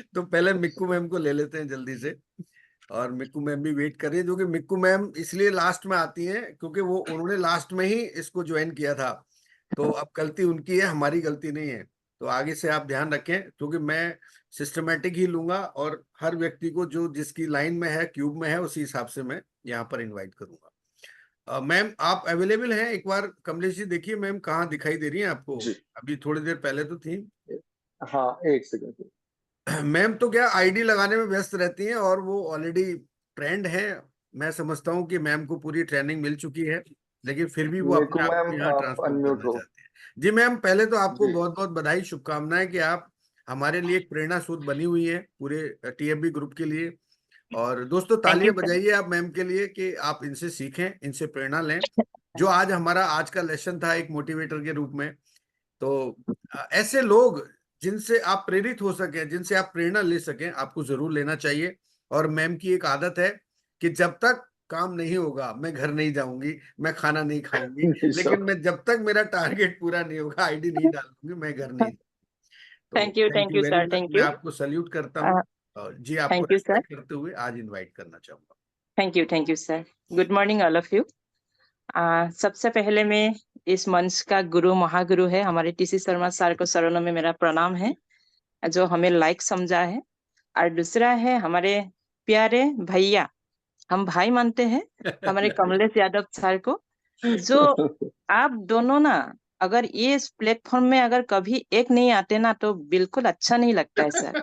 तो पहले मिक्कू मैम को ले लेते हैं जल्दी से। और मिक्कू मैम भी वेट कर रही है, क्योंकि मिक्कू मैम इसलिए लास्ट में आती हैं क्योंकि वो उन्होंने लास्ट में ही इसको ज्वाइन किया था। तो अब गलती उनकी है, हमारी गलती नहीं है। तो आगे से आप ध्यान रखें, क्योंकि मैं सिस्टमेटिक ही लूंगा और हर व्यक्ति को जो जिसकी लाइन में है, क्यूब में है, उसी हिसाब से मैं यहाँ पर इन्वाइट करूंगा। मैम आप अवेलेबल हैं? एक बार कमलेश जी देखिए मैम कहाँ दिखाई दे रही है आपको? अभी थोड़ी देर पहले तो थी। हाँ एक सेकंड। मैम तो क्या आईडी लगाने में व्यस्त रहती हैं, और वो ऑलरेडी ट्रेंड है। मैं समझता हूँ कि मैम को पूरी ट्रेनिंग मिल चुकी है, लेकिन फिर भी वो अपने आप को यहाँ ट्रांसफॉर्म करना चाहते हैं। जी मैम, पहले तो आपको बहुत बहुत बधाई, शुभकामनाएं कि आप हमारे लिए एक प्रेरणा स्रोत बनी हुई है पूरे टीएफबी ग्रुप के लिए। और दोस्तों तालियां बजाइए आप मैम के लिए कि आप इनसे सीखें, इनसे प्रेरणा लें। जो आज हमारा आज का लेसन था एक मोटिवेटर के रूप में, तो ऐसे लोग जिनसे आप प्रेरित हो सके, जिनसे आप प्रेरणा ले सकें, आपको जरूर लेना चाहिए। और मैम की एक आदत है कि जब तक काम नहीं होगा मैं घर नहीं जाऊंगी, मैं खाना नहीं खाऊंगी, लेकिन मैं जब तक मेरा टारगेट पूरा नहीं होगा, आईडी नहीं डालूंगी, मैं घर नहीं। तो thank you very sir, much, thank मैं यू। आपको सैल्यूट करता हूँ। जी आपको थैंक यू सर, रेस्पेक्ट करते हुए आज इनवाइट करना चाहूंगा। Thank you sir. Good morning all of you. सबसे पहले मैं इस मंच का गुरु महागुरु है हमारे टीसी शर्मा सर को शरणों में मेरा प्रणाम है। जो हमें लायक समझा है। और दूसरा है हमारे प्यारे भैया, हम भाई मानते हैं हमारे कमलेश यादव सर को, जो आप दोनों ना अगर ये इस प्लेटफॉर्म में अगर कभी एक नहीं आते ना तो बिल्कुल अच्छा नहीं लगता है सर।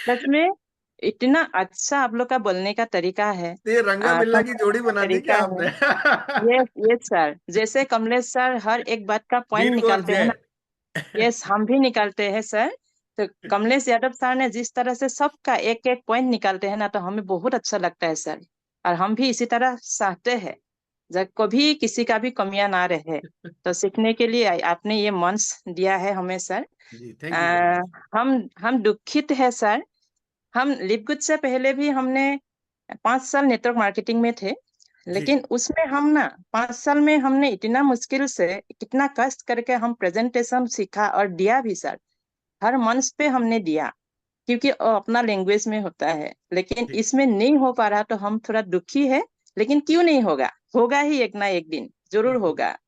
सच में इतना अच्छा आप लोग का बोलने का तरीका है, ये रंगा मिल्ला की जोड़ी बना दी क्या तरीका है। आपने? ये सर, जैसे कमलेश सर हर एक बात का पॉइंट वीर गौर निकालते हैं ना, यस हम भी निकालते हैं सर। तो कमलेश यादव सर ने जिस तरह से सबका एक एक पॉइंट निकालते हैं ना, तो हमें बहुत अच्छा लगता है सर। और हम भी इसी तरह चाहते हैं जब कभी किसी का भी कमियां ना रहे। तो सीखने के लिए आपने ये मंच दिया है हमें सर। जी, थैंक यू। हम दुखित है सर। हम लिपगुड से पहले भी हमने 5 साल नेटवर्क मार्केटिंग में थे, लेकिन उसमें हम ना 5 साल में हमने इतना मुश्किल से कितना कष्ट करके हम प्रेजेंटेशन सीखा और दिया भी सर। हर मंच पे हमने दिया क्योंकि अपना लैंग्वेज में होता है, लेकिन इसमें नहीं हो पा रहा तो हम थोड़ा दुखी है। लेकिन क्यों नहीं होगा, होगा ही एक ना एक दिन जरूर होगा।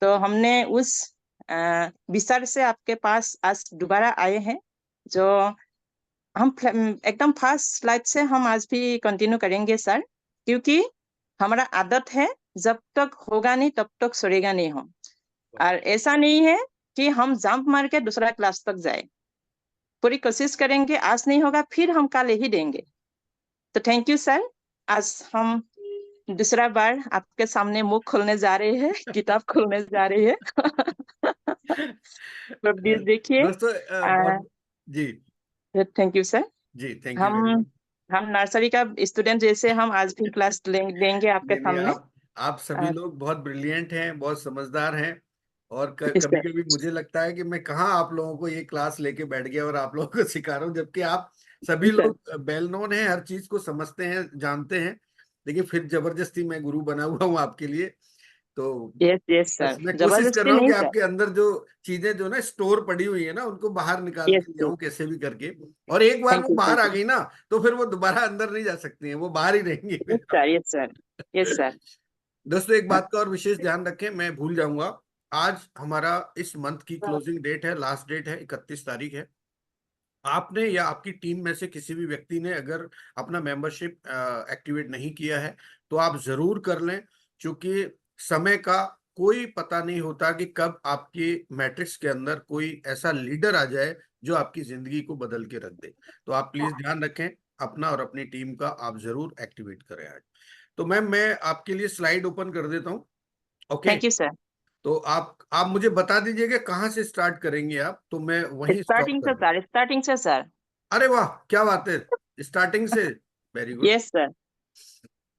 तो हमने उस विचार से आपके पास आज दोबारा आए हैं। जो हम एकदम फर्स्ट स्लाइड से हम आज भी कंटिन्यू करेंगे सर, क्योंकि हमारा आदत है जब तक होगा नहीं तब तक छोड़ेगा नहीं हम। और ऐसा नहीं है कि हम जंप मार के दूसरा क्लास तक जाए, पूरी कोशिश करेंगे। आज नहीं होगा फिर हम कल ही देंगे। तो थैंक यू सर। आज हम दूसरा बार आपके सामने मुख खोलने जा रहे हैं, किताब खोलने जा रहे हैं। तो प्लीज देखिए। दोस्तों जी थैंक यू सर। जी, थैंक यू वेरी मच। हम नर्सरी का स्टूडेंट जैसे हम आज भी क्लास देंगे आपके नहीं, सामने। आप सभी लोग बहुत ब्रिलियंट हैं, बहुत समझदार हैं। और Yes, कभी sir. कभी मुझे लगता है कि मैं कहाँ आप लोगों को ये क्लास लेके बैठ गया और आप लोगों को सिखा रहा हूँ, जबकि आप सभी Yes, sir. लोग वेल नोन हैं, हर चीज को समझते हैं, जानते हैं। लेकिन फिर जबरदस्ती मैं गुरु बना हुआ हूँ आपके लिए। तो Yes, बस sir. मैं कोशिश कर जबरदस्ती रहा हूँ कि नहीं सर। आपके अंदर जो चीजें जो ना स्टोर पड़ी हुई है ना, उनको बाहर निकाल Yes, के ले yes. आऊं कैसे भी करके। और एक बार Thank वो you, बाहर thank आ you. गई ना, तो फिर वो दोबारा अंदर नहीं जा सकती हैं, वो बाहर ही रहेंगी। Yes, sir. Yes, sir. Yes, sir. दोस्तों एक बात का और विशेष ध्यान रखें, मैं भूल जाऊंगा। आज हमारा इस मंथ की क्लोजिंग डेट है, लास्ट डेट है, 31 तारीख है। आपने या आपकी टीम में से किसी भी व्यक्ति ने अगर अपना मेंबरशिप एक्टिवेट नहीं किया है तो आप जरूर कर लें, क्योंकि समय का कोई पता नहीं होता कि कब आपके मैट्रिक्स के अंदर कोई ऐसा लीडर आ जाए जो आपकी जिंदगी को बदल के रख दे। तो आप प्लीज ध्यान रखें अपना और अपनी टीम का, आप जरूर एक्टिवेट करें आज। तो मैम मैं आपके लिए स्लाइड ओपन कर देता हूँ। Okay, Thank you, sir. तो आप मुझे बता दीजिएगा कहाँ से स्टार्ट करेंगे आप, तो मैं वहीं स्टॉप Starting कर से दूँ। sir. Starting से sir. अरे वाह, क्या बात है, स्टार्टिंग से। Very good. Yes, sir.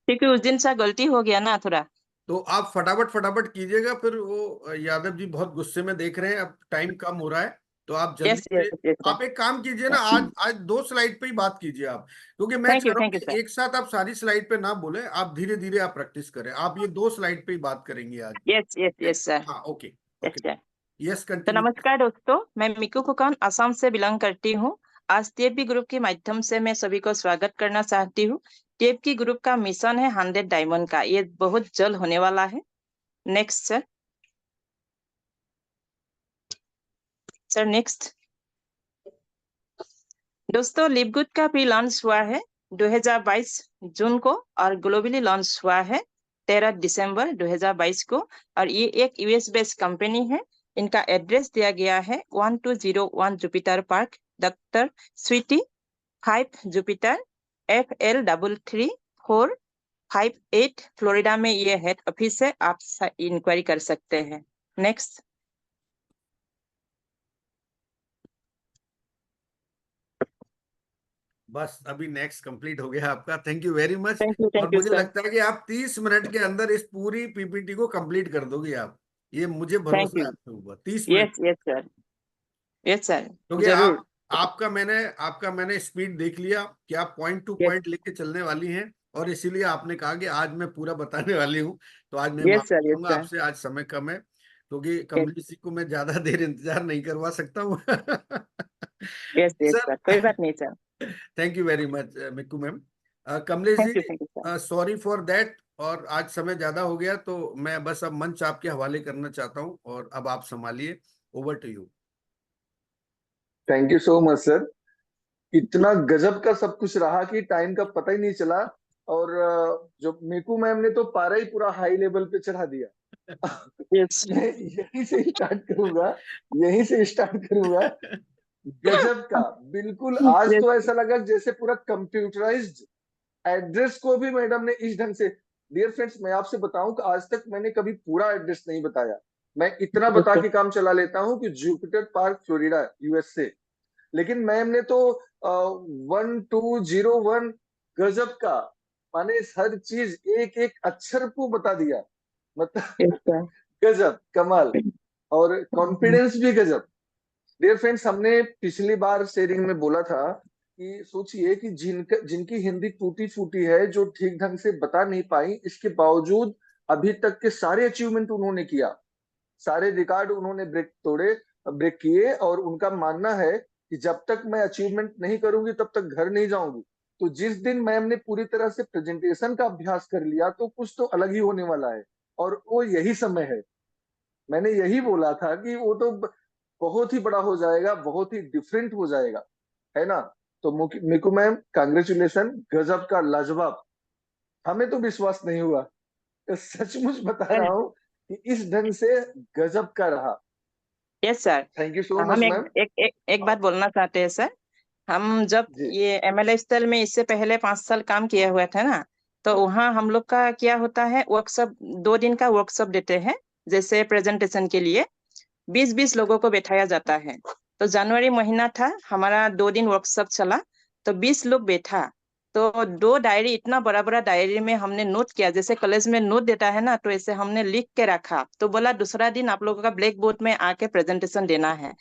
क्योंकि उस दिन सा गलती हो गया ना थोड़ा। तो आप फटाफट फटाफट कीजिएगा, फिर वो यादव जी बहुत गुस्से में देख रहे हैं, अब टाइम कम हो रहा है, तो आप जल्दी Yes, yes, से yes, sir. आप एक काम कीजिए ना, आज 2 स्लाइड पे ही बात कीजिए आप, क्योंकि मैं Thank चाह you, रहा हूँ thank you, कि sir. एक साथ आप सारी स्लाइड पे ना बोले, आप धीरे धीरे आप प्रैक्टिस करें। आप ये 2 स्लाइड पे ही बात करेंगे आज। Yes, yes, yes, sir. हाँ, okay Yes, okay, sir. Yes तो कंटिन्यू। नमस्कार दोस्तों, मैं मिकू फुकन असम से बिलोंग करती हूँ। आज टीएफबी ग्रुप के माध्यम से मैं सभी को स्वागत करना चाहती हूँ। टीएफबी ग्रुप का मिशन है 100 डायमंड का, ये बहुत जल्द होने वाला है। Next sir. Sir next. दोस्तों लिपगुड का प्री लॉन्च हुआ है 2022 जून को और ग्लोबली लॉन्च हुआ है 13 दिसंबर 2022 को। और ये एक यूएस बेस्ड कंपनी है। इनका एड्रेस दिया गया है 1201 Jupiter park, doctor Sweety 5 Jupiter FL33458 Florida में ये हेड ऑफिस है। आप इंक्वायरी कर सकते हैं। नेक्स्ट। बस अभी नेक्स्ट कंप्लीट हो गया आपका, thank you very much. Thank और यू मुझे सर। लगता है कि आप 30 मिनट के अंदर इस पूरी पीपीटी को कंप्लीट कर दोगे आप, ये मुझे थैंक भरोसा है यू। आपके ऊपर। 30 minute, yes yes sir, yes sir, क्योंकि जरूर। आपका मैंने स्पीड देख लिया कि आप पॉइंट टू यस पॉइंट लेके चलने वाली हैं, और इसीलिए आपने कहा कि आज मैं पूरा बताने वाली हूँ। तो आज मैं यस माफी सर, यस चाहूंगा सर, आपसे, आज समय कम है, क्योंकि यस कमलेश जी को मैं ज्यादा देर इंतजार नहीं करवा सकता हूँ। यस सर, सर, कोई बात नहीं sir. Thank you very much Mikku ma'am. Kamlesh ji, thank you sir. Sorry for that, और आज समय ज्यादा हो गया, तो मैं बस अब मंच आपके हवाले करना चाहता हूँ, और अब आप संभालिए। Over to you. Thank you so much sir. इतना गजब का सब कुछ रहा कि टाइम का पता ही नहीं चला। और जो मीकू मैम ने तो पारा ही पूरा हाई लेवल पे चढ़ा दिया। यस मैं यहीं से स्टार्ट करूंगा, यहीं से स्टार्ट करूंगा। गजब का, बिल्कुल आज यस तो ऐसा लगा जैसे पूरा कंप्यूटराइज्ड एड्रेस को भी मैडम ने इस ढंग से। डियर फ्रेंड्स, मैं आपसे बताऊं कि आज तक मैंने कभी पूरा एड्रेस नहीं बताया। मैं इतना बता के काम चला लेता हूं कि जुपिटर पार्क फ्लोरिडा यूएसए। लेकिन मैम ने तो 1201 गजब का, माने हर चीज एक एक अक्षर को बता दिया। मतलब सर गजब कमाल, और कॉन्फिडेंस भी गजब। डियर फ्रेंड्स, हमने पिछली बार शेयरिंग में बोला था कि सोचिए कि जिनकी हिंदी टूटी फूटी है, जो ठीक ढंग से बता नहीं पाई, इसके बावजूद अभी तक के सारे अचीवमेंट उन्होंने किया, सारे रिकॉर्ड उन्होंने ब्रेक किए। और उनका मानना है कि जब तक मैं अचीवमेंट नहीं करूंगी तब तक घर नहीं जाऊंगी। तो जिस दिन मैम ने पूरी तरह से प्रेजेंटेशन का अभ्यास कर लिया तो कुछ तो अलग ही होने वाला है, और वो यही समय है। मैंने यही बोला था कि वो तो बहुत ही बड़ा हो जाएगा, बहुत ही डिफरेंट हो जाएगा, है ना। तो मिकू मैम, कांग्रेचुलेशन, गजब का, लाजवाब। हमें तो विश्वास नहीं हुआ, तो सचमुच बता रहा हूं कि इस ढंग से गजब का रहा। Yes sir thank you so much हम मैम। एक बात बोलना चाहते हैं सर। हम जब जी ये MLA स्टाइल में इससे पहले 5 साल काम किए हुए थे ना, तो वहाँ हम लोग का क्या होता है, वर्कशॉप 2 दिन का वर्कशॉप देते हैं। जैसे प्रेजेंटेशन के लिए 20-20 लोगों को बैठाया जाता है। तो जनवरी महीना था, हमारा 2 दिन वर्कशॉप चला, तो 20 लोग बैठा। तो 2 डायरी, इतना बड़ा बड़ा डायरी में हमने नोट किया, जैसे कॉलेज में नोट देता है ना, तो ऐसे हमने लिख के रखा। तो बोला दूसरा दिन आप लोगों का ब्लैक बोर्ड में आके प्रेजेंटेशन देना है।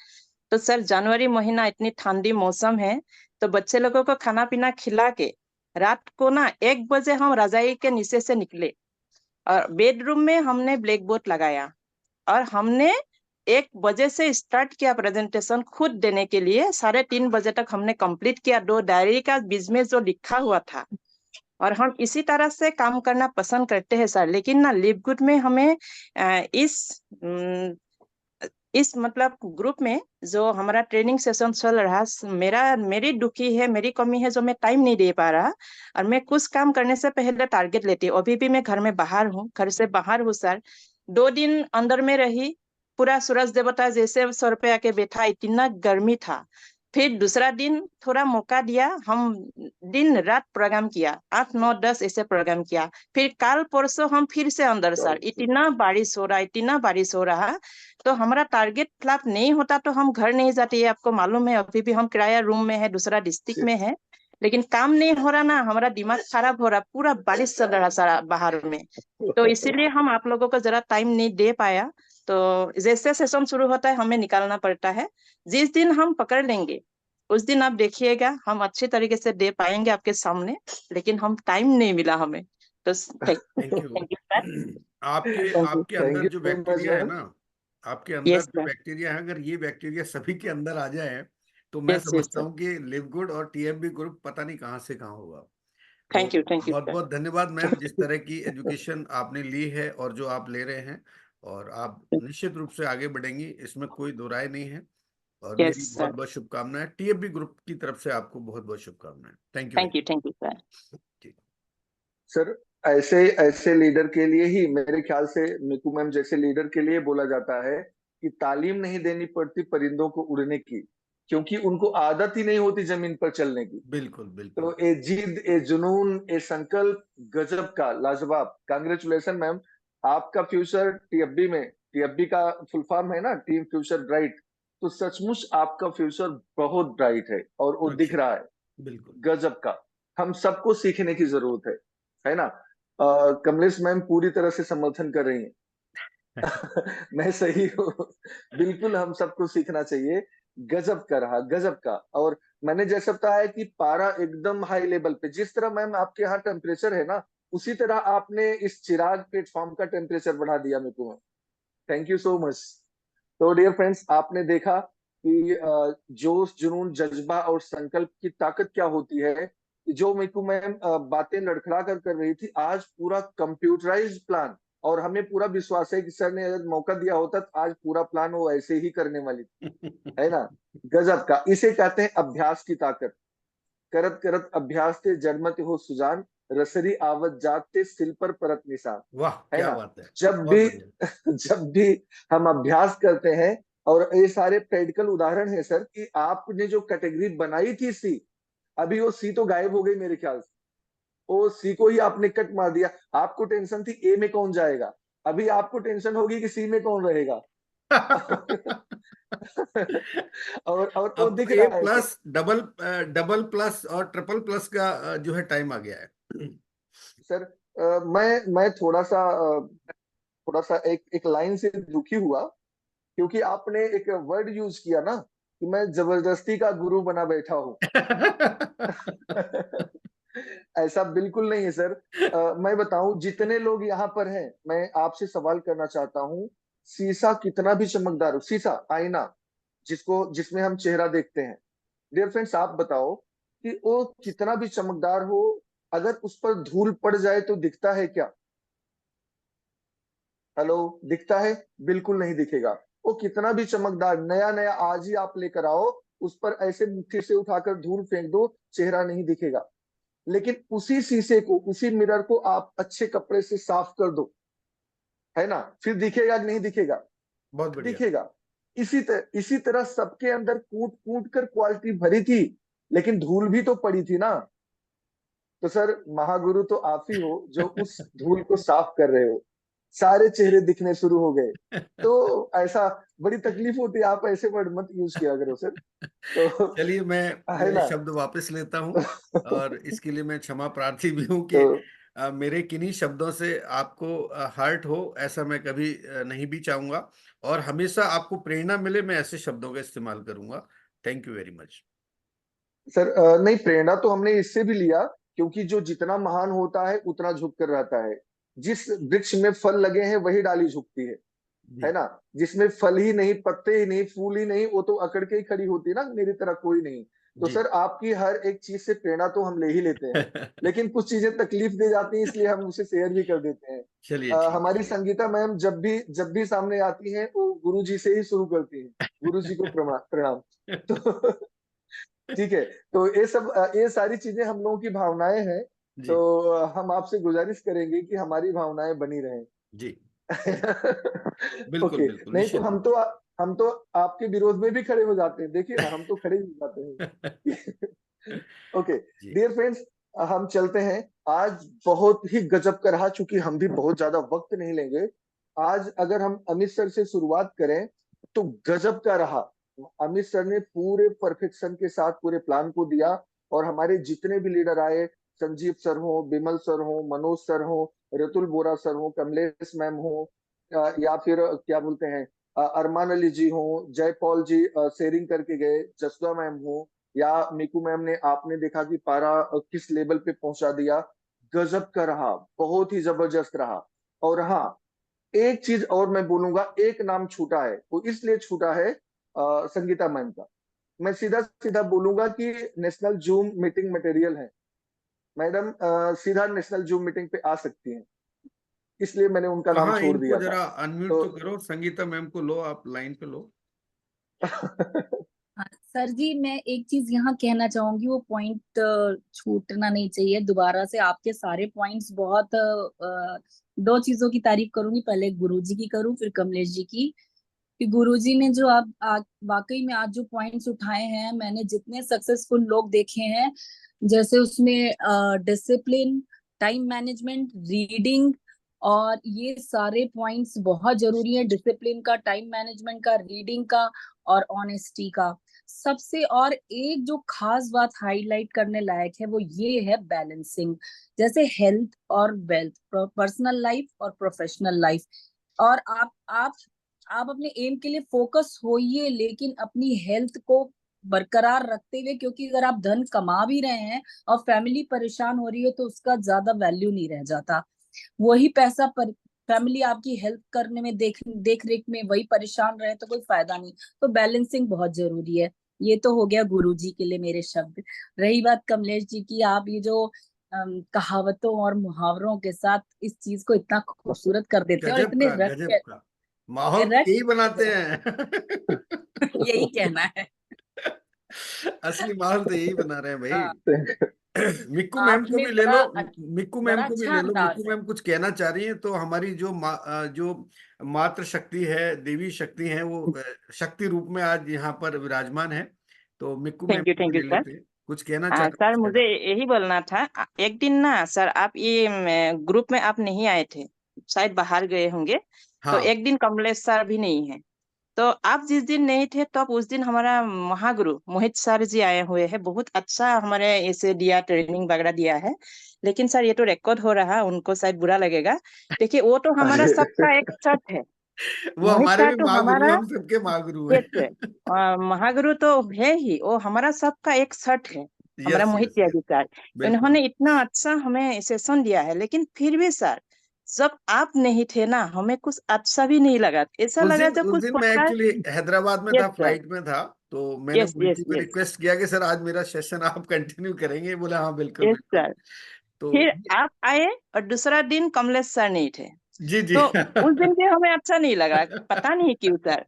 तो सर जनवरी महीना, इतनी ठंडी मौसम है, तो बच्चे लोगों को खाना पीना खिला के रात को ना 1 बजे हम रजाई के नीचे से निकले, और बेडरूम में हमने ब्लैक बोर्ड लगाया, और हमने 1 बजे से स्टार्ट किया प्रेजेंटेशन खुद देने के लिए। 3:30 बजे तक हमने कंप्लीट किया 2 डायरी का बीच में जो लिखा हुआ था। और हम इसी तरह से काम करना पसंद करते हैं सर। लेकिन ना लिव गुड में हमें इस मतलब ग्रुप में जो हमारा ट्रेनिंग सेशन चल रहा, मेरी दुखी है, मेरी कमी है जो मैं टाइम नहीं दे पा रहा। और मैं कुछ काम करने से पहले टारगेट लेती हूँ। अभी भी मैं घर में बाहर हूँ, घर से बाहर हूँ सर। 2 दिन अंदर में रही, पूरा सूरज देवता जैसे सर पे आके बैठा, इतना गर्मी था। फिर दूसरा दिन थोड़ा मौका दिया, हम दिन रात प्रोग्राम किया, 8, 9, 10 ऐसे प्रोग्राम किया। फिर कल परसों हम फिर से अंदर सर, इतना बारिश हो रहा, इतना बारिश हो रहा। तो हमारा टारगेट फ्लैप नहीं होता तो हम घर नहीं जाते, ये आपको मालूम है। अभी भी हम किराया रूम में है, दूसरा डिस्ट्रिक्ट में है, लेकिन काम नहीं हो रहा ना, हमारा दिमाग खराब हो रहा, पूरा बारिश चल रहा सारा बाहर में। तो इसीलिए हम आप लोगों को जरा टाइम नहीं दे पाया। तो जैसे सेशन शुरू होता है हमें निकालना पड़ता है। जिस दिन हम पकड़ लेंगे उस दिन आप देखिएगा हम अच्छे तरीके से दे पाएंगे आपके सामने, लेकिन हम टाइम नहीं मिला हमें। तो thank you. Thank you sir. आपके थैंक अंदर यू जो सो मच बैक्टीरिया है मैम। ना, आपके अंदर यस जो सर। बैक्टीरिया है, अगर ये बैक्टीरिया सभी के अंदर आ जाए तो मैं यस यस समझता सर। हूँ कि लिव गुड और TFB ग्रुप पता नहीं कहाँ से कहाँ होगा। तो थैंक यू बहुत सर। बहुत धन्यवाद मैम, जिस तरह की एजुकेशन आपने ली है और जो आप ले रहे हैं, और आप निश्चित रूप से आगे बढ़ेंगी, इसमें कोई दो राय नहीं है। और यस मेरी बहुत सर। बहुत शुभकामनाएं, TFB ग्रुप की तरफ से आपको बहुत बहुत शुभकामनाएं। Thank you thank you sir. Very. Sir, ऐसे ऐसे लीडर के लिए ही मेरे ख्याल से, मिकू मैम जैसे लीडर के लिए बोला जाता है कि तालीम नहीं देनी पड़ती परिंदों को उड़ने की, क्योंकि उनको आदत ही नहीं होती जमीन पर चलने की। बिल्कुल बिल्कुल। तो ए जिद, ए जुनून, ए संकल्प, गजब का, लाजवाब। Congratulation ma'am. आपका फ्यूचर TFB में, TFB का फुल फॉर्म है ना, टीम फ्यूचर ब्राइट। तो सचमुच आपका फ्यूचर बहुत ब्राइट है और वो दिख अच्छा, रहा है। बिल्कुल। गजब का, हम सबको सीखने की जरूरत है ना। कमलेश मैम पूरी तरह से समर्थन कर रही हैं। मैं सही हूँ। बिल्कुल हम सबको सीखना चाहिए। गजब का रहा, गजब का। और मैंने जैसा बताया कि पारा एकदम हाई लेवल पे, जिस तरह मैम आपके यहाँ टेम्परेचर है ना, उसी तरह आपने इस चिराग प्लेटफॉर्म का टेम्परेचर बढ़ा दिया मेरे को। Thank you so much. तो डियर फ्रेंड्स, आपने देखा कि जोश, जुनून, जज्बा और संकल्प की ताकत क्या होती है। जो मिकू मैम बातें लड़खड़ा कर रही थी, आज पूरा कंप्यूटराइज्ड प्लान। और हमें पूरा विश्वास है कि सर ने अगर मौका दिया होता तो आज पूरा प्लान वो ऐसे ही करने वाली थी, है ना। गजब का, इसे कहते हैं अभ्यास की ताकत। करत करत अभ्यास ते जन्मत हो सुजान, रसरी आवत जात ते सिल पर परत निशान। वाह, है क्या ना? बात है, जब बहुत भी बढ़िया। जब भी हम अभ्यास करते हैं, और ये सारे प्रैक्टिकल उदाहरण है सर कि आपने जो कैटेगरी बनाई थी सी, अभी वो सी तो गायब हो गई मेरे ख्याल से। वो सी को ही आपने कट मार दिया। आपको टेंशन थी ए में कौन जाएगा, अभी आपको टेंशन होगी कि सी में कौन रहेगा। और वो अब दिख तो ए रहा है सर। प्लस, डबल प्लस और ट्रिपल प्लस का जो है टाइम आ गया है। सर मैं थोड़ा सा एक लाइन से दुखी हुआ, क्योंकि आपने एक वर्ड यूज किया ना कि मैं जबरदस्ती का गुरु बना बैठा हूं। ऐसा बिल्कुल नहीं है सर। मैं बताऊं, जितने लोग यहाँ पर हैं, मैं आपसे सवाल करना चाहता हूं, शीशा कितना भी चमकदार हो, शीशा आईना जिसमें हम चेहरा देखते हैं, डियर फ्रेंड्स आप बताओ कि वो कितना भी चमकदार हो, अगर उस पर धूल पड़ जाए तो दिखता है क्या? हेलो, दिखता है? बिल्कुल नहीं दिखेगा। वो कितना भी चमकदार नया नया आज ही आप लेकर आओ, उस पर ऐसे मुट्ठी से उठाकर धूल फेंक दो, चेहरा नहीं दिखेगा। लेकिन उसी शीशे को, उसी मिरर को आप अच्छे कपड़े से साफ कर दो, है ना, फिर दिखेगा कि नहीं दिखेगा? बहुत बढ़िया। दिखेगा। इसी तरह सबके अंदर कूट कूट कर क्वालिटी भरी थी, लेकिन धूल भी तो पड़ी थी ना। तो सर महागुरु तो आप ही हो जो उस धूल को साफ कर रहे हो, सारे चेहरे दिखने शुरू हो गए। तो ऐसा बड़ी तकलीफ होती है, आप ऐसे वर्ड मत यूज किया करो सर। तो चलिए, मैं है ये ना। शब्द वापस लेता हूँ, और इसके लिए मैं क्षमा प्रार्थी भी हूँ कि तो मेरे किन्हीं शब्दों से आपको हर्ट हो, ऐसा मैं कभी नहीं भी चाहूंगा, और हमेशा आपको प्रेरणा मिले, मैं ऐसे शब्दों का इस्तेमाल करूंगा। Thank you very much. Sir नहीं, प्रेरणा तो हमने इससे भी लिया, क्योंकि जो जितना महान होता है उतना झुक कर रहता है। जिस वृक्ष में फल लगे हैं वही डाली झुकती है ना। जिसमें फल ही नहीं, पत्ते ही नहीं, फूल ही नहीं, वो तो अकड़ के ही खड़ी होती है ना, मेरी तरह कोई नहीं। तो जी। सर आपकी हर एक चीज से प्रेरणा तो हम ले ही लेते हैं, लेकिन कुछ चीजें तकलीफ दे जाती हैं, इसलिए हम उसे शेयर भी कर देते हैं। चलिए, ठीक हमारी है। संगीता मैम जब भी सामने आती हैं, वो गुरु जी से ही शुरू करती हैं, गुरु जी को प्रणाम। तो ठीक है। तो ये सारी चीजें हम लोगों की भावनाएं हैं। जी तो हम आपसे गुजारिश करेंगे कि हमारी भावनाएं बनी रहें। जी, बिल्कुल ओके। बिल्कुल, नहीं तो निश्चित रूप हम तो आपके विरोध में भी खड़े हो जाते हैं, देखिए ना, हम तो खड़े ही हो जाते से। हैं। ओके जी डियर फ्रेंड्स, हम चलते हैं। आज बहुत ही गजब का रहा, चूंकि हम भी बहुत ज्यादा वक्त नहीं लेंगे। आज अगर हम अमित सर से शुरुआत करें तो गजब का रहा। अमित सर ने पूरे परफेक्शन के साथ पूरे प्लान को दिया, और हमारे जितने भी लीडर आए, संजीव सर हो, बिमल सर हो, मनोज सर हो, रतुल बोरा सर हो, कमलेश मैम हो, या फिर क्या बोलते हैं, अरमान अली जी हो, जयपॉल जी शेयरिंग करके गए, जसवा मैम हो, या मिकू मैम ने, आपने देखा कि पारा किस लेवल पे पहुंचा दिया। गजब का रहा, बहुत ही जबरदस्त रहा। और हाँ, एक चीज और मैं बोलूंगा, एक नाम छूटा है, वो इसलिए छूटा है संगीता मैम का। मैं सीधा सीधा बोलूंगा कि नेशनल जूम मीटिंग मटेरियल है। मैडम सीधा नेशनल जूम मीटिंग पे आ सकती हैं, इसलिए मैंने उनका नाम कहाँ, छोड़ इनको दिया था। जरा अनम्यूट तो तो करो, संगीता मैम को लो, आप लाइन पे लो। हाँ, सर जी, मैं एक चीज यहाँ कहना चाहूंगी, वो पॉइंट छूटना नहीं चाहिए दोबारा से। आपके सारे पॉइंट्स बहुत दो चीजों की तारीफ करूंगी, पहले गुरुजी की करूं फिर कमलेश जी की। कि गुरुजी ने जो आप वाकई में आज जो पॉइंट्स उठाए हैं, मैंने जितने सक्सेसफुल लोग देखे हैं, जैसे उसमें डिसिप्लिन, टाइम मैनेजमेंट, रीडिंग, और ये सारे पॉइंट्स बहुत जरूरी है, डिसिप्लिन का, टाइम मैनेजमेंट का, रीडिंग का, और ऑनेस्टी का सबसे। और एक जो खास बात हाईलाइट करने लायक है वो ये है बैलेंसिंग, जैसे हेल्थ और वेल्थ, पर्सनल लाइफ और प्रोफेशनल लाइफ। और आप अपने एम के लिए फोकस होइए, लेकिन अपनी हेल्थ को बरकरार रखते हुए, क्योंकि अगर आप धन कमा भी रहे हैं और फैमिली परेशान हो रही है तो उसका ज्यादा वैल्यू नहीं रह जाता। वही पैसा फैमिली आपकी हेल्प करने में, देख रेख में वही परेशान रहे तो कोई फायदा नहीं। तो बैलेंसिंग बहुत जरूरी है। ये तो हो गया गुरुजी के लिए मेरे शब्द। रही बात कमलेश जी की, आप ये जो कहावतों और मुहावरों के साथ इस चीज को इतना खूबसूरत कर देते हैं और इतने गजब का माहौल रट यही बनाते हैं। यही कहना है। असली माहौल तो यही बना रहे हैं भाई। हाँ, मिक्कू मैम को आपने भी ले बड़ा लो, मिक्कू मैम बड़ा को भी अच्छा ले लो। अंदाज मिक्कू है। मैम कुछ कहना चाह रही हैं, तो हमारी जो मातृ शक्ति है, देवी शक्ति है, वो शक्ति रूप में आज यहाँ पर विराजमान है। तो मिक्कू मैम को थैंक भी यू ले सर। लेते हैं, कुछ कहना चाह सर रहे मुझे हैं। यही बोलना था, एक दिन ना सर आप ये ग्रुप में आप नहीं आए थे, शायद बाहर गए होंगे। तो हाँ एक दिन कमलेश सर भी नहीं है। तो आप जिस दिन नहीं थे तो उस दिन हमारा महागुरु मोहित सर जी आए हुए हैं, बहुत अच्छा हमारे इसे दिया, ट्रेनिंग वगैरह दिया है। लेकिन सर ये तो रिकॉर्ड हो रहा है, उनको शायद बुरा लगेगा। देखिए वो तो हमारा सबका एक सच है। वो मोहित हमारे सर भी तो माँ गुरु, हमारा हम सबके माँ गुरु यस हैं। है, महागुरु तो है ही, वो हमारा सबका एक सट है। हमारा यस मोहित यस यस, त्यागी सर, बिल्कुल। इन्होंने इतना अच्छा हमें सेशन दिया है। लेकिन फिर भी सर जब आप नहीं थे ना, हमें कुछ अच्छा भी नहीं लगा, ऐसा उस लगा दिन जब उस कुछ दिन मैं होता है। एक्चुअली हैदराबाद में यस था, सर, फ्लाइट में था। तो मैंने यस मोहित यस जी को यस रिक्वेस्ट किया कि सर आज मेरा सेशन आप कंटिन्यू करेंगे, बोले हाँ बिल्कुल यस बिल्कुल। सर। तो फिर आप आए और दूसरा दिन कमलेश सर नहीं थे। जी जी। तो उस दिन भी हमें अच्छा नहीं लगा, पता नहीं क्यों सर।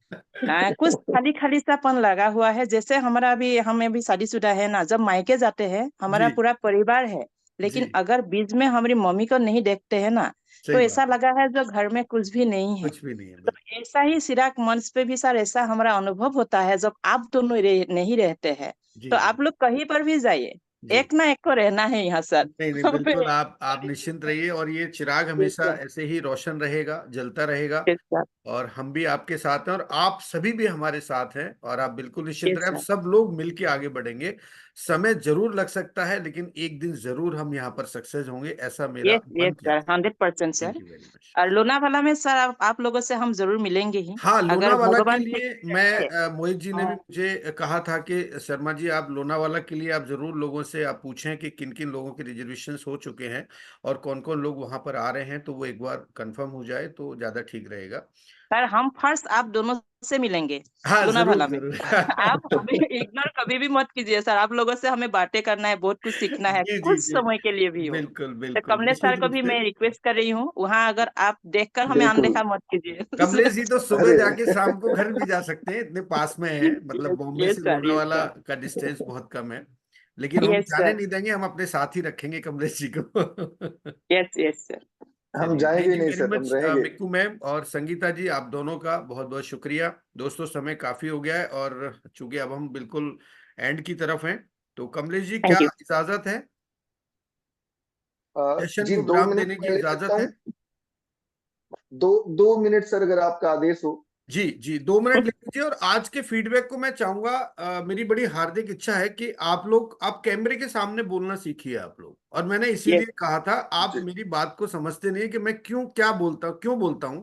कुछ खाली खाली सापन लगा हुआ है। जैसे हमारा भी, हमें भी शादीशुदा है ना, जब मायके जाते हैं हमारा जी पूरा परिवार है, जी, लेकिन अगर बीच में हमारी मम्मी को नहीं देखते हैं ना, तो सही ऐसा बात है, लगा है जो घर में कुछ भी नहीं है। कुछ भी नहीं है तो बिल्कुल। ऐसा ही सिराक मंच पे भी सर ऐसा हमारा अनुभव होता है, जब आप दोनों नहीं रहते हैं। जी तो जी आप लोग कहीं पर भी जाइए, जी। एक ना एक को रहना है यहाँ सर। नहीं नहीं बिल्कुल, हमें आप निश्चिंत रहिए, और ये चिराग हमेशा ऐसे ही रोशन रहेगा, जलता रहेगा। यस सर, और हम भी आपके साथ हैं, और आप सभी भी हमारे साथ हैं, और आप बिल्कुल निश्चिंत यस रहे, हम सर, सब लोग मिलके आगे बढ़ेंगे। समय जरूर लग सकता है, लेकिन एक दिन जरूर हम यहाँ पर सक्सेस होंगे, ऐसा मेरा यस यस मन सर, कहता है। 100% sir. Thank you very much. और लोनावाला में सर आप लोगों से हम जरूर मिलेंगे ही, हाँ, अगर लोनावाला के भगवान ठीक लिए से मैं रखे। मोहित जी ने भी हाँ, मुझे कहा था कि शर्मा जी आप लोनावाला के लिए आप जरूर लोगों से आप पूछें कि किन किन लोगों के रिजर्वेशंस हो चुके हैं और कौन कौन लोग वहां पर आ रहे हैं, तो वो एक बार कंफर्म हो जाए तो ज्यादा ठीक रहेगा। सर हम फर्स्ट आप दोनों से मिलेंगे हाँ जरूर लोनावाला में। जरूर। आप हमें इग्नोर कभी भी मत कीजिए सर, आप लोगों से हमें बातें करना है, बहुत कुछ सीखना है, जी जी कुछ जी, समय के लिए भी हो। बिल्कुल तो बिल्कुल, कमलेश सर निश्चित को रूप भी से। मैं रिक्वेस्ट कर रही हूँ, वहाँ अगर आप देखकर हमें बिल्कुल। अनदेखा मत कीजिए। कमलेश जी तो सुबह अरे जाके शाम को घर भी जा सकते हैं, इतने पास में है, मतलब बॉम्बे यस से सर, यस लोनावाला सर, का डिस्टेंस बहुत कम है। लेकिन हम यस जाने सर, नहीं देंगे, हम अपने साथ ही रखेंगे कमलेश जी को। Yes yes sir. हम चलिए, जाएंगे थैंक यू नहीं वेरी सर, हम मच रहेंगे। मिक्कू मैम और संगीता जी, आप दोनों का बहुत बहुत शुक्रिया। दोस्तों समय काफी हो गया है, और चूंकि अब हम बिल्कुल एंड की तरफ हैं, तो कमलेश जी क्या थैंक यू। इजाजत है, सेशन जी को दो विराम मिनट देने मैं की ले सकता इजाजत हूँ। है? 2 मिनट सर, अगर आपका आदेश हो। जी जी, 2 मिनट ले लीजिए। और आज के फीडबैक को मैं चाहूंगा, मेरी बड़ी हार्दिक इच्छा है कि आप लोग, आप कैमरे के सामने बोलना सीखिए आप लोग। और मैंने यस इसीलिए कहा था, आप जी मेरी बात को समझते नहीं कि मैं क्यों बोलता हूं,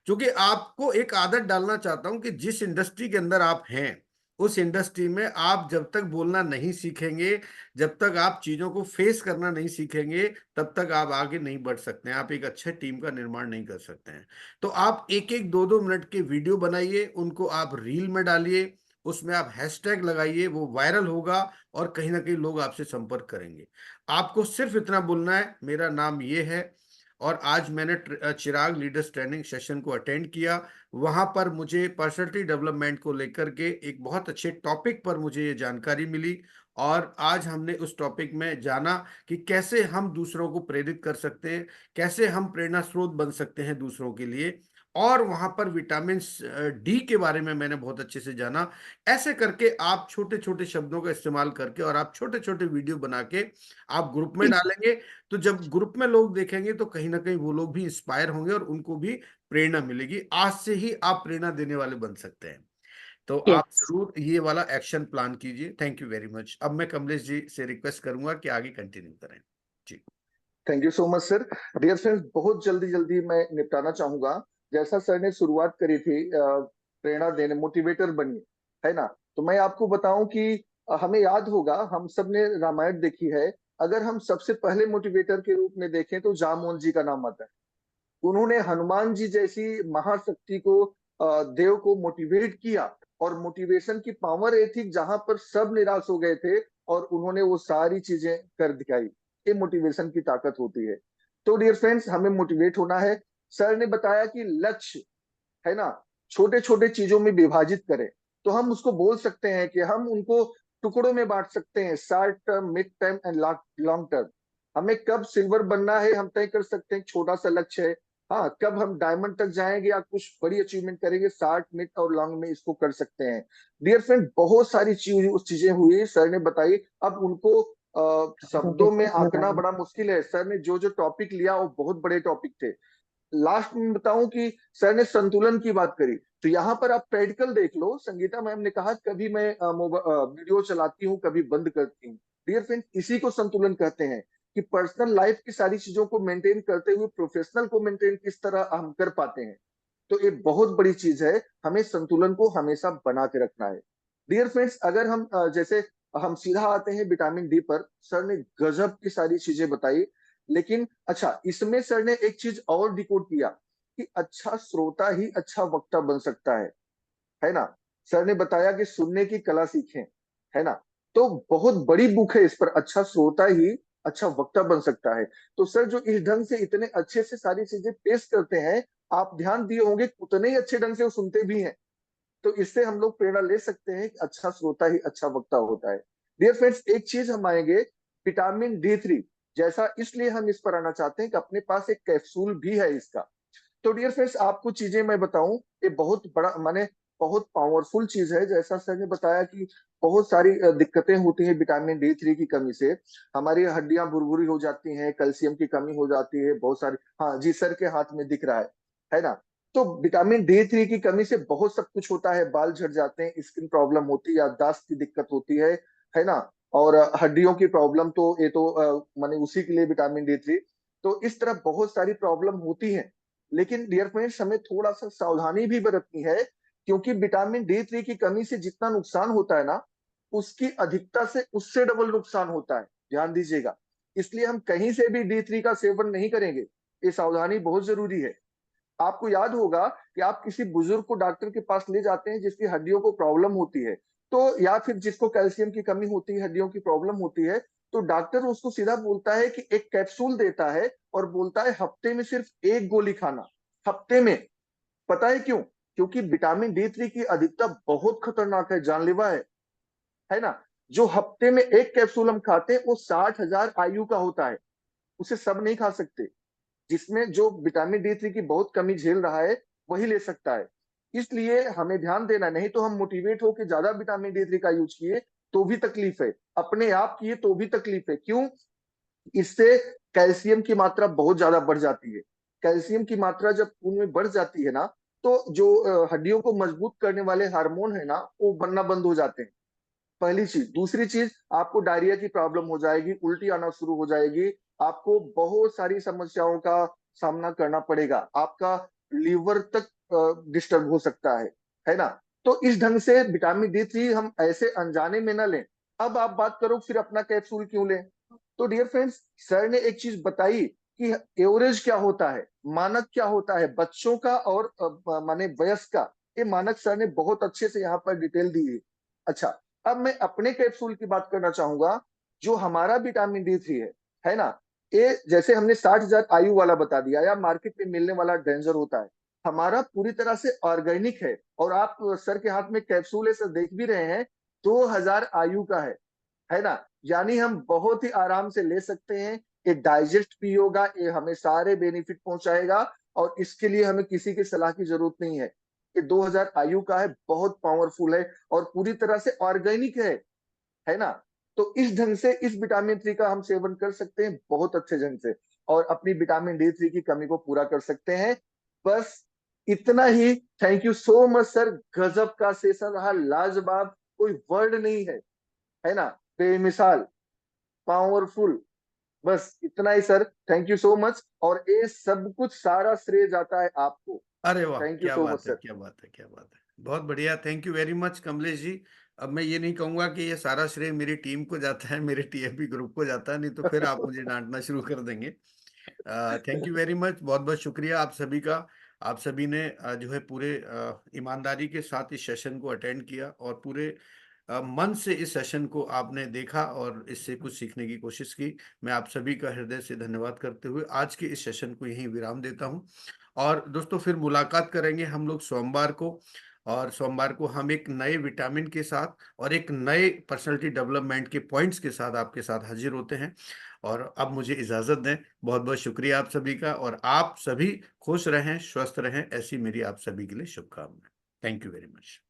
क्योंकि आपको एक आदत डालना चाहता हूं कि जिस इंडस्ट्री के अंदर आप हैं, उस इंडस्ट्री में आप जब तक बोलना नहीं सीखेंगे, जब तक आप चीजों को फेस करना नहीं सीखेंगे, तब तक आप आगे नहीं बढ़ सकते हैं, आप एक अच्छे टीम का निर्माण नहीं कर सकते हैं। तो आप एक एक 2-2 मिनट के वीडियो बनाइए, उनको आप रील में डालिए, उसमें आप हैशटैग लगाइए, वो वायरल होगा, और कहीं ना कहीं लोग आपसे संपर्क करेंगे। आपको सिर्फ इतना बोलना है, मेरा नाम ये है, और आज मैंने चिराग लीडर्स ट्रेनिंग सेशन को अटेंड किया। वहां पर मुझे पर्सनालिटी डेवलपमेंट को लेकर के एक बहुत अच्छे टॉपिक पर मुझे ये जानकारी मिली, और आज हमने उस टॉपिक में जाना कि कैसे हम दूसरों को प्रेरित कर सकते हैं, कैसे हम प्रेरणा स्रोत बन सकते हैं दूसरों के लिए। और वहां पर विटामिन डी के बारे में मैंने बहुत अच्छे से जाना। ऐसे करके आप छोटे छोटे शब्दों का इस्तेमाल करके, और आप छोटे छोटे वीडियो बना के आप ग्रुप में डालेंगे, तो जब ग्रुप में लोग देखेंगे तो कहीं ना कहीं वो लोग भी इंस्पायर होंगे, और उनको भी प्रेरणा मिलेगी। आज से ही आप प्रेरणा देने वाले बन सकते हैं। तो आप यस जरूर ये वाला एक्शन प्लान कीजिए। Thank you very much. अब मैं कमलेश जी से रिक्वेस्ट करूंगा कि आगे कंटिन्यू करें। जी thank you so much sir. Dear friends, बहुत जल्दी जल्दी मैं निपटाना चाहूंगा। जैसा सर ने शुरुआत करी थी, प्रेरणा देने, मोटिवेटर बनिए, है ना। तो मैं आपको बताऊं कि हमें याद होगा, हम सब ने रामायण देखी है। अगर हम सबसे पहले मोटिवेटर के रूप में देखें तो जामवंत जी का नाम आता है। उन्होंने हनुमान जी जैसी महाशक्ति को, देव को मोटिवेट किया। और मोटिवेशन की पावर ये थी, जहां पर सब निराश हो गए थे और उन्होंने वो सारी चीजें कर दिखाई। ये मोटिवेशन की ताकत होती है। तो डियर फ्रेंड्स, हमें मोटिवेट होना है। सर ने बताया कि लक्ष्य, है ना, छोटे छोटे चीजों में विभाजित करें। तो हम उसको बोल सकते हैं कि हम उनको टुकड़ों में बांट सकते हैं, short term, mid term and long term. हमें कब सिल्वर बनना है हम तय कर सकते हैं, छोटा सा लक्ष्य है। हाँ, कब हम डायमंड तक जाएंगे या कुछ बड़ी अचीवमेंट करेंगे, शॉर्ट, मिड और लॉन्ग में इसको कर सकते हैं। डियर फ्रेंड, बहुत सारी चीजें हुई, सर ने बताई। अब उनको शब्दों में आंकना बड़ा मुश्किल है। सर ने जो जो टॉपिक लिया वो बहुत बड़े टॉपिक थे। लास्ट में बताऊं कि सर ने संतुलन की बात करी, तो यहाँ पर आप प्रैक्टिकल देख लो। संगीता मैम ने कहा कभी मैं वीडियो चलाती हूँ, कभी बंद करती हूँ। डियर फ्रेंड, इसी को संतुलन कहते हैं कि पर्सनल लाइफ की सारी चीजों को मेंटेन करते हुए प्रोफेशनल को मेंटेन किस तरह हम कर पाते हैं। तो ये बहुत बड़ी चीज है, हमें संतुलन को हमेशा बना के रखना है। डियर फ्रेंड्स, अगर हम जैसे हम सीधा आते हैं विटामिन डी पर, सर ने गजब की सारी चीजें बताई। लेकिन अच्छा, इसमें सर ने एक चीज और डिकोड किया कि अच्छा श्रोता ही अच्छा वक्ता बन सकता है ना। सर ने बताया कि सुनने की कला सीखें, है ना। तो बहुत बड़ी बुक है इस पर, अच्छा श्रोता ही अच्छा वक्ता बन सकता है। तो सर जो इस ढंग से इतने अच्छे से सारी चीजें पेश करते हैं, आप ध्यान दिए होंगे उतने ही अच्छे ढंग से वो सुनते भी हैं। तो इससे हम लोग प्रेरणा ले सकते हैं कि अच्छा श्रोता ही अच्छा वक्ता होता है। डियर फ्रेंड्स, एक चीज हम आएंगे, विटामिन D3 जैसा, इसलिए हम इस पर आना चाहते हैं कि अपने पास एक कैप्सूल भी है इसका। तो डियर फ्रेंड्स, आपको चीजें मैं बताऊं, ये बहुत बड़ा माने बहुत पावरफुल चीज है। जैसा सर ने बताया कि बहुत सारी दिक्कतें होती हैं विटामिन D3 की कमी से। हमारी हड्डियां भुरभुरी हो जाती हैं, कैल्शियम की कमी हो जाती है, बहुत सारी। हाँ जी, सर के हाथ में दिख रहा है ना। तो विटामिन D3 की कमी से बहुत सब कुछ होता है, बाल झड़ जाते हैं, स्किन प्रॉब्लम होती है, याददाश्त की दिक्कत होती है ना। और हड्डियों की प्रॉब्लम तो ये तो माने उसी के लिए विटामिन D3। तो इस तरह बहुत सारी प्रॉब्लम होती है। लेकिन डियर फ्रेंड्स, हमें थोड़ा सा सावधानी भी बरतनी है, क्योंकि विटामिन D3 की कमी से जितना नुकसान होता है ना, उसकी अधिकता से उससे डबल नुकसान होता है। ध्यान दीजिएगा, इसलिए हम कहीं से भी D3 का सेवन नहीं करेंगे, ये सावधानी बहुत जरूरी है। आपको याद होगा कि आप किसी बुजुर्ग को डॉक्टर के पास ले जाते हैं जिसकी हड्डियों को प्रॉब्लम होती है, तो या फिर जिसको कैल्शियम की कमी होती है, हड्डियों की प्रॉब्लम होती है, तो डॉक्टर उसको सीधा बोलता है कि एक कैप्सूल देता है और बोलता है हफ्ते में सिर्फ एक गोली खाना, हफ्ते में। पता है क्यों? क्योंकि विटामिन D3 की अधिकता बहुत खतरनाक है, जानलेवा है ना। जो हफ्ते में एक कैप्सूल हम खाते हैं वो 60,000 IU का होता है, उसे सब नहीं खा सकते। जिसमें जो विटामिन D3 की बहुत कमी झेल रहा है वही ले सकता है। इसलिए हमें ध्यान देना, नहीं तो हम मोटिवेट होकर ज्यादा विटामिन D3 का यूज किए तो भी तकलीफ है, अपने आप किए तो भी तकलीफ है। क्यों? इससे कैल्शियम की मात्रा बहुत ज्यादा बढ़ जाती है। कैल्शियम की मात्रा जब खून में बढ़ जाती है ना, तो जो हड्डियों को मजबूत करने वाले हार्मोन है ना, वो बनना बंद हो जाते हैं। पहली चीज। दूसरी चीज, आपको डायरिया की प्रॉब्लम हो जाएगी, उल्टी आना शुरू हो जाएगी, आपको बहुत सारी समस्याओं का सामना करना पड़ेगा, आपका लीवर तक डिस्टर्ब हो सकता है ना। तो इस ढंग से विटामिन D3 हम ऐसे अनजाने में ना लें। अब आप बात करो फिर अपना कैप्सूल क्यों लें। तो डियर फ्रेंड्स, सर ने एक चीज बताई कि एवरेज क्या होता है, मानक क्या होता है बच्चों का और माने वयस्क का। ये मानक सर ने बहुत अच्छे से यहाँ पर डिटेल दी है। अच्छा, अब मैं अपने कैप्सूल की बात करना चाहूंगा। जो हमारा विटामिन D3 है ना, ये जैसे हमने 60,000 IU वाला बता दिया या मार्केट में मिलने वाला डेंजर होता है, हमारा पूरी तरह से ऑर्गेनिक है। और आप सर के हाथ में कैप्सूल है, सर देख भी रहे हैं, 2000 IU का है ना। यानी हम बहुत ही आराम से ले सकते हैं, ये डाइजेस्ट भी होगा, ये हमें सारे बेनिफिट पहुंचाएगा, और इसके लिए हमें किसी की सलाह की जरूरत नहीं है। ये 2000 IU का है, बहुत पावरफुल है और पूरी तरह से ऑर्गेनिक है ना। तो इस ढंग से इस विटामिन 3 का हम सेवन कर सकते हैं बहुत अच्छे ढंग से, और अपनी विटामिन D3 की कमी को पूरा कर सकते हैं। बस इतना ही। Thank you so much sir, गजब का सेशन रहा, लाजवाब, कोई वर्ड नहीं है ना, बेमिसाल, पावरफुल। बस इतना ही sir, thank you so much. और ये सब कुछ सारा श्रेय जाता है आपको। अरे वाह, थैंक यू क्या सो मच बात है, सर। क्या बात है, क्या बात है। बहुत बढ़िया, thank you very much Kamlesh ji. अब मैं ये नहीं कहूंगा कि ये सारा श्रेय मेरी टीम को जाता है, मेरे TFB ग्रुप को जाता है, नहीं तो फिर आप मुझे डांटना शुरू कर देंगे। थैंक यू वेरी मच, बहुत बहुत शुक्रिया आप सभी का। आप सभी ने जो है पूरे ईमानदारी के साथ इस सेशन को अटेंड किया और पूरे मन से इस सेशन को आपने देखा और इससे कुछ सीखने की कोशिश की। मैं आप सभी का हृदय से धन्यवाद करते हुए आज के इस सेशन को यहीं विराम देता हूं। और दोस्तों, फिर मुलाकात करेंगे हम लोग सोमवार को और सोमवार को हम एक नए विटामिन के साथ और एक नए पर्सनालिटी डेवलपमेंट के पॉइंट्स के साथ आपके साथ हाजिर होते हैं। और अब मुझे इजाजत दें। बहुत बहुत शुक्रिया आप सभी का, और आप सभी खुश रहें, स्वस्थ रहें, ऐसी मेरी आप सभी के लिए शुभकामनाएं। Thank you very much.